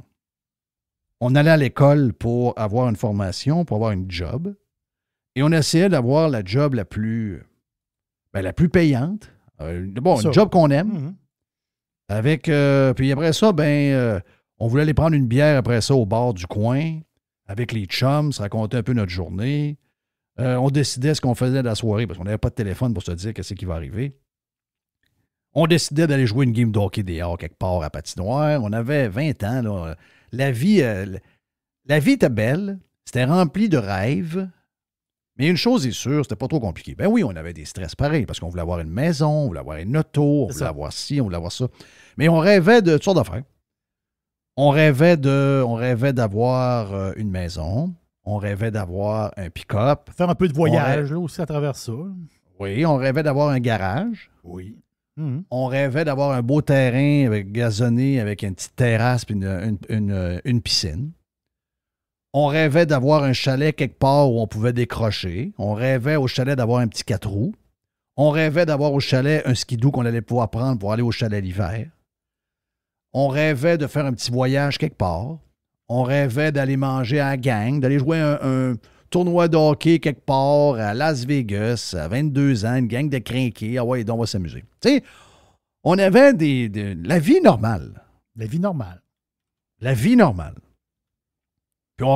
[SPEAKER 3] On allait à l'école pour avoir une formation, pour avoir une job, et on essayait d'avoir la job la plus payante. Une job qu'on aime.
[SPEAKER 4] Mhm.
[SPEAKER 3] Avec, puis après ça, on voulait aller prendre une bière après ça au bar du coin, avec les chums, se raconter un peu notre journée. On décidait ce qu'on faisait de la soirée, parce qu'on n'avait pas de téléphone pour se dire qu'est-ce qui va arriver. On décidait d'aller jouer une game de hockey dehors quelque part à patinoire. On avait 20 ans. Là. La vie était belle. C'était rempli de rêves. Mais une chose est sûre, c'était pas trop compliqué. Ben oui, on avait des stress pareils, parce qu'on voulait avoir une maison, on voulait avoir une auto, on voulait avoir ci, on voulait avoir ça. Mais on rêvait de toutes sortes d'affaires. On rêvait d'avoir une maison. On rêvait d'avoir un pick-up.
[SPEAKER 4] Faire un peu de voyage là, aussi à travers ça.
[SPEAKER 3] Oui, on rêvait d'avoir un garage.
[SPEAKER 4] Oui.
[SPEAKER 3] On rêvait d'avoir un beau terrain gazonné avec une petite terrasse et une piscine. On rêvait d'avoir un chalet quelque part où on pouvait décrocher. On rêvait au chalet d'avoir un petit 4 roues. On rêvait d'avoir au chalet un skidoo qu'on allait pouvoir prendre pour aller au chalet l'hiver. On rêvait de faire un petit voyage quelque part. On rêvait d'aller manger à la gang, d'aller jouer un tournoi de hockey quelque part à Las Vegas à 22 ans, une gang de crinqués. Ah ouais, donc on va s'amuser. Tu sais, on avait la vie normale.
[SPEAKER 4] La vie normale.
[SPEAKER 3] La vie normale. Puis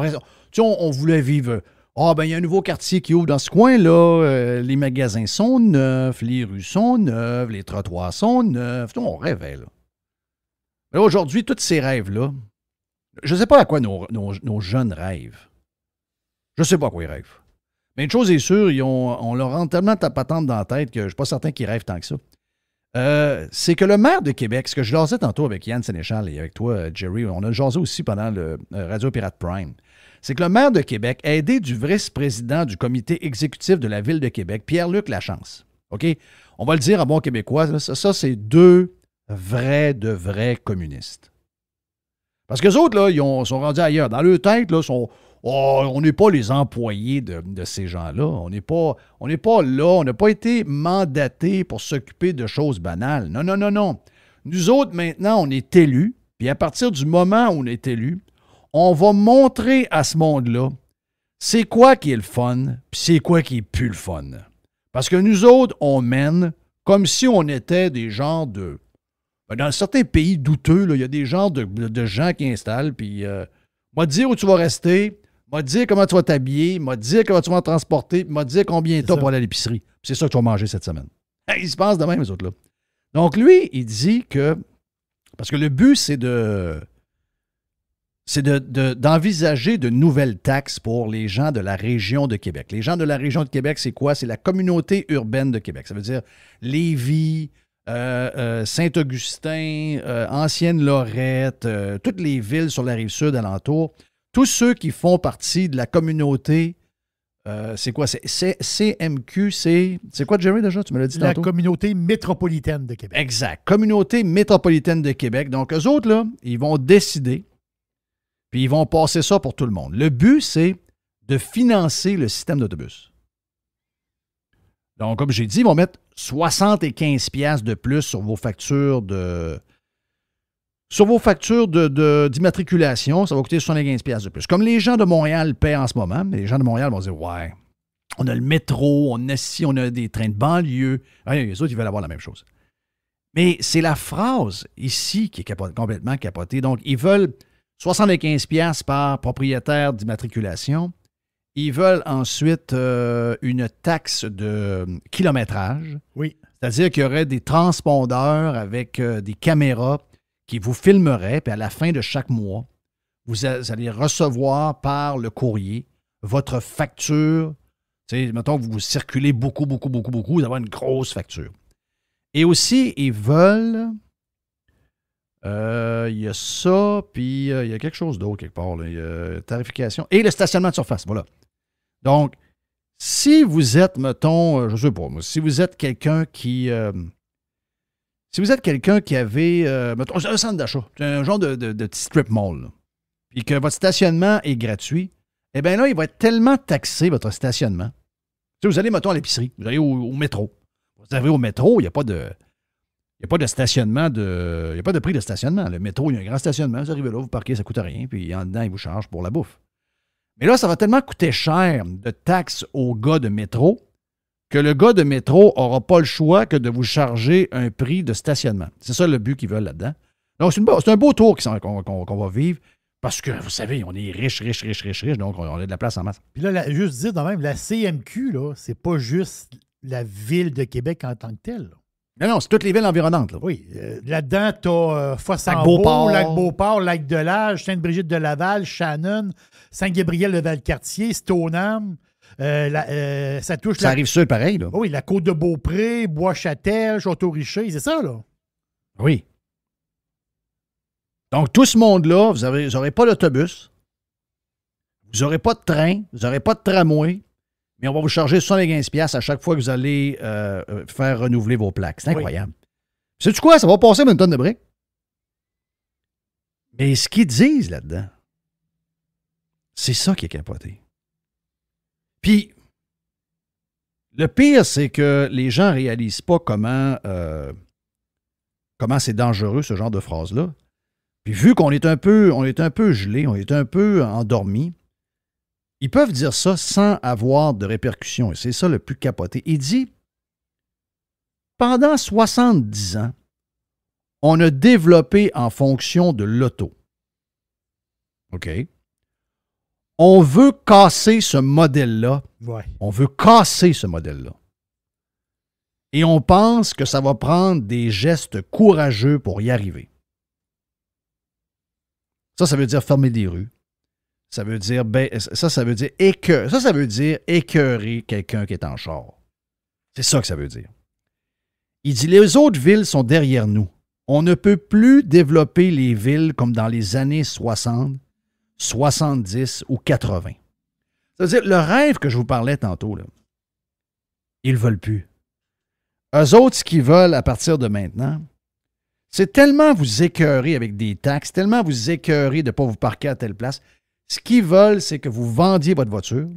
[SPEAKER 3] on voulait vivre. Il y a un nouveau quartier qui ouvre dans ce coin-là. Les magasins sont neufs, les rues sont neuves, les trottoirs sont neufs. On rêvait, là. Mais là, aujourd'hui, tous ces rêves-là, je ne sais pas à quoi nos jeunes rêvent. Je ne sais pas à quoi ils rêvent. Mais une chose est sûre, on leur rentre tellement de patente dans la tête que je ne suis pas certain qu'ils rêvent tant que ça. C'est que le maire de Québec, ce que je jasais tantôt avec Yann Sénéchal et avec toi, Jerry, on a jasé aussi pendant le Radio Pirate Prime, c'est que le maire de Québec, aidé du vice-président du comité exécutif de la Ville de Québec, Pierre-Luc Lachance, OK? On va le dire à bon québécois, là, ça c'est deux de vrais communistes. Parce qu'eux autres, là, sont rendus ailleurs. Dans leur tête, là, on n'est pas les employés de ces gens-là. On n'est pas là. On n'a pas été mandatés pour s'occuper de choses banales. Non. Nous autres, maintenant, on est élus. Puis à partir du moment où on est élus, on va montrer à ce monde-là c'est quoi qui est le fun, puis c'est quoi qui est plus le fun. Parce que nous autres, on mène comme si on était des genres de... Dans certains pays douteux, il y a des genres de gens qui installent, puis m'a dire où tu vas rester, m'a dire comment tu vas t'habiller, m'a dire comment tu vas te transporter, m'a dire combien t'as pour aller à l'épicerie. Puis c'est ça que tu vas manger cette semaine. Ils se passent de même, les autres-là. Donc, lui, il dit que... Parce que le but, c'est d'envisager de nouvelles taxes pour les gens de la région de Québec. Les gens de la région de Québec, c'est quoi? C'est la communauté urbaine de Québec. Ça veut dire Lévis, Saint-Augustin, Ancienne-Lorette, toutes les villes sur la Rive-Sud alentour, tous ceux qui font partie de la communauté, c'est quoi? C'est CMQ, c'est quoi, Jerry, déjà? Tu me l'as dit tantôt?
[SPEAKER 4] La communauté métropolitaine de Québec.
[SPEAKER 3] Exact. Communauté métropolitaine de Québec. Donc, eux autres, là, ils vont décider, puis ils vont passer ça pour tout le monde. Le but, c'est de financer le système d'autobus. Donc, comme j'ai dit, ils vont mettre 75$ de plus sur vos factures d'immatriculation. Ça va coûter 75$ de plus. Comme les gens de Montréal paient en ce moment, les gens de Montréal vont dire « Ouais, on a le métro, on a des trains de banlieue. » Les autres, ils veulent avoir la même chose. Mais c'est la phrase ici qui est complètement capotée. Donc, ils veulent 75$ par propriétaire d'immatriculation. Ils veulent ensuite une taxe de kilométrage.
[SPEAKER 4] Oui.
[SPEAKER 3] C'est-à-dire qu'il y aurait des transpondeurs avec des caméras qui vous filmeraient, puis à la fin de chaque mois, vous allez recevoir par le courrier votre facture. Tu sais, mettons que vous circulez beaucoup, vous allez avoir une grosse facture. Et aussi, ils veulent Il y a ça, puis il y a quelque chose d'autre quelque part. Là. Il y a tarification et le stationnement de surface. Voilà. Donc, si vous êtes, mettons, je ne sais pas, moi, si vous êtes quelqu'un qui... si vous êtes quelqu'un qui avait, mettons, un centre d'achat, un genre de petit strip mall, là, puis que votre stationnement est gratuit, eh bien là, il va être tellement taxé, votre stationnement. Tu sais, vous allez, mettons, à l'épicerie, vous allez au métro. Vous arrivez au métro, il n'y a pas de... Il n'y a pas de stationnement, il n'y a pas de prix de stationnement. Le métro, il y a un grand stationnement. Vous arrivez là, vous parquez, ça ne coûte rien. Puis en dedans, ils vous chargent pour la bouffe. Mais là, ça va tellement coûter cher de taxes au gars de métro que le gars de métro n'aura pas le choix que de vous charger un prix de stationnement. C'est ça le but qu'ils veulent là-dedans. Donc, c'est un beau tour qu'on va vivre parce que, vous savez, on est riche, donc on a de la place en masse.
[SPEAKER 4] Puis là, juste dire, quand même, la CMQ, là, c'est pas juste la ville de Québec en tant que telle. Là.
[SPEAKER 3] Non, c'est toutes les villes environnantes. Là.
[SPEAKER 4] Oui. Là-dedans, tu as Fosse-en-Beauport, Lac-Beauport, Lac-de-Lage, Sainte-Brigitte-de-Laval, Shannon, Saint-Gabriel-de-Valcartier, Stoneham. Ça touche...
[SPEAKER 3] Ça arrive seul pareil, là.
[SPEAKER 4] Oui, la Côte-de-Beaupré, Bois-Châtel, Château-Richer, c'est ça, là?
[SPEAKER 3] Oui. Donc, tout ce monde-là, vous n'aurez pas d'autobus, vous n'aurez pas de train, vous n'aurez pas de tramway, mais on va vous charger 75$ à chaque fois que vous allez faire renouveler vos plaques. C'est incroyable. Oui. Sais-tu quoi? Ça va passer comme une tonne de briques. Mais ce qu'ils disent là-dedans, c'est ça qui est capoté. Puis, le pire, c'est que les gens ne réalisent pas comment c'est dangereux, ce genre de phrase-là. Puis, vu qu'on est un peu gelé, on est un peu endormi, ils peuvent dire ça sans avoir de répercussions. Et c'est ça le plus capoté. Il dit, pendant 70 ans, on a développé en fonction de l'auto. OK? On veut casser ce modèle-là.
[SPEAKER 4] Ouais. On
[SPEAKER 3] veut casser ce modèle-là. Et on pense que ça va prendre des gestes courageux pour y arriver. Ça veut dire fermer des rues. Ça veut dire écœurer quelqu'un qui est en char. C'est ça que ça veut dire. Il dit, les autres villes sont derrière nous. On ne peut plus développer les villes comme dans les années 60, 70 ou 80. Ça veut dire, le rêve que je vous parlais tantôt, là, ils ne veulent plus. Eux autres, ce qu'ils veulent à partir de maintenant, c'est tellement vous écœurer avec des taxes, tellement vous écœurer de ne pas vous parquer à telle place. Ce qu'ils veulent, c'est que vous vendiez votre voiture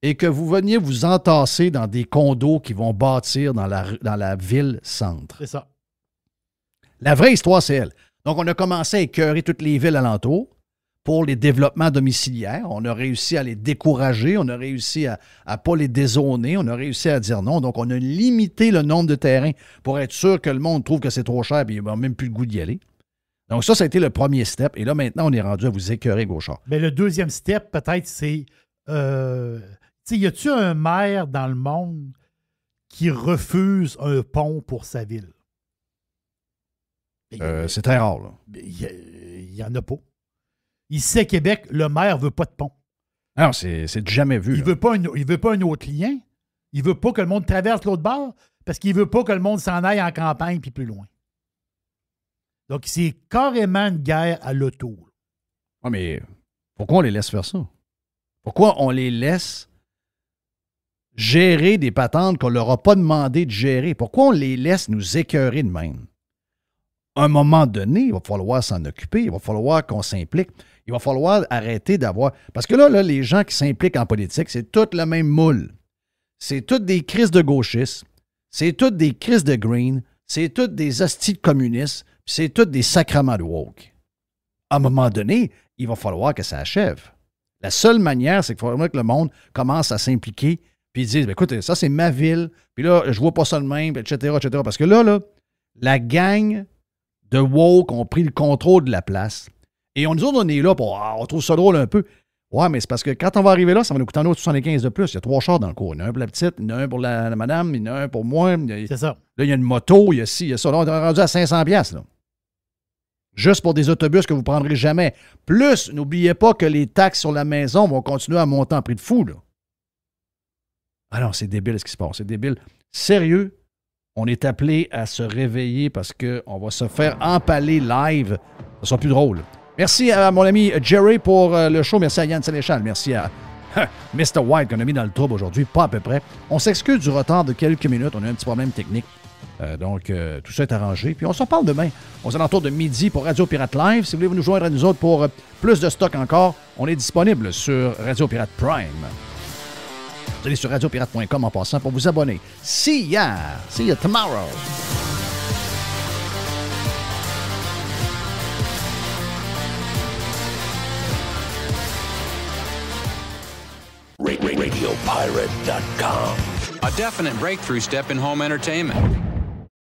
[SPEAKER 3] et que vous veniez vous entasser dans des condos qui vont bâtir dans la ville-centre.
[SPEAKER 4] C'est ça.
[SPEAKER 3] La vraie histoire, c'est elle. Donc, on a commencé à écœurer toutes les villes alentours pour les développements domiciliaires. On a réussi à les décourager, on a réussi à ne pas les dézoner, on a réussi à dire non. Donc, on a limité le nombre de terrains pour être sûr que le monde trouve que c'est trop cher et il n'a même plus le goût d'y aller. Donc, ça a été le premier step. Et là, maintenant, on est rendu à vous écœurer gauchard.
[SPEAKER 4] Mais le deuxième step, peut-être, c'est... y a-tu un maire dans le monde qui refuse un pont pour sa ville?
[SPEAKER 3] C'est très rare, là.
[SPEAKER 4] Il n'y en a pas. Ici, à Québec, le maire ne veut pas de pont.
[SPEAKER 3] Non, c'est du jamais vu.
[SPEAKER 4] Il ne veut pas un autre lien. Il ne veut pas que le monde traverse l'autre bord parce qu'il ne veut pas que le monde s'en aille en campagne puis plus loin. Donc, c'est carrément une guerre à l'auto.
[SPEAKER 3] Oui, mais pourquoi on les laisse faire ça? Pourquoi on les laisse gérer des patentes qu'on ne leur a pas demandé de gérer? Pourquoi on les laisse nous écœurer de même? À un moment donné, il va falloir s'en occuper, il va falloir qu'on s'implique, il va falloir arrêter d'avoir... Parce que là, les gens qui s'impliquent en politique, c'est tout le même moule. C'est toutes des crises de gauchistes, c'est toutes des crises de green, c'est toutes des hosties de communistes, puis c'est toutes des sacrements de woke. À un moment donné, il va falloir que ça achève. La seule manière, c'est qu'il faudrait que le monde commence à s'impliquer, puis ils disent, écoute, ça c'est ma ville, puis là, je vois pas ça de même, etc., etc. Parce que là, la gang de woke ont pris le contrôle de la place. Et nous autres, on est là pour, on trouve ça drôle un peu. Ouais, mais c'est parce que quand on va arriver là, ça va nous coûter un autre 75 de plus. Il y a 3 chars dans le cours. Il y en a un pour la petite, il y en a un pour la madame, il y en a un pour moi.
[SPEAKER 4] C'est ça.
[SPEAKER 3] Là, il y a une moto, il y a ci, il y a ça. Là, on est rendu à 500$, là. Juste pour des autobus que vous ne prendrez jamais. Plus, n'oubliez pas que les taxes sur la maison vont continuer à monter en prix de fou, là. Ah non, c'est débile ce qui se passe. C'est débile. Sérieux, On est appelé à se réveiller parce qu'on va se faire empaler live. Ça sera plus drôle. Merci à mon ami Jerry pour le show. Merci à Yann Sénéchal. Merci à Mr. White qu'on a mis dans le trouble aujourd'hui. Pas à peu près. On s'excuse du retard de quelques minutes. On a un petit problème technique. Donc, tout ça est arrangé. Puis on s'en parle demain aux alentours de midi pour Radio Pirate Live. Si vous voulez nous joindre à nous autres pour plus de stock encore, on est disponible sur Radio Pirate Prime. Vous allez sur radiopirate.com en passant pour vous abonner. See ya! See you tomorrow!
[SPEAKER 1] RadioPirate.com.
[SPEAKER 8] A definite breakthrough step in home entertainment.